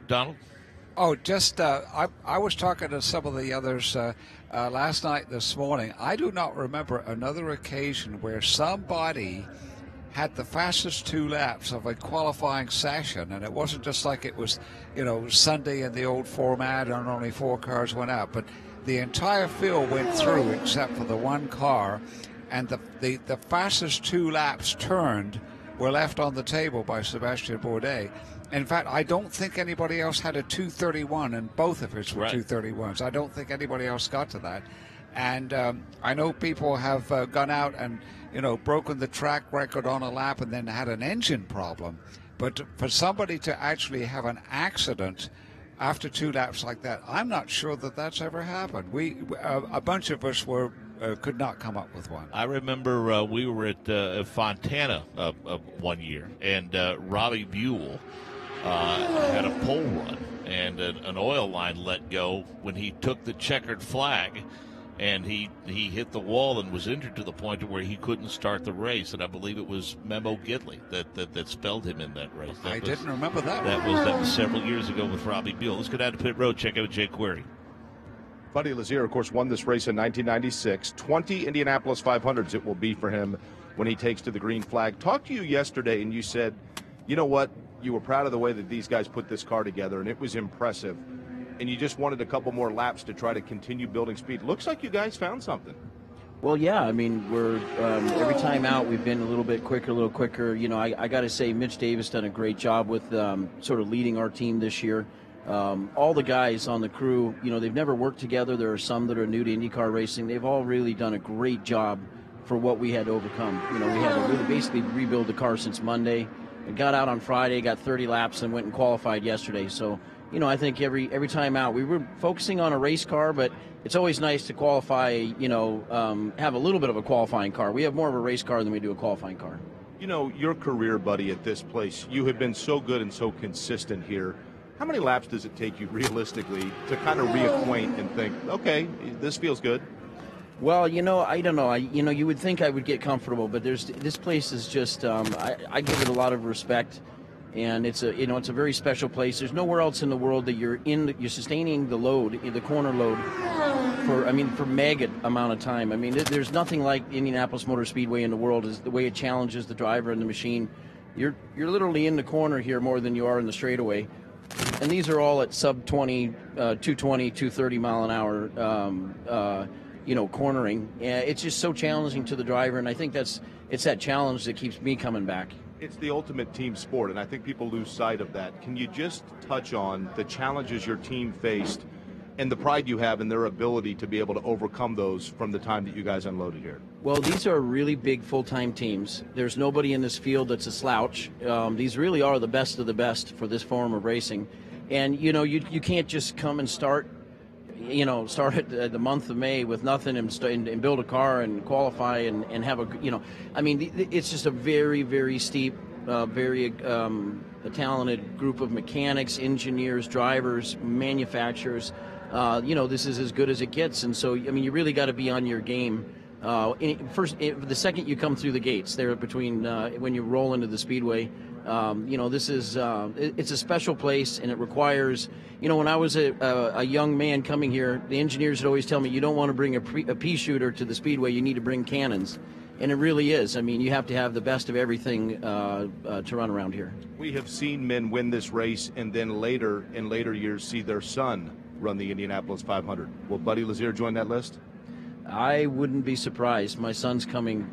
Donald? Oh, just I was talking to some of the others last night, this morning. I do not remember another occasion where somebody had the fastest 2 laps of a qualifying session, and it wasn't just like it was, Sunday in the old format and only 4 cars went out, but the entire field went through except for the one car, and the fastest 2 laps turned were left on the table by Sebastian Bourdais. In fact, I don't think anybody else had a 2:31, and both of us were right. 2:31s. I don't think anybody else got to that. And I know people have gone out and, broken the track record on a lap and then had an engine problem. But for somebody to actually have an accident after 2 laps like that, I'm not sure that that's ever happened. A bunch of us could not come up with one. I remember we were at Fontana one year, and Robbie Buell had a pole run, and an oil line let go when he took the checkered flag, and he hit the wall and was injured to the point where he couldn't start the race. And I believe it was Memo Gidley that spelled him in that race. I didn't remember that. That was several years ago with Robbie Buell. Let's go down to pit road, check out Jay Query. Buddy Lazier, of course, won this race in 1996. 20 Indianapolis 500s it will be for him when he takes to the green flag. Talked to you yesterday, and you said, you know what, you were proud of the way that these guys put this car together, and it was impressive. And you just wanted a couple more laps to try to continue building speed. Looks like you guys found something. Well, yeah. I mean, we're every time out we've been a little bit quicker, a little quicker. I got to say, Mitch Davis done a great job with sort of leading our team this year. All the guys on the crew, they've never worked together. There are some that are new to IndyCar racing. They've all really done a great job for what we had to overcome. We had to really basically rebuild the car since Monday. We got out on Friday, got 30 laps, and went and qualified yesterday. So, I think every time out, we were focusing on a race car, but it's always nice to qualify, have a little bit of a qualifying car. We have more of a race car than we do a qualifying car. Your career, buddy, at this place, you have been so good and so consistent here. How many laps does it take you realistically to kind of reacquaint and think, okay, this feels good? Well, I don't know. You would think I would get comfortable, but this place is just. I give it a lot of respect, and it's a very special place. There's nowhere else in the world that you're sustaining the load, the corner load, for mega amount of time. I mean, there's nothing like Indianapolis Motor Speedway in the world. Is the way it challenges the driver and the machine. You're literally in the corner here more than you are in the straightaway. And these are all at sub 20, 220, 230 mile an hour. Cornering. It's just so challenging to the driver, and I think it's that challenge that keeps me coming back. It's the ultimate team sport, and I think people lose sight of that. Can you just touch on the challenges your team faced and the pride you have in their ability to be able to overcome those from the time that you guys unloaded here? Well, these are really big full-time teams. There's nobody in this field that's a slouch. These really are the best of the best for this form of racing. And, you can't just come and start at the month of May with nothing and build a car and qualify and have it's just a very, very steep, very talented group of mechanics, engineers, drivers, manufacturers. This is as good as it gets. And so, you really got to be on your game The second you come through the gates there between when you roll into the speedway, this is it's a special place, and it requires, when I was a young man coming here, the engineers would always tell me, you don't want to bring a pea shooter to the speedway, you need to bring cannons. And it really is. I mean, you have to have the best of everything to run around here. We have seen men win this race and then in later years see their son run the Indianapolis 500. Will Buddy Lazier join that list? I wouldn't be surprised. My son's coming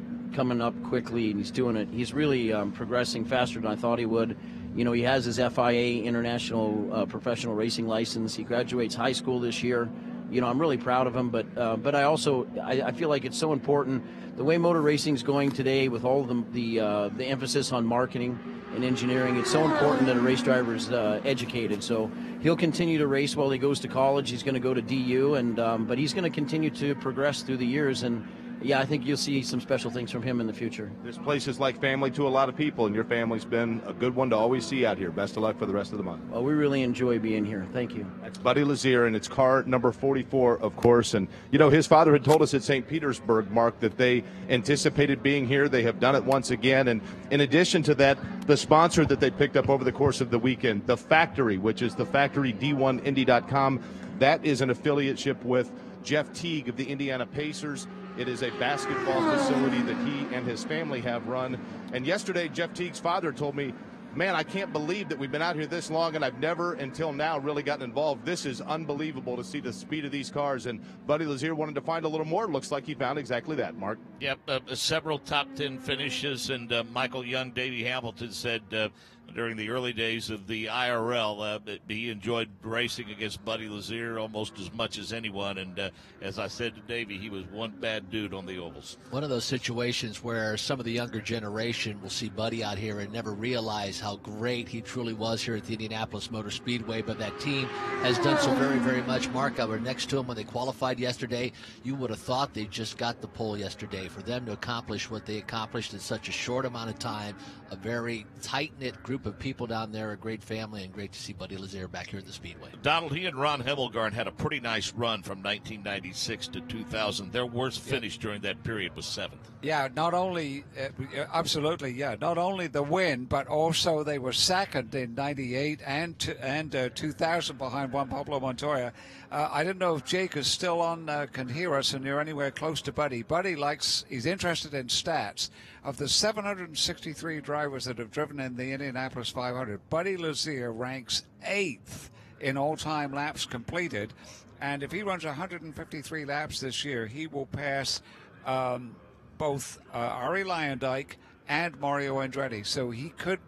up quickly, and he's doing it. He's really progressing faster than I thought he would. He has his FIA International Professional Racing License. He graduates high school this year. I'm really proud of him, but I also I feel like it's so important. The way motor racing is going today, with all of the emphasis on marketing and engineering, it's so important that a race driver is educated. So he'll continue to race while he goes to college. He's going to go to DU, but he's going to continue to progress through the years. And yeah, I think you'll see some special things from him in the future. This place is like family to a lot of people, and your family's been a good one to always see out here. Best of luck for the rest of the month. Well, we really enjoy being here. Thank you. That's Buddy Lazier, and it's car number 44, of course. And, his father had told us at St. Petersburg, Mark, that they anticipated being here. They have done it once again. And in addition to that, the sponsor that they picked up over the course of the weekend, The Factory, which is the Factory D1Indy.com, that is an affiliateship with Jeff Teague of the Indiana Pacers. It is a basketball facility that he and his family have run. And yesterday, Jeff Teague's father told me, man, I can't believe that we've been out here this long, and I've never until now really gotten involved. This is unbelievable to see the speed of these cars. And Buddy Lazier wanted to find a little more. Looks like he found exactly that, Mark. Yep, several top 10 finishes. And Michael Young, Davey Hamilton said during the early days of the IRL, he enjoyed racing against Buddy Lazier almost as much as anyone. And as I said to Davey, he was one bad dude on the ovals. One of those situations where some of the younger generation will see Buddy out here and never realize how great he truly was here at the Indianapolis Motor Speedway. But that team has done so very, very much. Mark, I was next to him when they qualified yesterday. You would have thought they just got the pole yesterday. For them to accomplish what they accomplished in such a short amount of time, a very tight-knit group of people down there, a great family, and great to see Buddy Lazier back here at the Speedway. Donald, he and Ron Hemmelgarn had a pretty nice run from 1996 to 2000. Their worst finish during that period was 7th. Yeah, not only, absolutely, yeah, not only the win, but also they were second in 98 and 2000 behind Juan Pablo Montoya. I don't know if Jake is still on, can hear us, and you're anywhere close to Buddy. Buddy he's interested in stats. Of the 763 drivers that have driven in the Indianapolis 500, Buddy Lazier ranks 8th in all-time laps completed. And if he runs 153 laps this year, he will pass both Ari Luyendyk and Mario Andretti. So he could,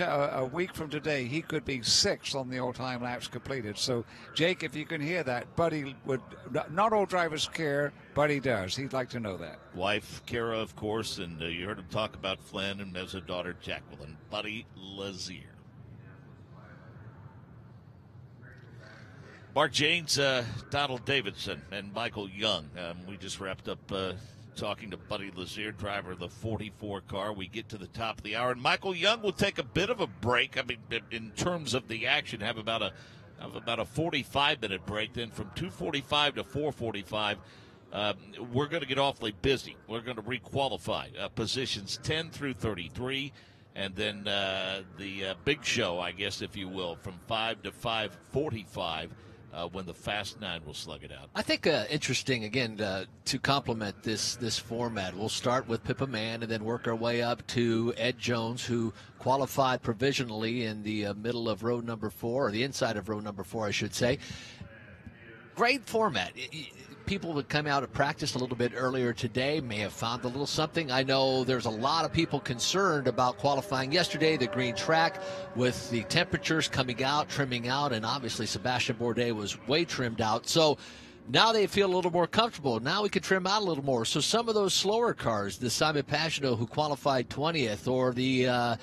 a week from today, he could be 6th on the all-time laps completed. So, Jake, if you can hear that, Buddy would, not all drivers care, Buddy does. He'd like to know that. Wife, Kara, of course, and you heard him talk about Flynn, and as a daughter, Jacqueline. Buddy Lazier. Mark Janes, Donald Davidson, and Michael Young. We just wrapped up talking to Buddy Lazier, driver of the 44 car. We get to the top of the hour, and Michael Young will take a bit of a break. I mean, in terms of the action, have about a 45-minute break. Then from 2:45 to 4:45, we're going to get awfully busy. We're going to requalify positions 10 through 33, and then the big show, I guess, if you will, from 5 to 5:45. When the Fast 9 will slug it out. I think interesting, again, to complement this format, we'll start with Pippa Mann and then work our way up to Ed Jones, who qualified provisionally in the middle of row number 4, or the inside of row number 4, I should say. Great format. People would come out and practice a little bit earlier today, may have found a little something. I know there's a lot of people concerned about qualifying yesterday, the green track, with the temperatures coming out, trimming out, and obviously Sebastian Bourdais was way trimmed out. So now they feel a little more comfortable. Now we can trim out a little more. So some of those slower cars, the Simon Pagenaud who qualified 20th, or the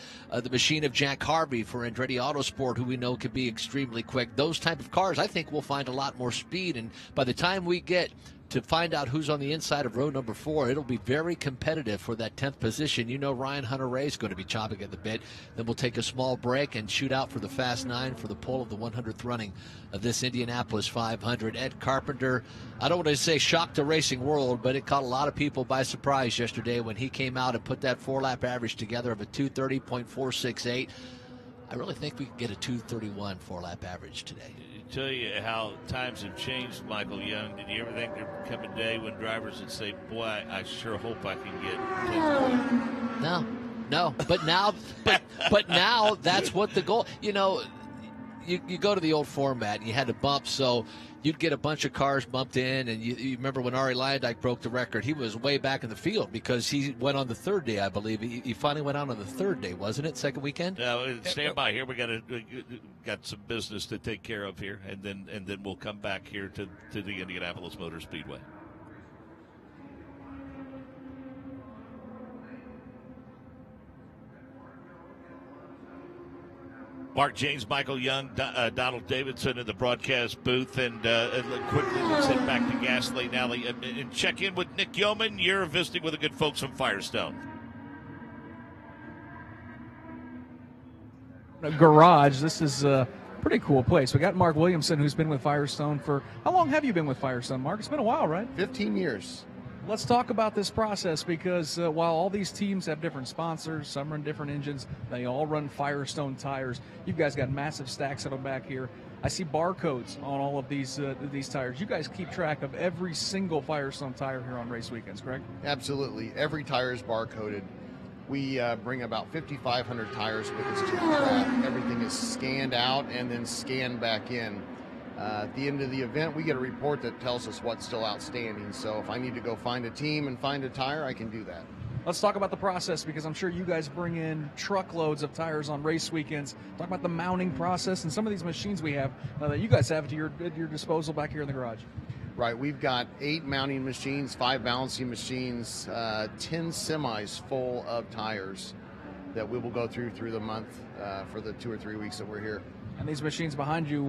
machine of Jack Harvey for Andretti Autosport, who we know can be extremely quick, those type of cars, I think we'll find a lot more speed. And by the time we get to find out who's on the inside of row number 4. It'll be very competitive for that 10th position. You know Ryan Hunter-Reay is going to be chopping at the bit. Then we'll take a small break and shoot out for the Fast 9 for the pole of the 100th running of this Indianapolis 500. Ed Carpenter, I don't want to say shocked the racing world, but it caught a lot of people by surprise yesterday when he came out and put that 4-lap average together of a 2:30.468. I really think we can get a 2:31 4-lap average today. Tell you how times have changed, Michael Young. Did you ever think there'd come a day when drivers would say, boy, I sure hope I can get 10? No. But now that's what the goal, you know, you go to the old format and you had to bump, so you'd get a bunch of cars bumped in, and you remember when Arie Luyendyk broke the record, he was way back in the field because he went on the 3rd day, I believe. He finally went out on the 3rd day, wasn't it? Second weekend? Stand by here. We got some business to take care of here, and then we'll come back here to the Indianapolis Motor Speedway. Mark James, Michael Young, Donald Davidson in the broadcast booth, and quickly let's head back to Gasoline Alley and check in with Nick Yeoman. You're visiting with the good folks from Firestone. A garage. This is a pretty cool place. We got Mark Williamson, who's been with Firestone for how long have you been with Firestone, Mark? It's been a while, right? 15 years. Let's talk about this process because while all these teams have different sponsors, some run different engines, they all run Firestone tires. You guys got massive stacks of them back here. I see barcodes on all of these tires. You guys keep track of every single Firestone tire here on race weekends, correct? Absolutely. Every tire is barcoded. We bring about 5,500 tires with us to the track. Everything is scanned out and then scanned back in. At the end of the event, we get a report that tells us what's still outstanding. So if I need to go find a team and find a tire, I can do that. Let's talk about the process because I'm sure you guys bring in truckloads of tires on race weekends. Talk about the mounting process and some of these machines we have that you guys have at your disposal back here in the garage. Right, we've got 8 mounting machines, 5 balancing machines, 10 semis full of tires that we will go through the month for the 2 or 3 weeks that we're here. And these machines behind you,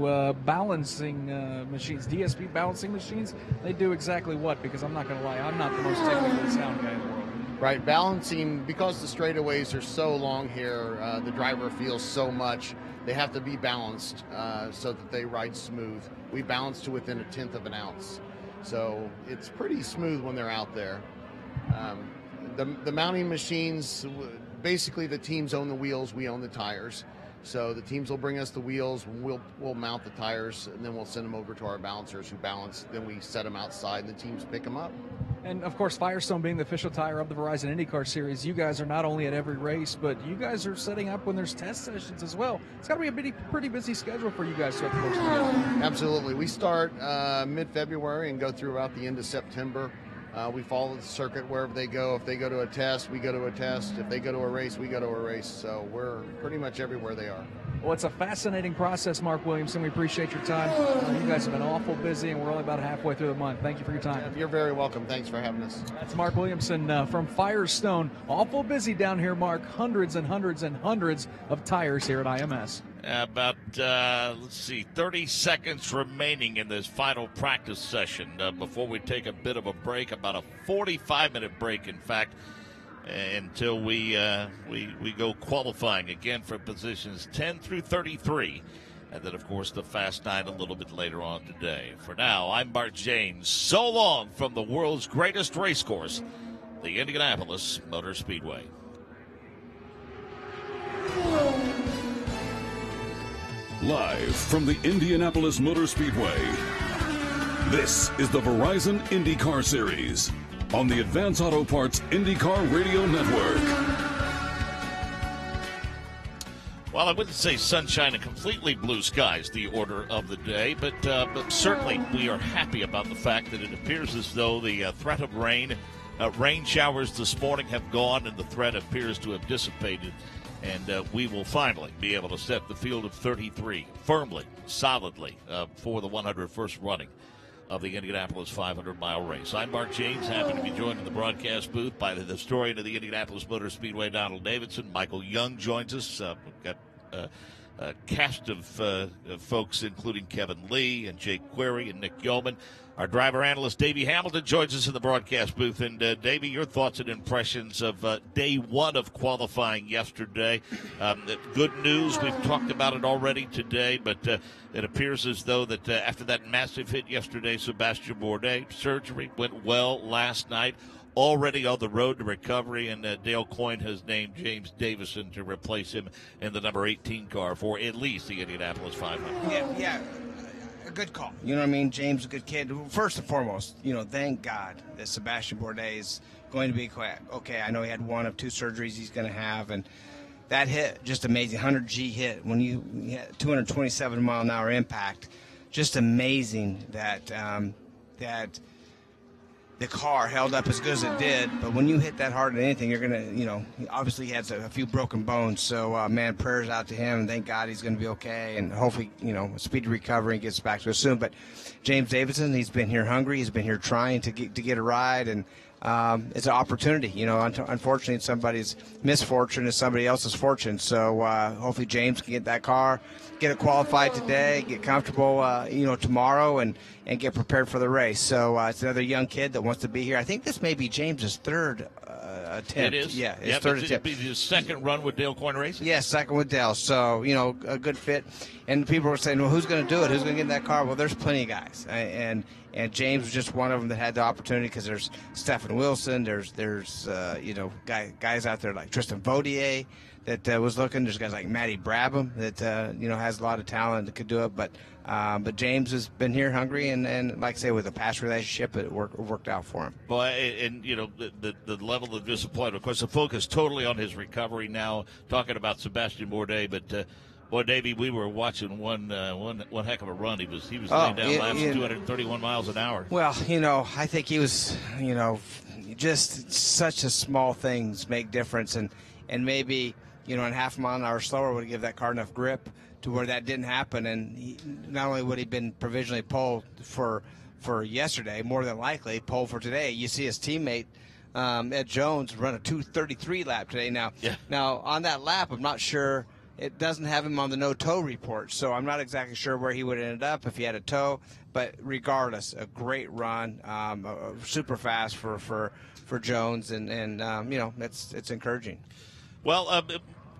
balancing machines, DSP balancing machines, they do exactly what? Because I'm not going to lie, I'm not the most technically sound guy in the world. Right, balancing, because the straightaways are so long here, the driver feels so much, they have to be balanced so that they ride smooth. We balance to within 1/10 of an ounce. So it's pretty smooth when they're out there. The mounting machines, basically the teams own the wheels, we own the tires. So the teams will bring us the wheels, we'll mount the tires, and then we'll send them over to our balancers who balance. Then we set them outside, and the teams pick them up. And, of course, Firestone being the official tire of the Verizon IndyCar Series, you guys are not only at every race, but you guys are setting up when there's test sessions as well. It's got to be a pretty busy schedule for you guys throughout the course of the year. Absolutely. We start mid-February and go through about the end of September. We follow the circuit wherever they go. If they go to a test, we go to a test. If they go to a race, we go to a race. So we're pretty much everywhere they are. Well, it's a fascinating process, Mark Williamson. We appreciate your time. You guys have been awful busy, and we're only about halfway through the month. Thank you for your time. You're very welcome. Thanks for having us. That's Mark Williamson from Firestone. Awful busy down here, Mark. Hundreds and hundreds and hundreds of tires here at IMS. About, 30 seconds remaining in this final practice session before we take a bit of a break, about a 45-minute break, in fact, until we go qualifying again for positions 10 through 33. And then, of course, the Fast 9 a little bit later on today. For now, I'm Mark James. So long from the world's greatest race course, the Indianapolis Motor Speedway. Live from the Indianapolis Motor Speedway, this is the Verizon IndyCar Series on the Advance Auto Parts IndyCar Radio Network. Well, I wouldn't say sunshine and completely blue skies the order of the day, but certainly we are happy about the fact that it appears as though the threat of rain showers this morning have gone and the threat appears to have dissipated. And we will finally be able to set the field of 33 firmly, solidly for the 101st running of the Indianapolis 500-mile race. I'm Mark James, happy to be joined in the broadcast booth by the historian of the Indianapolis Motor Speedway, Donald Davidson. Michael Young joins us. We've got cast of folks, including Kevin Lee and Jake Query and Nick Yeoman. Our driver analyst, Davey Hamilton, joins us in the broadcast booth. And, Davey, your thoughts and impressions of day one of qualifying yesterday. Good news. We've talked about it already today, but it appears as though that after that massive hit yesterday, Sebastian Bourdais, surgery went well last night. Already on the road to recovery, and Dale Coyne has named James Davison to replace him in the number 18 car for at least the Indianapolis 500. Yeah. A good call. You know what I mean? James is a good kid. First and foremost, thank God that Sebastian Bourdais is going to be okay. I know he had one of two surgeries he's going to have, and that hit, just amazing. 100G hit when you had 227 mile an hour impact. Just amazing that the car held up as good as it did. But when you hit that hard at anything, you're going to, obviously he has a few broken bones. So, man, prayers out to him. Thank God he's going to be okay. And hopefully, speedy recovery and gets back to us soon. But James Davison, he's been here hungry. He's been here trying to get a ride. And it's an opportunity. Unfortunately, it's somebody's misfortune is somebody else's fortune. So hopefully James can get that car, get it qualified today, get comfortable, tomorrow, and get prepared for the race. So it's another young kid that wants to be here. I think this may be James's third attempt. It is. Yeah, his third attempt. It'd be his second run with Dale Coyne Racing? Yeah, second with Dale. So, a good fit. And people were saying, well, who's going to do it? Who's going to get in that car? Well, there's plenty of guys. And James was just one of them that had the opportunity because there's Stephen Wilson. There's guys out there like Tristan Vautier that was looking. There's guys like Matty Brabham that, has a lot of talent that could do it. But James has been here hungry, and like I say, with a past relationship, it worked out for him. Well, and the level of disappointment. Of course, the focus totally on his recovery now. Talking about Sebastian Bourdais, but boy, Davey, we were watching one heck of a run. He was laying down laps 231 miles an hour. Well, I think he was, just such a small things make difference, and maybe in half a mile an hour slower would give that car enough grip to where that didn't happen. And not only would he been provisionally pole for yesterday, more than likely pole for today. You see his teammate Ed Jones run a 2:33 lap today. Now on that lap, I'm not sure. It doesn't have him on the no-tow report, so I'm not exactly sure where he would have ended up if he had a tow. But regardless, a great run, super fast for Jones, and it's encouraging. Well,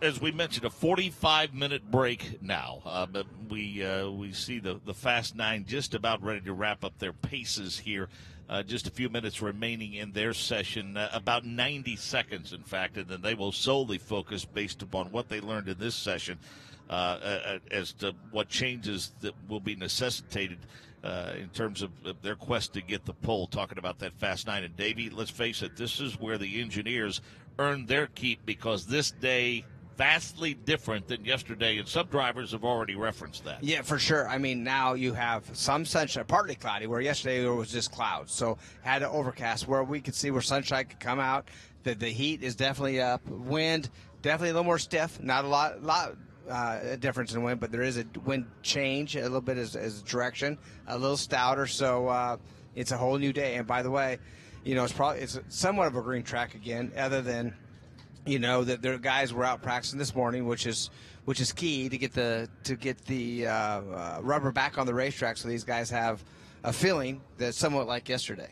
as we mentioned, a 45-minute break now. We see the Fast Nine just about ready to wrap up their paces here. Just a few minutes remaining in their session, about 90 seconds, in fact, and then they will solely focus based upon what they learned in this session as to what changes that will be necessitated in terms of their quest to get the pole, talking about that Fast Nine. And, Davey, let's face it, this is where the engineers earned their keep, because this day vastly different than yesterday, and some drivers have already referenced that. Yeah, for sure. I mean, now you have some sunshine, partly cloudy, where yesterday there was just clouds. So had an overcast where we could see where sunshine could come out. The heat is definitely up. Wind, definitely a little more stiff. Not a lot difference in wind, but there is a wind change a little bit as direction, a little stouter. So it's a whole new day. And by the way, it's somewhat of a green track again, other than that their guys were out practicing this morning, which is key to get the rubber back on the racetrack, so these guys have a feeling that's somewhat like yesterday.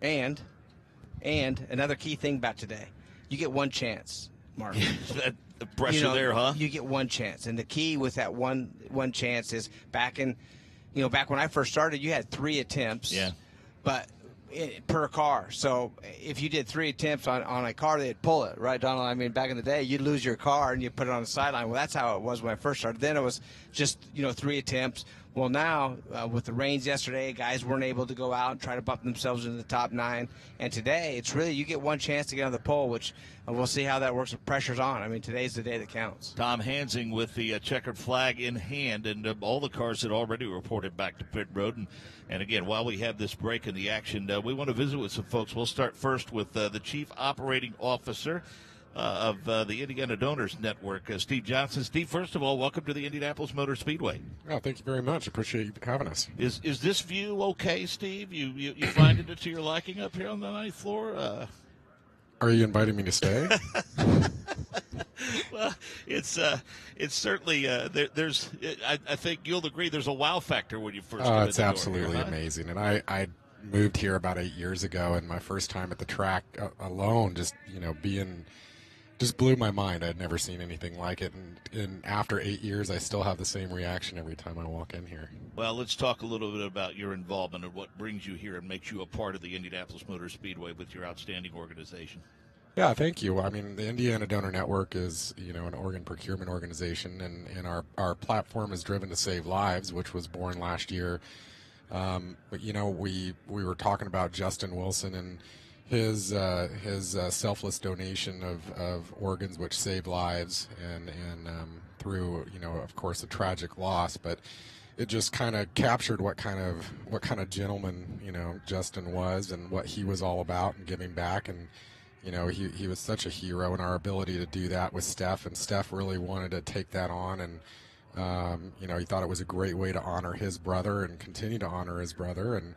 And another key thing about today, you get one chance, Mark. The pressure there, huh? You get one chance, and the key with that one chance is back when I first started, you had 3 attempts. Yeah. But per car. So if you did 3 attempts on a car, they'd pull it, right, Donald? I mean, back in the day, you'd lose your car and you'd put it on the sideline. Well, that's how it was when I first started. Then it was just, 3 attempts. Well, now, with the rains yesterday, guys weren't able to go out and try to bump themselves into the top 9. And today, it's really, you get one chance to get on the pole, which we'll see how that works with pressure's on. I mean, today's the day that counts. Tom Hansing with the checkered flag in hand, and all the cars had already reported back to pit road. And again, while we have this break in the action, we want to visit with some folks. We'll start first with the Chief Operating Officer of the Indiana Donors Network, Steve Johnson. Steve, first of all, welcome to the Indianapolis Motor Speedway. Oh, thank you very much. Appreciate you having us. Is this view okay, Steve? You finding it to your liking up here on the 9th floor? Are you inviting me to stay? Well, it's certainly there's. I think you'll agree. There's a wow factor when you first. Oh, get it's in the door absolutely here, huh? amazing. And I moved here about 8 years ago, and my first time at the track alone, just just blew my mind. I'd never seen anything like it, and after 8 years, I still have the same reaction every time I walk in here. Well, let's talk a little bit about your involvement and what brings you here and makes you a part of the Indianapolis Motor Speedway with your outstanding organization. Yeah, thank you. I mean, the Indiana Donor Network is, an organ procurement organization, and our platform is Driven to Save Lives, which was born last year. But we were talking about Justin Wilson and his selfless donation of organs which save lives, and through of course a tragic loss, but it just kind of captured what kind of gentleman Justin was and what he was all about and giving back. And he was such a hero, and our ability to do that with Steph, and Steph really wanted to take that on, and he thought it was a great way to honor his brother and continue to honor his brother. And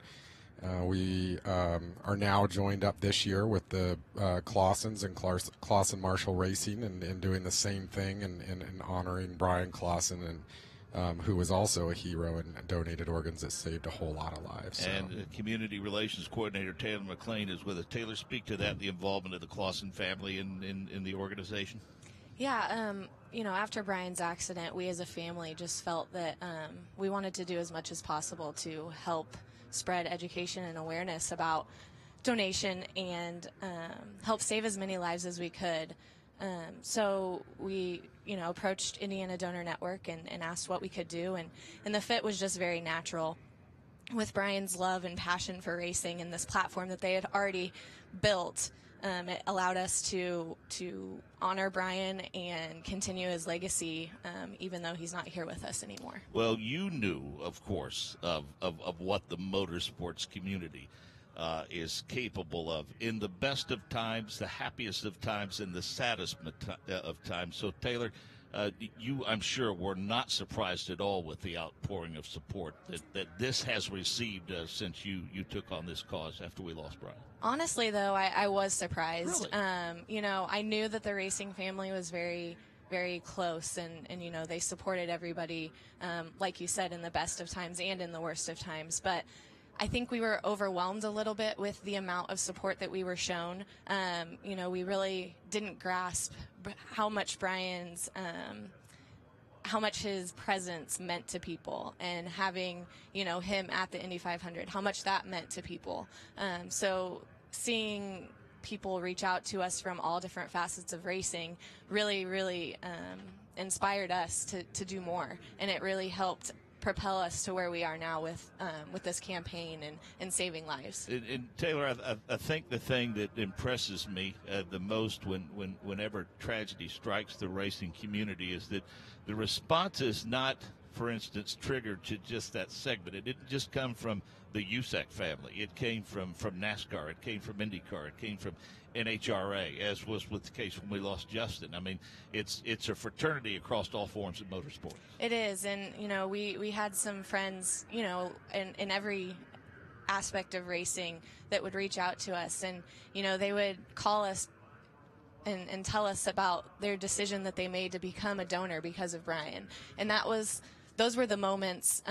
we are now joined up this year with the Clausens and Clausen Marshall Racing, and doing the same thing and honoring Brian Clausen, and who was also a hero and donated organs that saved a whole lot of lives. So. And Community Relations Coordinator Taylor McLean is with us. Taylor, speak to that, the involvement of the Clausen family in the organization. Yeah, after Brian's accident, we as a family just felt that we wanted to do as much as possible to help spread education and awareness about donation and help save as many lives as we could. So we, approached Indiana Donor Network and asked what we could do, and the fit was just very natural. With Brian's love and passion for racing and this platform that they had already built, it allowed us to honor Brian and continue his legacy, even though he's not here with us anymore. Well, you knew, of course, of what the motorsports community is capable of in the best of times, the happiest of times, and the saddest of times. So, Taylor, you, I'm sure, were not surprised at all with the outpouring of support that this has received since you took on this cause after we lost Brian. Honestly, though, I was surprised. Really? I knew that the racing family was very, very close, and they supported everybody, like you said, in the best of times and in the worst of times. But I think we were overwhelmed a little bit with the amount of support that we were shown. We really didn't grasp how much how much his presence meant to people, and having, him at the Indy 500, how much that meant to people. So seeing people reach out to us from all different facets of racing really, really inspired us to do more, and it really helped propel us to where we are now with this campaign and saving lives. And Taylor, I think the thing that impresses me the most whenever tragedy strikes the racing community is that the response is not, for instance, triggered to just that segment. It didn't just come from the USAC family. It came from NASCAR. It came from IndyCar. It came from NHRA, as was with the case when we lost Justin. I mean, it's a fraternity across all forms of motorsport. It is, and we had some friends, in every aspect of racing that would reach out to us, and they would call us and tell us about their decision that they made to become a donor because of Brian. And those were the moments,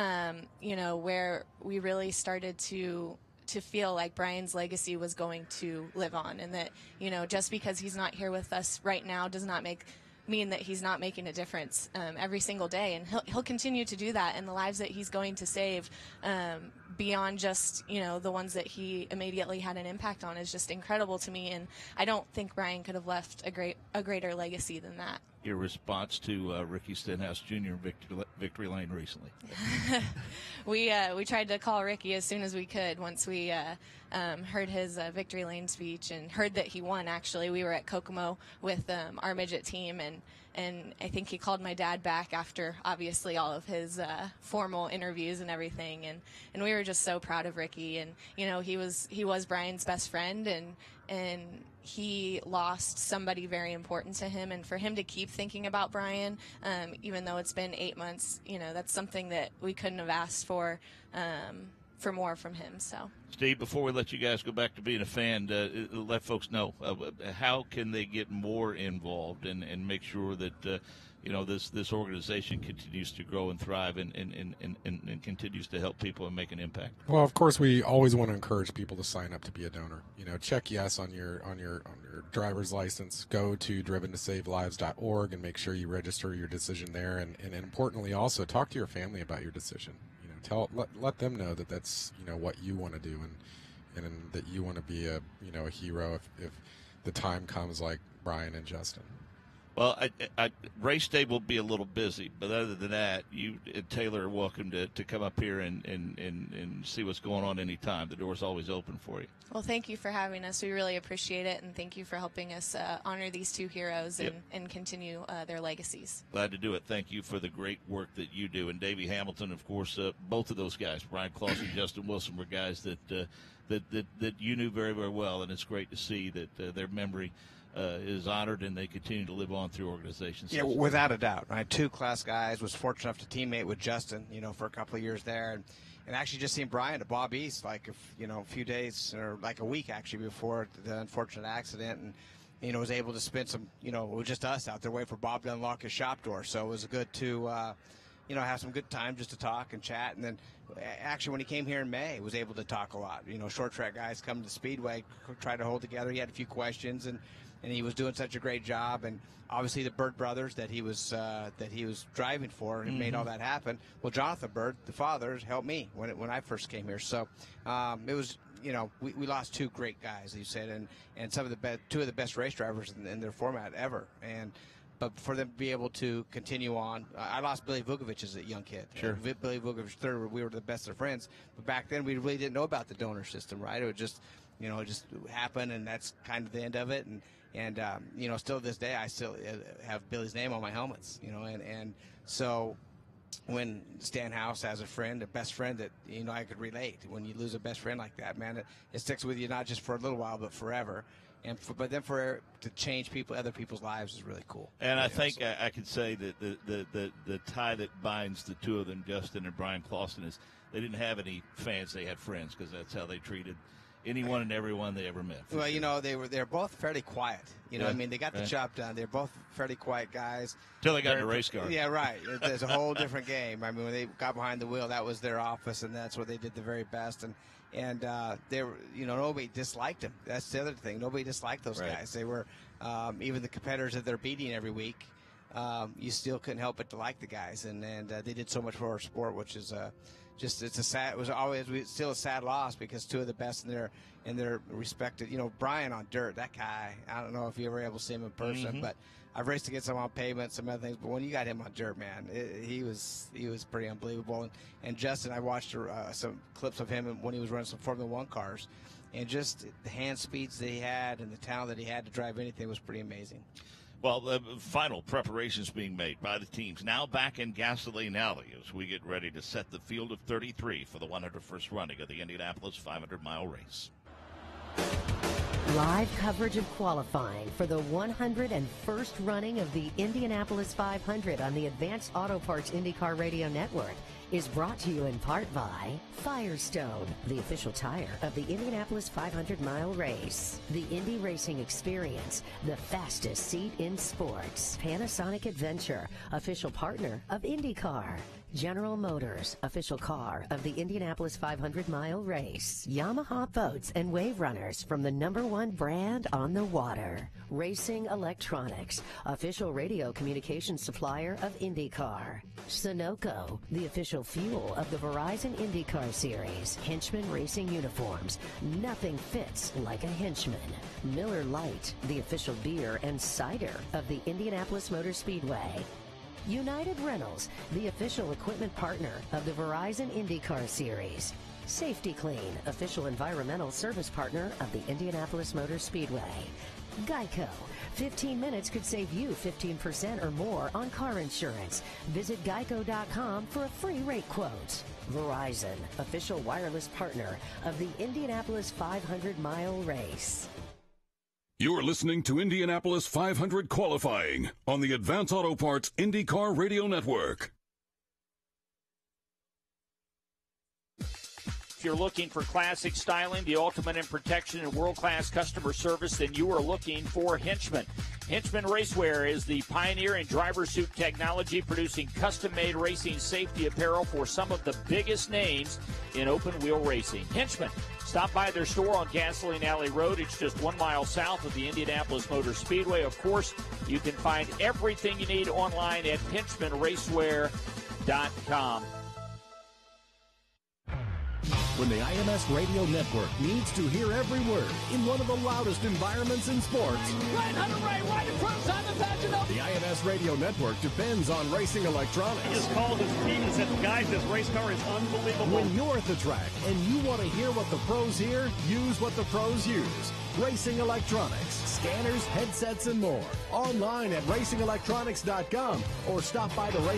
where we really started to feel like Brian's legacy was going to live on, and that, just because he's not here with us right now does not mean that he's not making a difference every single day. And he'll continue to do that, and the lives that he's going to save beyond just, the ones that he immediately had an impact on is just incredible to me. And I don't think Brian could have left a greater legacy than that. Your response to Ricky Stenhouse Jr. in Victory Lane recently? We tried to call Ricky as soon as we could once we heard his Victory Lane speech and heard that he won. Actually, we were at Kokomo with our midget team, and I think he called my dad back after obviously all of his formal interviews and everything, and we were just so proud of Ricky. And he was Brian's best friend, and he lost somebody very important to him, and for him to keep thinking about Brian, even though it's been 8 months, that's something that we couldn't have asked for for more from him. So, Steve, before we let you guys go back to being a fan, let folks know how can they get more involved and make sure that this organization continues to grow and thrive and continues to help people and make an impact. Well, of course, we always want to encourage people to sign up to be a donor. Check yes on your driver's license. Go to driventosavelives.org and make sure you register your decision there. And importantly, also talk to your family about your decision. Let them know that that's what you want to do and that you want to be a hero if the time comes, like Brian and Justin. Well, race day will be a little busy, but other than that, you and Taylor are welcome to come up here and see what's going on anytime. The door's always open for you. Well, thank you for having us. We really appreciate it, and thank you for helping us honor these two heroes and continue their legacies. Glad to do it. Thank you for the great work that you do. And Davey Hamilton, of course, both of those guys, Brian Clausen and Justin Wilson, were guys that you knew very, very well, and it's great to see that their memory is honored and they continue to live on through organizations. Yeah, without a doubt. Right, two class guys. Was fortunate enough to teammate with Justin, for a couple of years there, and actually just seeing Brian at Bob East, like a few days or like a week actually before the unfortunate accident, and was able to spend some, it was just us out there waiting for Bob to unlock his shop door. So it was good to, have some good time just to talk and chat, and then actually when he came here in May, was able to talk a lot. Short track guys come to Speedway, try to hold together. He had a few questions and he was doing such a great job, and obviously the Bird brothers that he was driving for and made all that happen. Well, Jonathan Bird, the father, helped me when I first came here. So it was, we lost two great guys, you said, and some of the two of the best race drivers in their format ever. But for them to be able to continue on, I lost Billy Vukovic as a young kid. Sure. Billy Vukovic third, we were the best of friends. But back then, we really didn't know about the donor system, right? It would just, it just happened, and that's kind of the end of it. And still to this day, I still have Billy's name on my helmets, and so when Stan House has a friend, a best friend that, I could relate. When you lose a best friend like that, man, it sticks with you not just for a little while, but forever. But then to change other people's lives is really cool. And I think I could say that the tie that binds the two of them, Justin and Brian Clausen, is they didn't have any fans; they had friends, because that's how they treated anyone and everyone they ever met. Well, they're both fairly quiet. They got the job done. They're both fairly quiet guys. Till they got in a race car. Yeah, right. There's a whole different game. I mean, when they got behind the wheel, that was their office, and that's where they did the very best. And they were, nobody disliked them. That's the other thing. Nobody disliked those guys. They were, even the competitors that they're beating every week, you still couldn't help but to like the guys. And they did so much for our sport, which is it was always still a sad loss, because two of the best in their respected, Brian on dirt, that guy, I don't know if you ever able to see him in person, but I've raced against him on pavement, some other things, but when you got him on dirt, man, he was pretty unbelievable. And Justin, I watched some clips of him when he was running some Formula One cars, and just the hand speeds that he had and the talent that he had to drive anything was pretty amazing. Well, the final preparations being made by the teams now back in Gasoline Alley as we get ready to set the field of 33 for the 101st running of the Indianapolis 500-mile race. Live coverage of qualifying for the 101st running of the Indianapolis 500 on the Advanced Auto Parts IndyCar Radio Network is brought to you in part by Firestone, the official tire of the Indianapolis 500-mile race. The Indy Racing Experience, the fastest seat in sports. Panasonic Adventure, official partner of IndyCar. General Motors, official car of the Indianapolis 500-mile race. Yamaha boats and wave runners from the #1 brand on the water. Racing Electronics, official radio communication supplier of IndyCar. Sunoco, the official fuel of the Verizon IndyCar Series. Henchman Racing Uniforms, nothing fits like a henchman. Miller Lite, the official beer and cider of the Indianapolis Motor Speedway. United Rentals, the official equipment partner of the Verizon IndyCar Series. Safety Clean, official environmental service partner of the Indianapolis Motor Speedway. Geico, 15 minutes could save you 15% or more on car insurance. Visit geico.com for a free rate quote. Verizon, official wireless partner of the Indianapolis 500-mile race. You're listening to Indianapolis 500 qualifying on the Advance Auto Parts IndyCar Radio Network. you're looking for classic styling, the ultimate in protection, and world-class customer service, then you are looking for Henchman. Henchman Racewear is the pioneer in driver suit technology, producing custom-made racing safety apparel for some of the biggest names in open-wheel racing. Henchman, stop by their store on Gasoline Alley Road. It's just 1 mile south of the Indianapolis Motor Speedway. Of course, you can find everything you need online at henchmanracewear.com. When the IMS Radio Network needs to hear every word in one of the loudest environments in sports. Right under right in front, Simon Pageant. The IMS Radio Network depends on racing electronics. His call, his team, and said, guys, this race car is unbelievable. When you're at the track and you want to hear what the pros hear, use what the pros use. Racing electronics, scanners, headsets, and more. Online at racingelectronics.com or stop by the race.